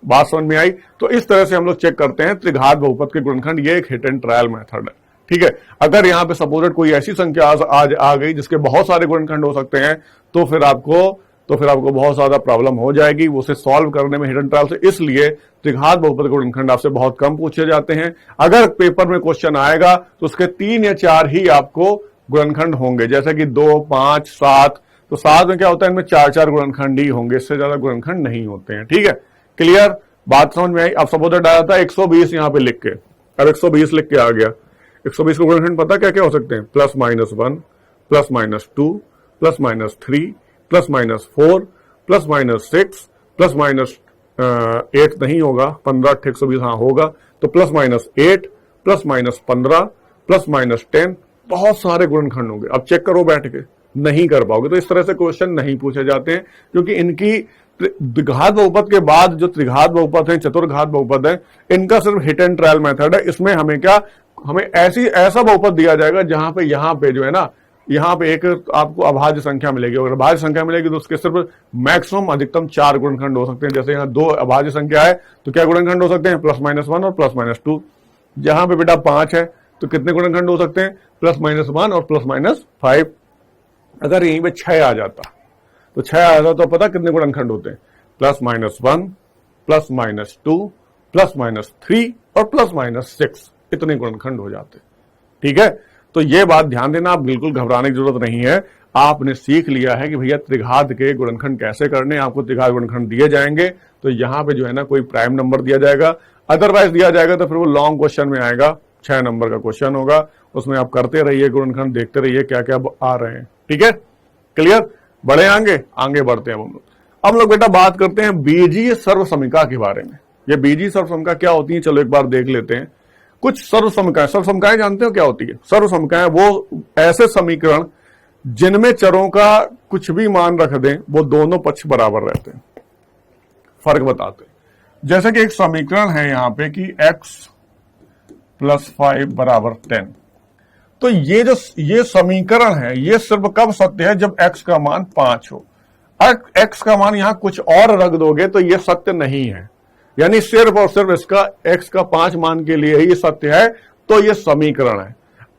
बात समझ में आई? तो इस तरह से हम लोग चेक करते हैं त्रिघात बहुपद के गुणनखंड। ये एक हिट एंड ट्रायल मेथड है, ठीक है। अगर यहाँ पे सपोजेड कोई ऐसी संख्या आ गई जिसके बहुत सारे गुणनखंड हो सकते हैं, तो फिर आपको बहुत ज्यादा प्रॉब्लम हो जाएगी उसे सॉल्व करने में हिट एंड ट्रायल से। इसलिए त्रिघात बहुपद के गुणनखंड आपसे बहुत कम पूछे जाते हैं। अगर पेपर में क्वेश्चन आएगा तो उसके 3 या 4 ही आपको गुणनखंड होंगे, जैसे कि 2, 5, 7। तो 7 में क्या होता है, इनमें 4-4 गुणनखंड ही होंगे, इससे ज्यादा गुणनखंड नहीं होते हैं, ठीक है। क्लियर? बात समझ में आई? अब सपोज डाला था 120 यहाँ पे लिख के, अब 120 लिख के आ गया। 120 के गुणनखंड पता क्या क्या हो सकते हैं, +-1, +-2, +-3, +-4, +-6, +-8 नहीं होगा, 15 120 हाँ होगा, तो +-8, +-15, +-10, बहुत सारे गुणनखंड होंगे। अब चेक करो बैठ के, नहीं कर पाओगे। तो इस तरह से क्वेश्चन नहीं पूछे जाते हैं, क्योंकि इनकी द्विघात बहुपद के बाद जो त्रिघात बहुपद है, चतुर्घात बहुपद है, इनका सिर्फ हिट एंड ट्रायल मेथड है। इसमें हमें ऐसा बहुपद दिया जाएगा जहां पे यहाँ पे जो है ना, यहाँ पे एक आपको अभाज्य संख्या मिलेगी। अगर अभाज्य संख्या मिलेगी तो उसके सिर्फ मैक्सिमम अधिकतम 4 गुणनखंड हो सकते हैं। जैसे यहाँ 2 अभाज्य संख्या है तो क्या गुणनखंड हो सकते हैं, +-1 और +-2। जहां पे बेटा 5 है तो कितने गुणनखंड हो सकते हैं, +-1 और +-5। अगर यहीं पे 6 आ जाता तो 6 आ जाता तो पता कितने गुणनखंड होते हैं, +-1, +-2, +-3 और +-6, इतने गुणनखंड हो जाते। ठीक है, तो ये बात ध्यान देना, आप बिल्कुल घबराने की जरूरत नहीं है। आपने सीख लिया है कि भैया त्रिघात के गुणनखंड कैसे करने, आपको त्रिघात गुणनखंड दिए जाएंगे तो यहां पे जो है ना कोई प्राइम नंबर दिया जाएगा, अदरवाइज दिया जाएगा तो फिर वो लॉन्ग क्वेश्चन में आएगा, 6 नंबर का क्वेश्चन होगा, उसमें आप करते रहिए गुणनखंड, देखते रहिए क्या क्या आ रहे हैं। ठीक है, क्लियर? बढ़े आगे बढ़ते हैं हम लोग बेटा बात करते हैं बीजीय सर्वसमीका के बारे में। ये बीजीय सर्वसमीका क्या होती है, चलो एक बार देख लेते हैं। कुछ सर्वसमीकाएं जानते हो क्या होती है? सर्वसमीकाएं वो ऐसे समीकरण जिनमें चरों का कुछ भी मान रख दें वो दोनों पक्ष बराबर रहते हैं। फर्क बताते हैं, जैसे कि एक समीकरण है यहां पे कि x + 5 = 10। तो ये समीकरण है, ये सिर्फ कब सत्य है जब x का मान 5 हो। x का मान यहां कुछ और रख दोगे तो ये सत्य नहीं है, यानी सिर्फ और सिर्फ इसका x का 5 मान के लिए ही सत्य है, तो ये समीकरण है।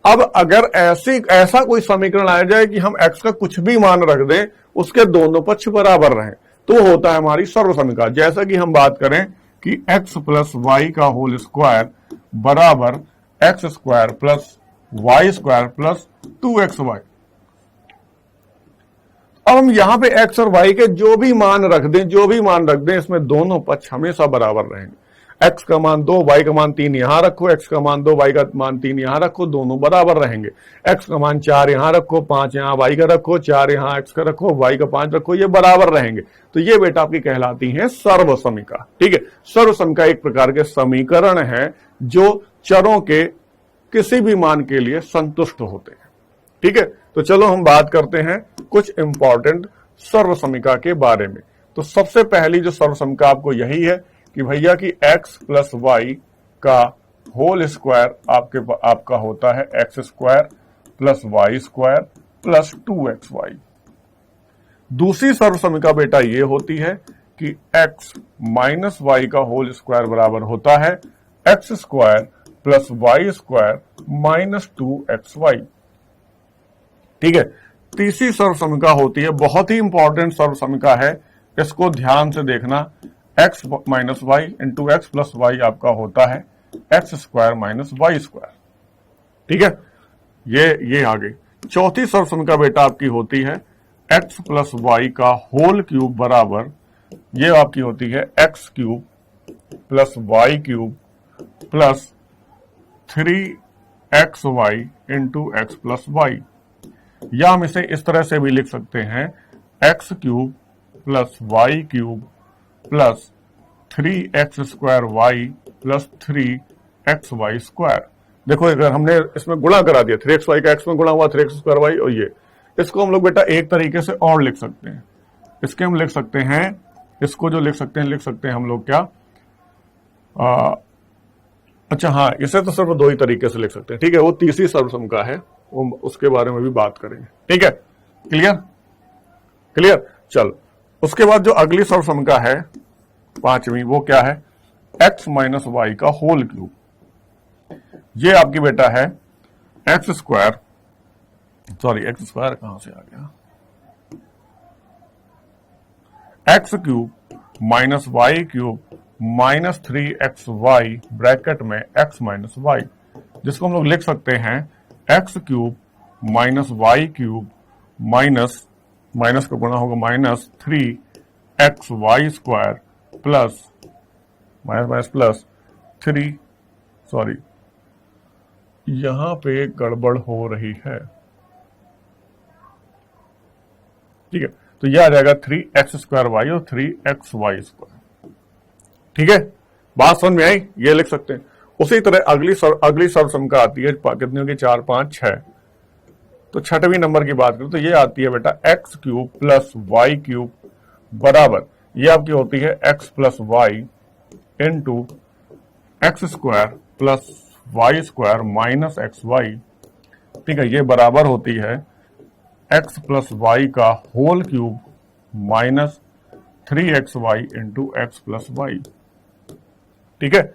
अब अगर ऐसा कोई समीकरण आ जाए कि हम x का कुछ भी मान रख दें, उसके दोनों पक्ष बराबर रहें, तो होता है हमारी सर्वसमीका। जैसा कि हम बात करें कि x + y का होल स्क्वायर बराबर x² + y² + 2xy। अब हम यहां पे x और y के जो भी मान रख दें, इसमें दोनों पक्ष हमेशा बराबर रहेंगे। x का मान 2, y का मान 3 यहां रखो, x का मान 2, y का मान 3 यहां रखो, दोनों बराबर रहेंगे। x का मान 4 यहां रखो, 5 यहां y का रखो, 4 यहां x का रखो, y का 5 रखो, ये बराबर रहेंगे। तो ये बेटा आपकी कहलाती है सर्वसमीका। ठीक है, सर्वसमीका एक प्रकार के समीकरण है जो चरों के किसी भी मान के लिए संतुष्ट होते हैं। ठीक है, तो चलो हम बात करते हैं कुछ इंपॉर्टेंट सर्वसमीका के बारे में। तो सबसे पहली जो सर्वसमीका आपको यही है कि भैया कि x + y का होल स्क्वायर आपका होता है x² + y² + 2xy। दूसरी सर्वसमीका बेटा ये होती है कि x - y का होल स्क्वायर बराबर होता है x² + y² - 2xy। ठीक है, तीसरी सर्वसमीका होती है, बहुत ही इंपॉर्टेंट सर्वसमीका है, इसको ध्यान से देखना। x - y × x + y आपका होता है x² - y²। ठीक है, ये आ गई। चौथी सर्वसमीका बेटा आपकी होती है x + y का होल क्यूब बराबर, ये आपकी होती है x³ + y³ + 3xy × x + y। या हम इसे इस तरह से भी लिख सकते हैं x³ + y³ plus 3x² plus 3xy²। देखो अगर हमने इसमें गुणा करा दिया, 3xy का x में गुणा हुआ, 3x² और ये, इसको हम लोग बेटा एक तरीके से और लिख सकते हैं। इसके हम लिख सकते हैं, इसको जो लिख सकते हैं हम लोग क्या, अच्छा हाँ, इसे तो सिर्फ दो ही तरीके से लिख सकते हैं, ठीक है। वो तीसरी सर्वसम है, वो उसके बारे में भी बात करेंगे, ठीक है। Clear clear. चलो उसके बाद जो अगली सर्वसम है पांचवी, वो क्या है, x माइनस वाई का होल क्यूब। ये आपकी बेटा है x² कहां से आ गया, x³ minus y³ minus 3xy bracket में x माइनस वाई, जिसको हम लोग लिख सकते हैं x³ माइनस y³ माइनस का गुणा होगा minus 3xy² plus minus plus 3, sorry यहां पे गड़बड़ हो रही है, ठीक है। तो यह आ जाएगा 3x² और 3xy², ठीक है। बात समझ में आई, ये लिख सकते हैं। उसी तरह अगली सर्वसम आती है, कितनी होगी, 4 5 6। तो छठवीं नंबर की बात करूं तो ये आती है बेटा x³ प्लस y³ बराबर, ये आपकी होती है x plus Y into x² plus y² minus xy, ठीक है। ये बराबर होती है x प्लस वाई का whole cube minus 3xy into x plus Y, ठीक है।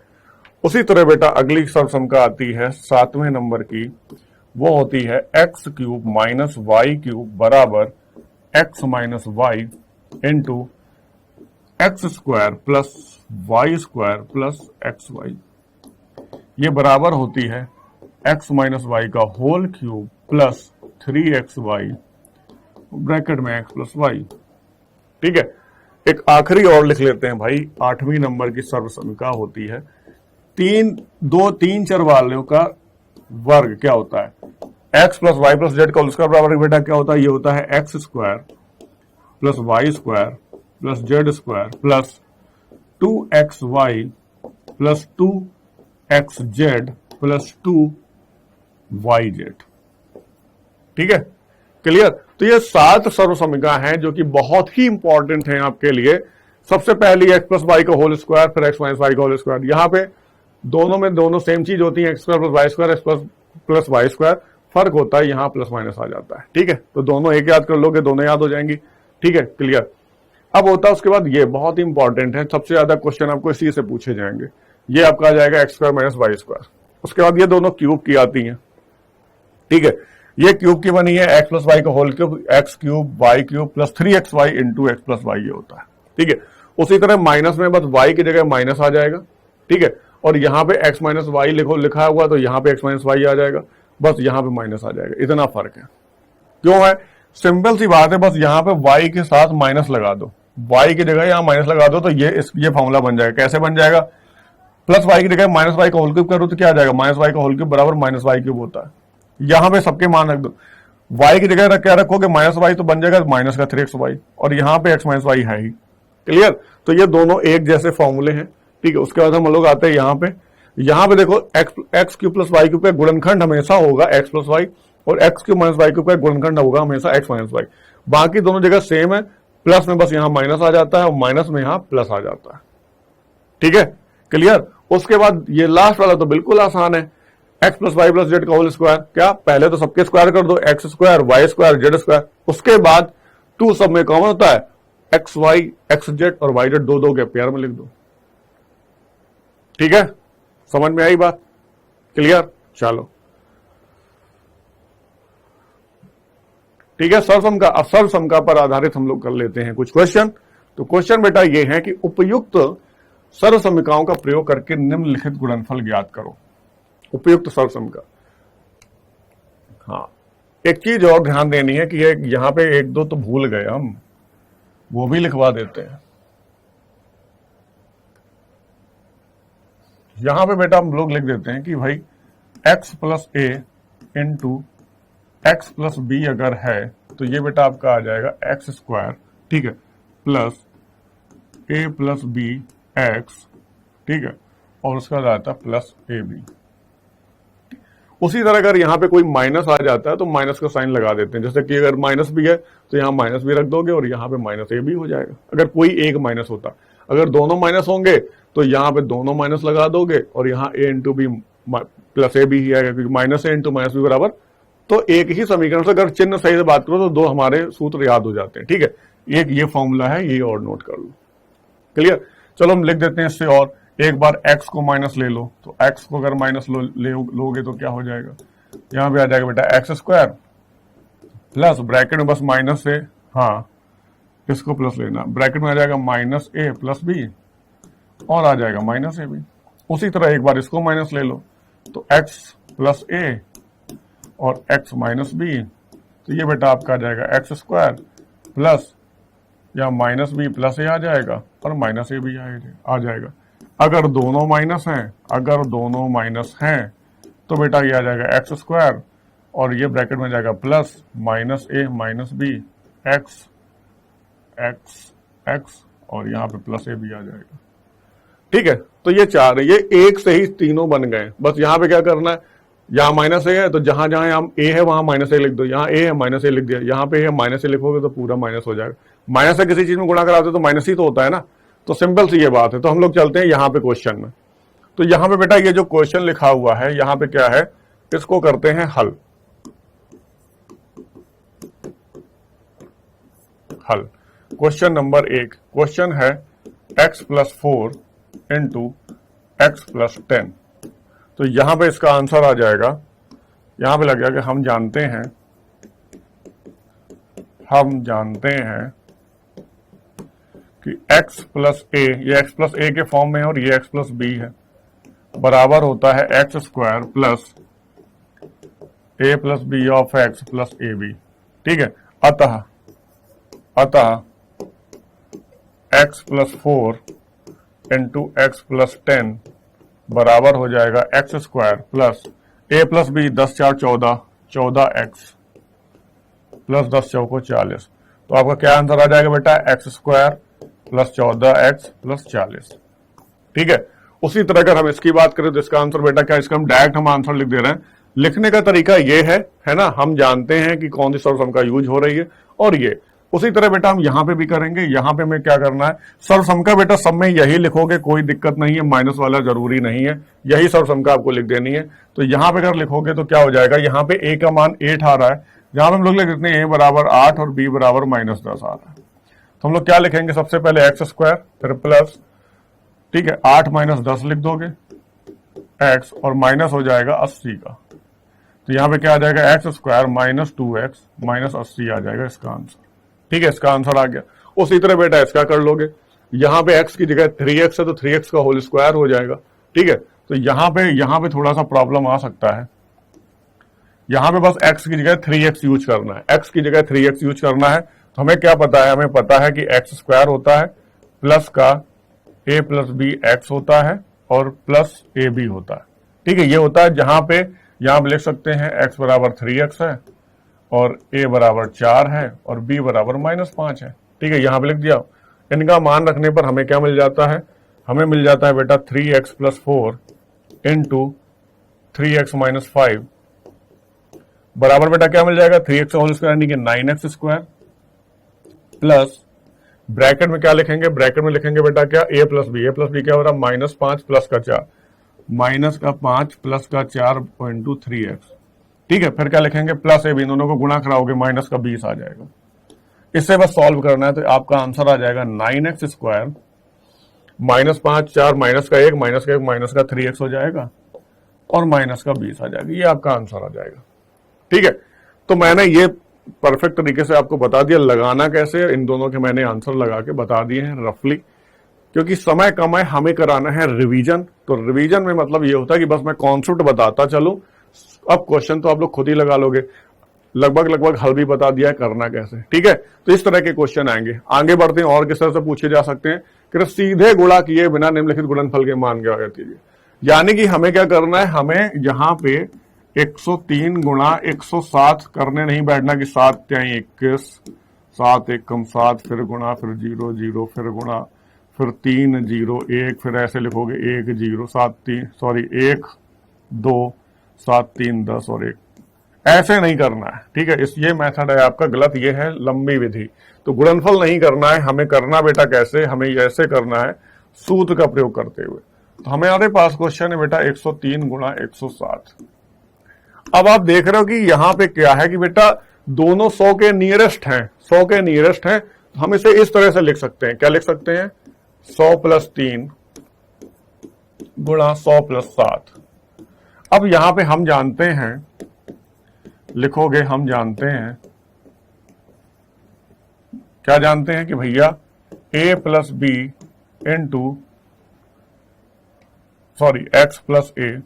उसी तरह बेटा अगली सर्वसम आती है 7वें नंबर की, वो होती है x³ माइनस y³ बराबर x minus Y into x² plus y² plus xy। ये बराबर होती है x माइनस वाई का whole cube plus 3xy bracket में x प्लस वाई, ठीक है। एक आखिरी और लिख लेते हैं भाई, 8वीं नंबर की सर्वसमीका होती है तीन चर वालों का वर्ग क्या होता है, x plus Y plus Z का होल स्क्वायर बराबर बेटा क्या होता है, ये होता है x² plus y² plus z² plus 2xy plus 2xz plus 2yz, ठीक है। क्लियर। तो ये 7 सर्वसमीका हैं जो कि बहुत ही इंपॉर्टेंट हैं आपके लिए। सबसे पहली x प्लस वाई का होल स्क्वायर, फिर x माइनस वाई का होल स्क्वायर। यहां पे दोनों सेम चीज होती है, x² plus y² x plus y², फर्क होता है यहां प्लस माइनस आ जाता है, ठीक है। तो दोनों एक याद कर लोगे, दोनों याद हो जाएंगी, ठीक है। क्लियर। अब होता है उसके बाद, ये बहुत ही इंपॉर्टेंट है, सबसे ज्यादा क्वेश्चन आपको इसी से पूछे जाएंगे। ये आपका आ जाएगा x² माइनस y²। उसके बाद ये दोनों क्यूब की आती हैं, ठीक है। ये क्यूब की बनी है x प्लस वाई का whole cube, x³ y³ plus 3xy into x plus Y, ये होता है, ठीक है। उसी तरह माइनस में बस y की जगह माइनस आ जाएगा, ठीक है। और यहाँ पे x माइनस वाई लिखा हुआ, तो यहाँ पे x माइनस वाई आ जाएगा, बस यहाँ पे माइनस आ जाएगा। इतना फर्क है, क्यों है, सिंपल सी बात है, बस यहाँ पे y के साथ माइनस लगा दो, y की जगह यहाँ माइनस लगा दो, तो ये फॉर्मूला बन जाएगा। कैसे बन जाएगा, प्लस वाई की जगह माइनस वाई का होल क्यूब करो तो क्या आ जाएगा, माइनस वाई का होल क्यूब बराबर माइनस वाई क्यूब होता है। यहां पे सबके मान रख दो, y की जगह क्या रखोगे, माइनस वाई, तो बन जाएगा माइनस का 3xy, और यहाँ पे x माइनस वाई है ही। क्लियर। तो ये दोनों एक जैसे फॉर्मूले हैं, ठीक है। उसके बाद हम लोग आते हैं यहाँ पे देखो x³ प्लस y³ का गुणनखंड हमेशा होगा x प्लस वाई, और x³ माइनस y³ का गुणनखंड होगा हमेशा x माइनस वाई। बाकी दोनों जगह सेम है, प्लस में बस यहाँ माइनस आ जाता है और माइनस में यहाँ प्लस आ जाता है, ठीक है। क्लियर। उसके बाद ये लास्ट वाला तो बिल्कुल आसान है, x plus Y plus Z का होल स्क्वायर। क्या, पहले तो सबके स्क्वायर कर दो, x² y² z², उसके बाद 2 सब में कॉमन होता है, xy xz और yz दो के पेयर में लिख दो, ठीक है। समझ में आई बात। क्लियर। चलो ठीक है। सर्वसमका पर आधारित हम लोग कर लेते हैं कुछ क्वेश्चन। तो क्वेश्चन बेटा ये है कि उपयुक्त सर्वसमीकाओं का प्रयोग करके निम्नलिखित गुणनफल ज्ञात करो। उपयुक्त सर्वसमीका, हाँ, एक चीज और ध्यान देनी है कि यहां पे 1 2 तो भूल गए हम, वो भी लिखवा देते हैं। यहां पे बेटा हम लोग लिख देते हैं कि भाई x प्लस ए इंटू एक्स प्लस बी अगर है तो ये बेटा आपका आ जाएगा x², ठीक है, plus A plus B x, ठीक है, और उसका आता है प्लस ए बी। उसी तरह अगर यहाँ पे कोई माइनस आ जाता है तो माइनस का साइन लगा देते हैं, जैसे कि अगर माइनस भी है तो यहाँ माइनस भी रख दोगे और यहाँ पे माइनस ए भी हो जाएगा, अगर कोई एक माइनस होता। अगर दोनों माइनस होंगे तो यहाँ पे दोनों माइनस लगा दोगे और यहाँ ए इंटू बी प्लस ए भी ही आएगा, क्योंकि माइनस ए इंटू माइनस बी बराबर, तो एक ही समीकरण से अगर चिन्ह सही से बात करो तो दो हमारे सूत्र याद हो जाते हैं, ठीक है। एक ये फॉर्मूला है, ये और नोट कर लो, क्लियर। चलो हम लिख देते हैं इससे, और एक बार x को माइनस ले लो, तो x को अगर माइनस लोगे तो क्या हो जाएगा, यहां पे आ जाएगा बेटा एक्स स्क्वायर प्लस ब्रैकेट में बस माइनस से, हाँ इसको प्लस लेना, ब्रैकेट में आ जाएगा माइनस ए प्लस बी और आ जाएगा माइनस ए बी। उसी तरह एक बार इसको माइनस ले लो, तो x प्लस ए और x माइनस बी, तो ये बेटा आपका आ जाएगा एक्स स्क्वायर प्लस या माइनस बी प्लस ए आ जाएगा और माइनस ए भी आ जाएगा। अगर दोनों माइनस हैं, तो बेटा ये आ जाएगा एक्स स्क्वायर और ये ब्रैकेट में जाएगा plus minus a minus b x x x और यहाँ पे प्लस ए भी आ जाएगा, ठीक है। तो ये चार है, ये एक से ही तीनों बन गए। बस यहाँ पे क्या करना है, यहाँ माइनस ए है तो जहां जहां यहाँ ए है वहां माइनस ए लिख दो, यहाँ ए है माइनस ए लिख दिया, यहाँ पे है माइनस ए लिखोगे तो पूरा माइनस हो जाएगा। माइनस से किसी चीज में गुणा कराते तो माइनस ही तो होता है ना, तो सिंपल सी ये बात है। तो हम लोग चलते हैं यहाँ पे क्वेश्चन में। तो यहाँ पे बेटा ये जो क्वेश्चन लिखा हुआ है यहाँ पे क्या है, इसको करते हैं हल। क्वेश्चन नंबर 1 क्वेश्चन है x plus 4 into X plus 10। तो यहां पे इसका आंसर आ जाएगा, यहां पे लग जाएगा हम जानते हैं कि x प्लस ए, ये x प्लस ए के फॉर्म में है और ये x प्लस बी है, बराबर होता है X square plus A plus B of X plus A B, ठीक है। अतः x plus 4 into X plus 10 बराबर हो जाएगा X square plus A plus B 10 4 14 14x plus 10 चौको 40। तो आपका क्या आंसर आ जाएगा बेटा, x square plus 14x plus 40, ठीक है। उसी तरह अगर हम इसकी बात करें तो इसका आंसर बेटा क्या, इसका हम डायरेक्ट आंसर लिख दे रहे हैं। लिखने का तरीका ये है ना, हम जानते हैं कि कौन सी सर्वसम का यूज हो रही है और ये उसी तरह बेटा हम यहां पे भी करेंगे। यहां पे हमें क्या करना है, सर्वसम का बेटा सब में यही लिखोगे, कोई दिक्कत नहीं है, माइनस वाला जरूरी नहीं है, यही सर्वसम का आपको लिख देनी है। तो यहां पे अगर लिखोगे तो क्या हो जाएगा, यहाँ पे a का मान 8 आ रहा है, जहां पे हम लोग लिख देते हैं a बराबर 8 और b बराबर -10 आ रहा है। तो हम लोग क्या लिखेंगे, सबसे पहले एक्स स्क्वायर फिर प्लस, ठीक है, 8 माइनस 10 लिख दोगे x और माइनस हो जाएगा 80 का। तो यहाँ पे क्या आ जाएगा, X square minus 2x minus 80 आ जाएगा इसका आंसर, ठीक है। इसका आंसर आ गया। उसी तरह बेटा इसका कर लोगे, यहाँ पे x की जगह 3x है तो 3x का होल स्क्वायर हो जाएगा, ठीक है। तो यहाँ पे थोड़ा सा प्रॉब्लम आ सकता है, यहाँ पे बस x की जगह 3x यूज करना है, x की जगह 3x यूज करना है। तो हमें क्या पता है, हमें पता है कि एक्स स्क्वायर होता है प्लस का a प्लस बी एक्स होता है और प्लस ए बी होता है, ठीक है। ये होता है जहां पे, यहां पे लिख सकते हैं x बराबर 3x है और a बराबर 4 है और b बराबर -5 है, ठीक है। यहां पे लिख दिया। इनका मान रखने पर हमें क्या मिल जाता है, हमें मिल जाता है बेटा 3x plus 4 into 3x minus 5 बराबर बेटा क्या मिल जाएगा, 3x होल स्क्वायर यानी कि 9x स्क्वायर प्लस ब्रैकेट में क्या लिखेंगे, ब्रैकेट में लिखेंगे बेटा क्या, a प्लस बी क्या हो रहा है, -5 प्लस का 4 -5 प्लस का 4 इंटू 3x, ठीक है। फिर क्या लिखेंगे, प्लस ए बी, दोनों को गुणा कराओगे माइनस का 20 आ जाएगा। इससे बस सॉल्व करना है, तो आपका आंसर आ जाएगा 9x स्क्वायर -5 4 माइनस का 1 माइनस का 3x हो जाएगा और माइनस का 20 आ जाएगा। ये आपका आंसर आ जाएगा, ठीक है। तो मैंने ये परफेक्ट तरीके से आपको बता दिया लगाना कैसे, इन दोनों के मैंने आंसर लगा के बता दिए हैं रफली, क्योंकि समय कम है, हमें कराना है रिवीजन। तो रिवीजन में मतलब ये होता है कि बस मैं कॉन्सेप्ट बताता चलूं, अब क्वेश्चन तो आप लोग खुद ही लगा लोगे, लगभग हल भी बता दिया है करना कैसे, ठीक है। तो इस तरह के क्वेश्चन आएंगे। आगे बढ़ते हैं और किस तरह से पूछे जा सकते हैं कि सीधे गुणा किए बिना निम्नलिखित गुणनफल के मान क्या कीजिए। यानी कि हमें क्या करना है, हमें यहाँ पे 103 गुणा 107 करने नहीं बैठना कि 7 × 21 7 × 7 फिर गुणा फिर 0 0 फिर गुणा फिर 3 0 1, फिर ऐसे लिखोगे 1 0 7 3 सॉरी 1 2 7 3 10 और 1। ऐसे नहीं करना है, ठीक है। इस ये मेथड है आपका गलत, ये है लंबी विधि। तो गुणनफल नहीं करना है, हमें करना बेटा कैसे, हमें ऐसे करना है सूत्र का प्रयोग करते हुए। तो हमारे पास क्वेश्चन है बेटा 103 गुणा 107। अब आप देख रहे हो कि यहां पे क्या है कि बेटा दोनों 100 के नियरेस्ट हैं, 100 के नियरेस्ट हैं। तो हम इसे इस तरह से लिख सकते हैं, क्या लिख सकते हैं, 100 + 3 गुणा 100 + 7। अब यहां पे हम जानते हैं, लिखोगे हम जानते हैं, क्या जानते हैं कि भैया a + b into sorry x + a,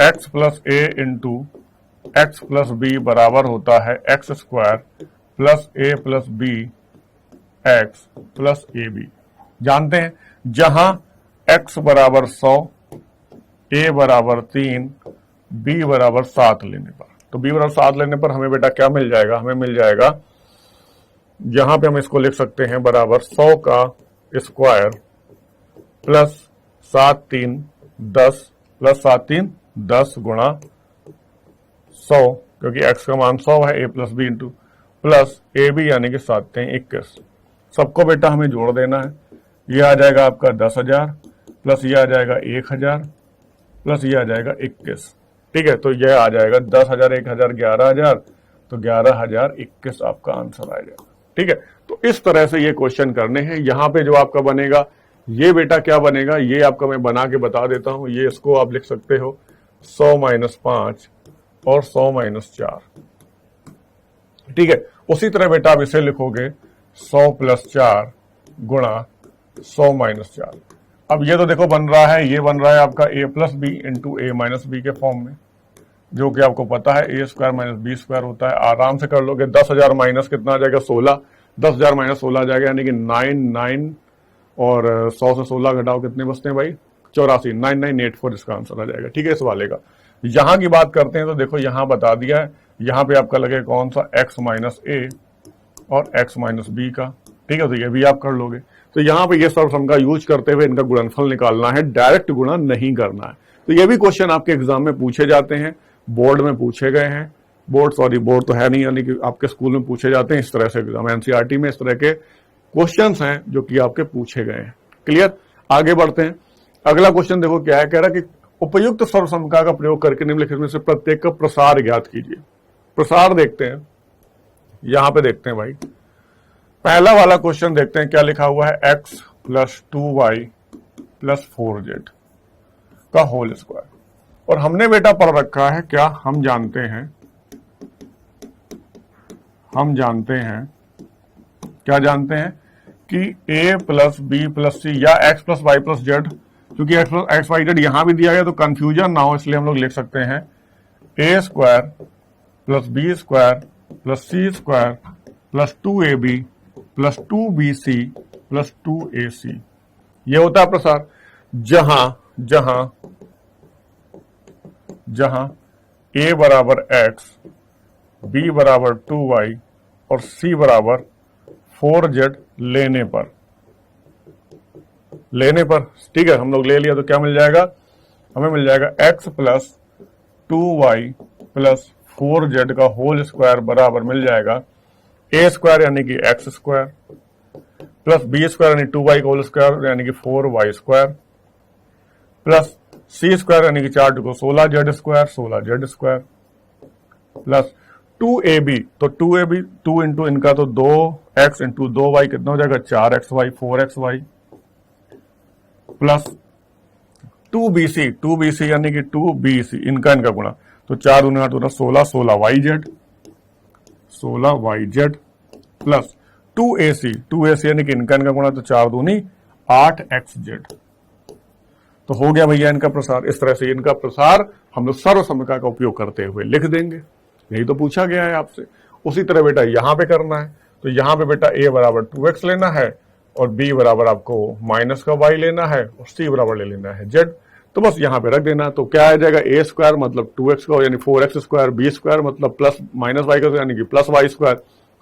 x + a into x + b बराबर होता है x² + a + b x + ab। जानते हैं जहां x बराबर 100, a बराबर 3, b बराबर 7 लेने पर, तो b बराबर 7 लेने पर हमें बेटा क्या मिल जाएगा, हमें मिल जाएगा यहां पे हम इसको लिख सकते हैं बराबर 100 का स्क्वायर प्लस 7 3 10 प्लस 7 3 10 गुणा 100, क्योंकि x का मान 100 है, a + b into plus A B यानी कि 7 3 21। सबको बेटा हमें जोड़ देना है। ये आ जाएगा आपका 10,000 प्लस ये आ जाएगा 1,000 प्लस ये आ जाएगा 21। ठीक है, तो ये आ जाएगा 10,000 1,000 11,000, तो 11,021 आपका आंसर आ जाएगा। ठीक है, तो इस तरह से ये क्वेश्चन करने हैं। यहां पे जो आपका बनेगा ये बेटा क्या बनेगा, ये आपका मैं बना के बता देता हूं। ये इसको आप लिख सकते हो 100 - 5 और 100 - 4। ठीक है, उसी तरह बेटा आप इसे लिखोगे 100 + 4 गुणा 100 - 4। अब ये तो देखो बन रहा है, ये बन रहा है आपका a + b into a - b के फॉर्म में, जो कि आपको पता है a² - b² होता है। आराम से कर लोगे। 10,000 माइनस कितना आ जाएगा 16, 10,000 - 16 आ जाएगा, यानी कि 9 और 100 से 16 घटाओ कितने बचते हैं भाई, 84, 9984 इसका आंसर आ जाएगा। ठीक है, इस वाले का। यहां की बात करते हैं तो देखो यहां बता दिया है, यहां पे आपका लगेगा कौन सा, x - a और x - b का। ठीक है, तो ये भी आप कर लोगे। तो यहां पे ये सर्वसम का यूज करते हुए इनका गुणनफल निकालना है, डायरेक्ट गुणा नहीं करना है। तो ये भी क्वेश्चन आपके एग्जाम में पूछे जाते हैं, बोर्ड में पूछे गए हैं। बोर्ड तो है नहीं, यानी कि आपके स्कूल में पूछे जाते हैं इस तरह से एग्जाम, एनसीईआरटी में इस तरह के क्वेश्चंस हैं जो कि आपके पूछे गए हैं। क्लियर, आगे बढ़ते हैं। अगला क्वेश्चन देखो क्या है, कह रहा है कि उपयुक्त सर्वसमता का प्रयोग करके निम्नलिखित में से प्रत्येक का प्रसार ज्ञात कीजिए। प्रसार देखते हैं, यहां पे देखते हैं भाई। पहला वाला क्वेश्चन देखते हैं क्या लिखा हुआ है, x + 2y + 4z का होल स्क्वायर। और हमने बेटा पढ़ रखा है क्या, हम जानते हैं क्या जानते हैं कि a + b + c या x + y + z, क्योंकि x y z यहां भी दिया गया तो कंफ्यूजन ना हो, इसलिए हम लोग लिख सकते हैं a² + b² + c² + 2ab + 2bc + 2ac। ये होता है प्रसार। जहां a बराबर x, b बराबर 2y और c बराबर 4z लेने पर, ठीक है, हम लोग ले लिया तो क्या मिल जाएगा, हमें मिल जाएगा x + 2y + 4z का होल स्क्वायर बराबर मिल जाएगा a² यानी कि x² प्लस b² यानी 2y का होल स्क्वायर यानी कि 4y² प्लस c² यानी कि 4 को 16z² प्लस 2ab, तो 2ab 2 इंटू इनका तो 2x इंटू 2y कितना हो जाएगा 4xy 4xy प्लस 2bc यानी कि 2bc इनका गुणा, तो 4 × 8 16yz प्लस 2ac यानी कि इनका गुणा, तो 4 दूनी 8xz। तो हो गया भैया इनका प्रसार। इस तरह से इनका प्रसार हम लोग सर्वसमता का उपयोग करते हुए लिख देंगे। यही तो पूछा गया है आपसे। उसी तरह बेटा यहां पे करना है, तो यहां पे बेटा a बराबर 2x लेना है और b बराबर आपको माइनस का y लेना है और c बराबर ले लेना है z। तो बस यहां पे रख देना। तो क्या आ जाएगा, a² मतलब 2x का यानी 4x², b² मतलब +- y का यानी कि +y²,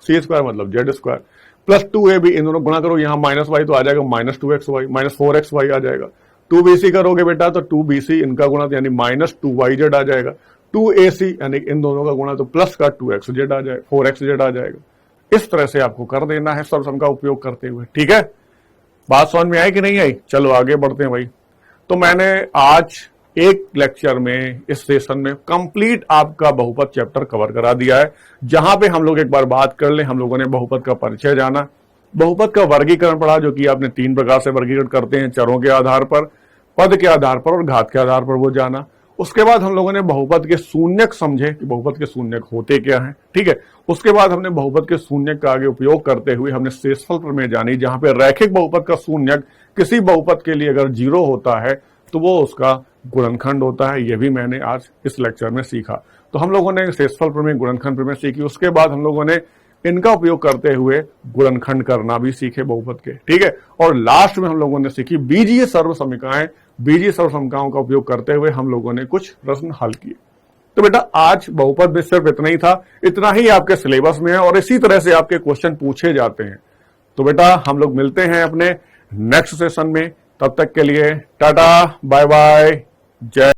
c² मतलब z²। प्लस 2ab, इन दोनों गुणा करो, यहां माइनस वाई तो आ जाएगा माइनस 2xy, माइनस 4xy आ जाएगा। 2bc करोगे बेटा तो 2bc इनका गुणा तो यानी माइनस 2yz आ जाएगा। 2ac यानी इन दोनों का गुणा तो प्लस का 2xz आ जाएगा, 4xz आ जाएगा। इस तरह से आपको कर देना है सर्वसम का उपयोग करते हुए। ठीक है, बात समझ में आई कि नहीं आई? चलो आगे बढ़ते हैं भाई। तो मैंने आज एक लेक्चर में, इस सेशन में कंप्लीट आपका बहुपद चैप्टर कवर करा दिया है, जहां पे हम लोग एक बार बात कर ले। हम लोगों ने बहुपद का परिचय जाना, बहुपद का वर्गीकरण पढ़ा, जो कि आपने 3 प्रकार से वर्गीकरण करते हैं, चरों के आधार पर, पद के आधार पर और घात के आधार पर, वो जाना। उसके बाद हम लोगों ने बहुपद के शून्यक समझे कि बहुपद के शून्यक होते क्या हैं। ठीक है, उसके बाद हमने बहुपद के शून्यक का आगे उपयोग करते हुए हमने शेषफल प्रमेय जानी, जहां पे रैखिक बहुपद का शून्यक किसी बहुपद के लिए अगर 0 होता है तो वो उसका गुणनखंड होता है। यह भी मैंने आज इस लेक्चर में सीखा। तो हम लोगों ने शेषफल प्रमेय, गुणनखंड प्रमेय सीखी। उसके बाद हम लोगों ने इनका उपयोग करते हुए गुणनखंड करना भी सीखे बहुपद के। ठीक है, और लास्ट में हम लोगों ने सीखी बीजीय सर्वसमीकाएं। बीजीय सर्वसमीकाओं का उपयोग करते हुए हम लोगों ने कुछ प्रश्न हल किए। तो बेटा आज बहुपद में सिर्फ इतना ही था, इतना ही आपके सिलेबस में है और इसी तरह से आपके क्वेश्चन पूछे जाते हैं। तो बेटा हम लोग मिलते हैं अपने नेक्स्ट सेशन में, तब तक के लिए टाटा बाय बाय, जय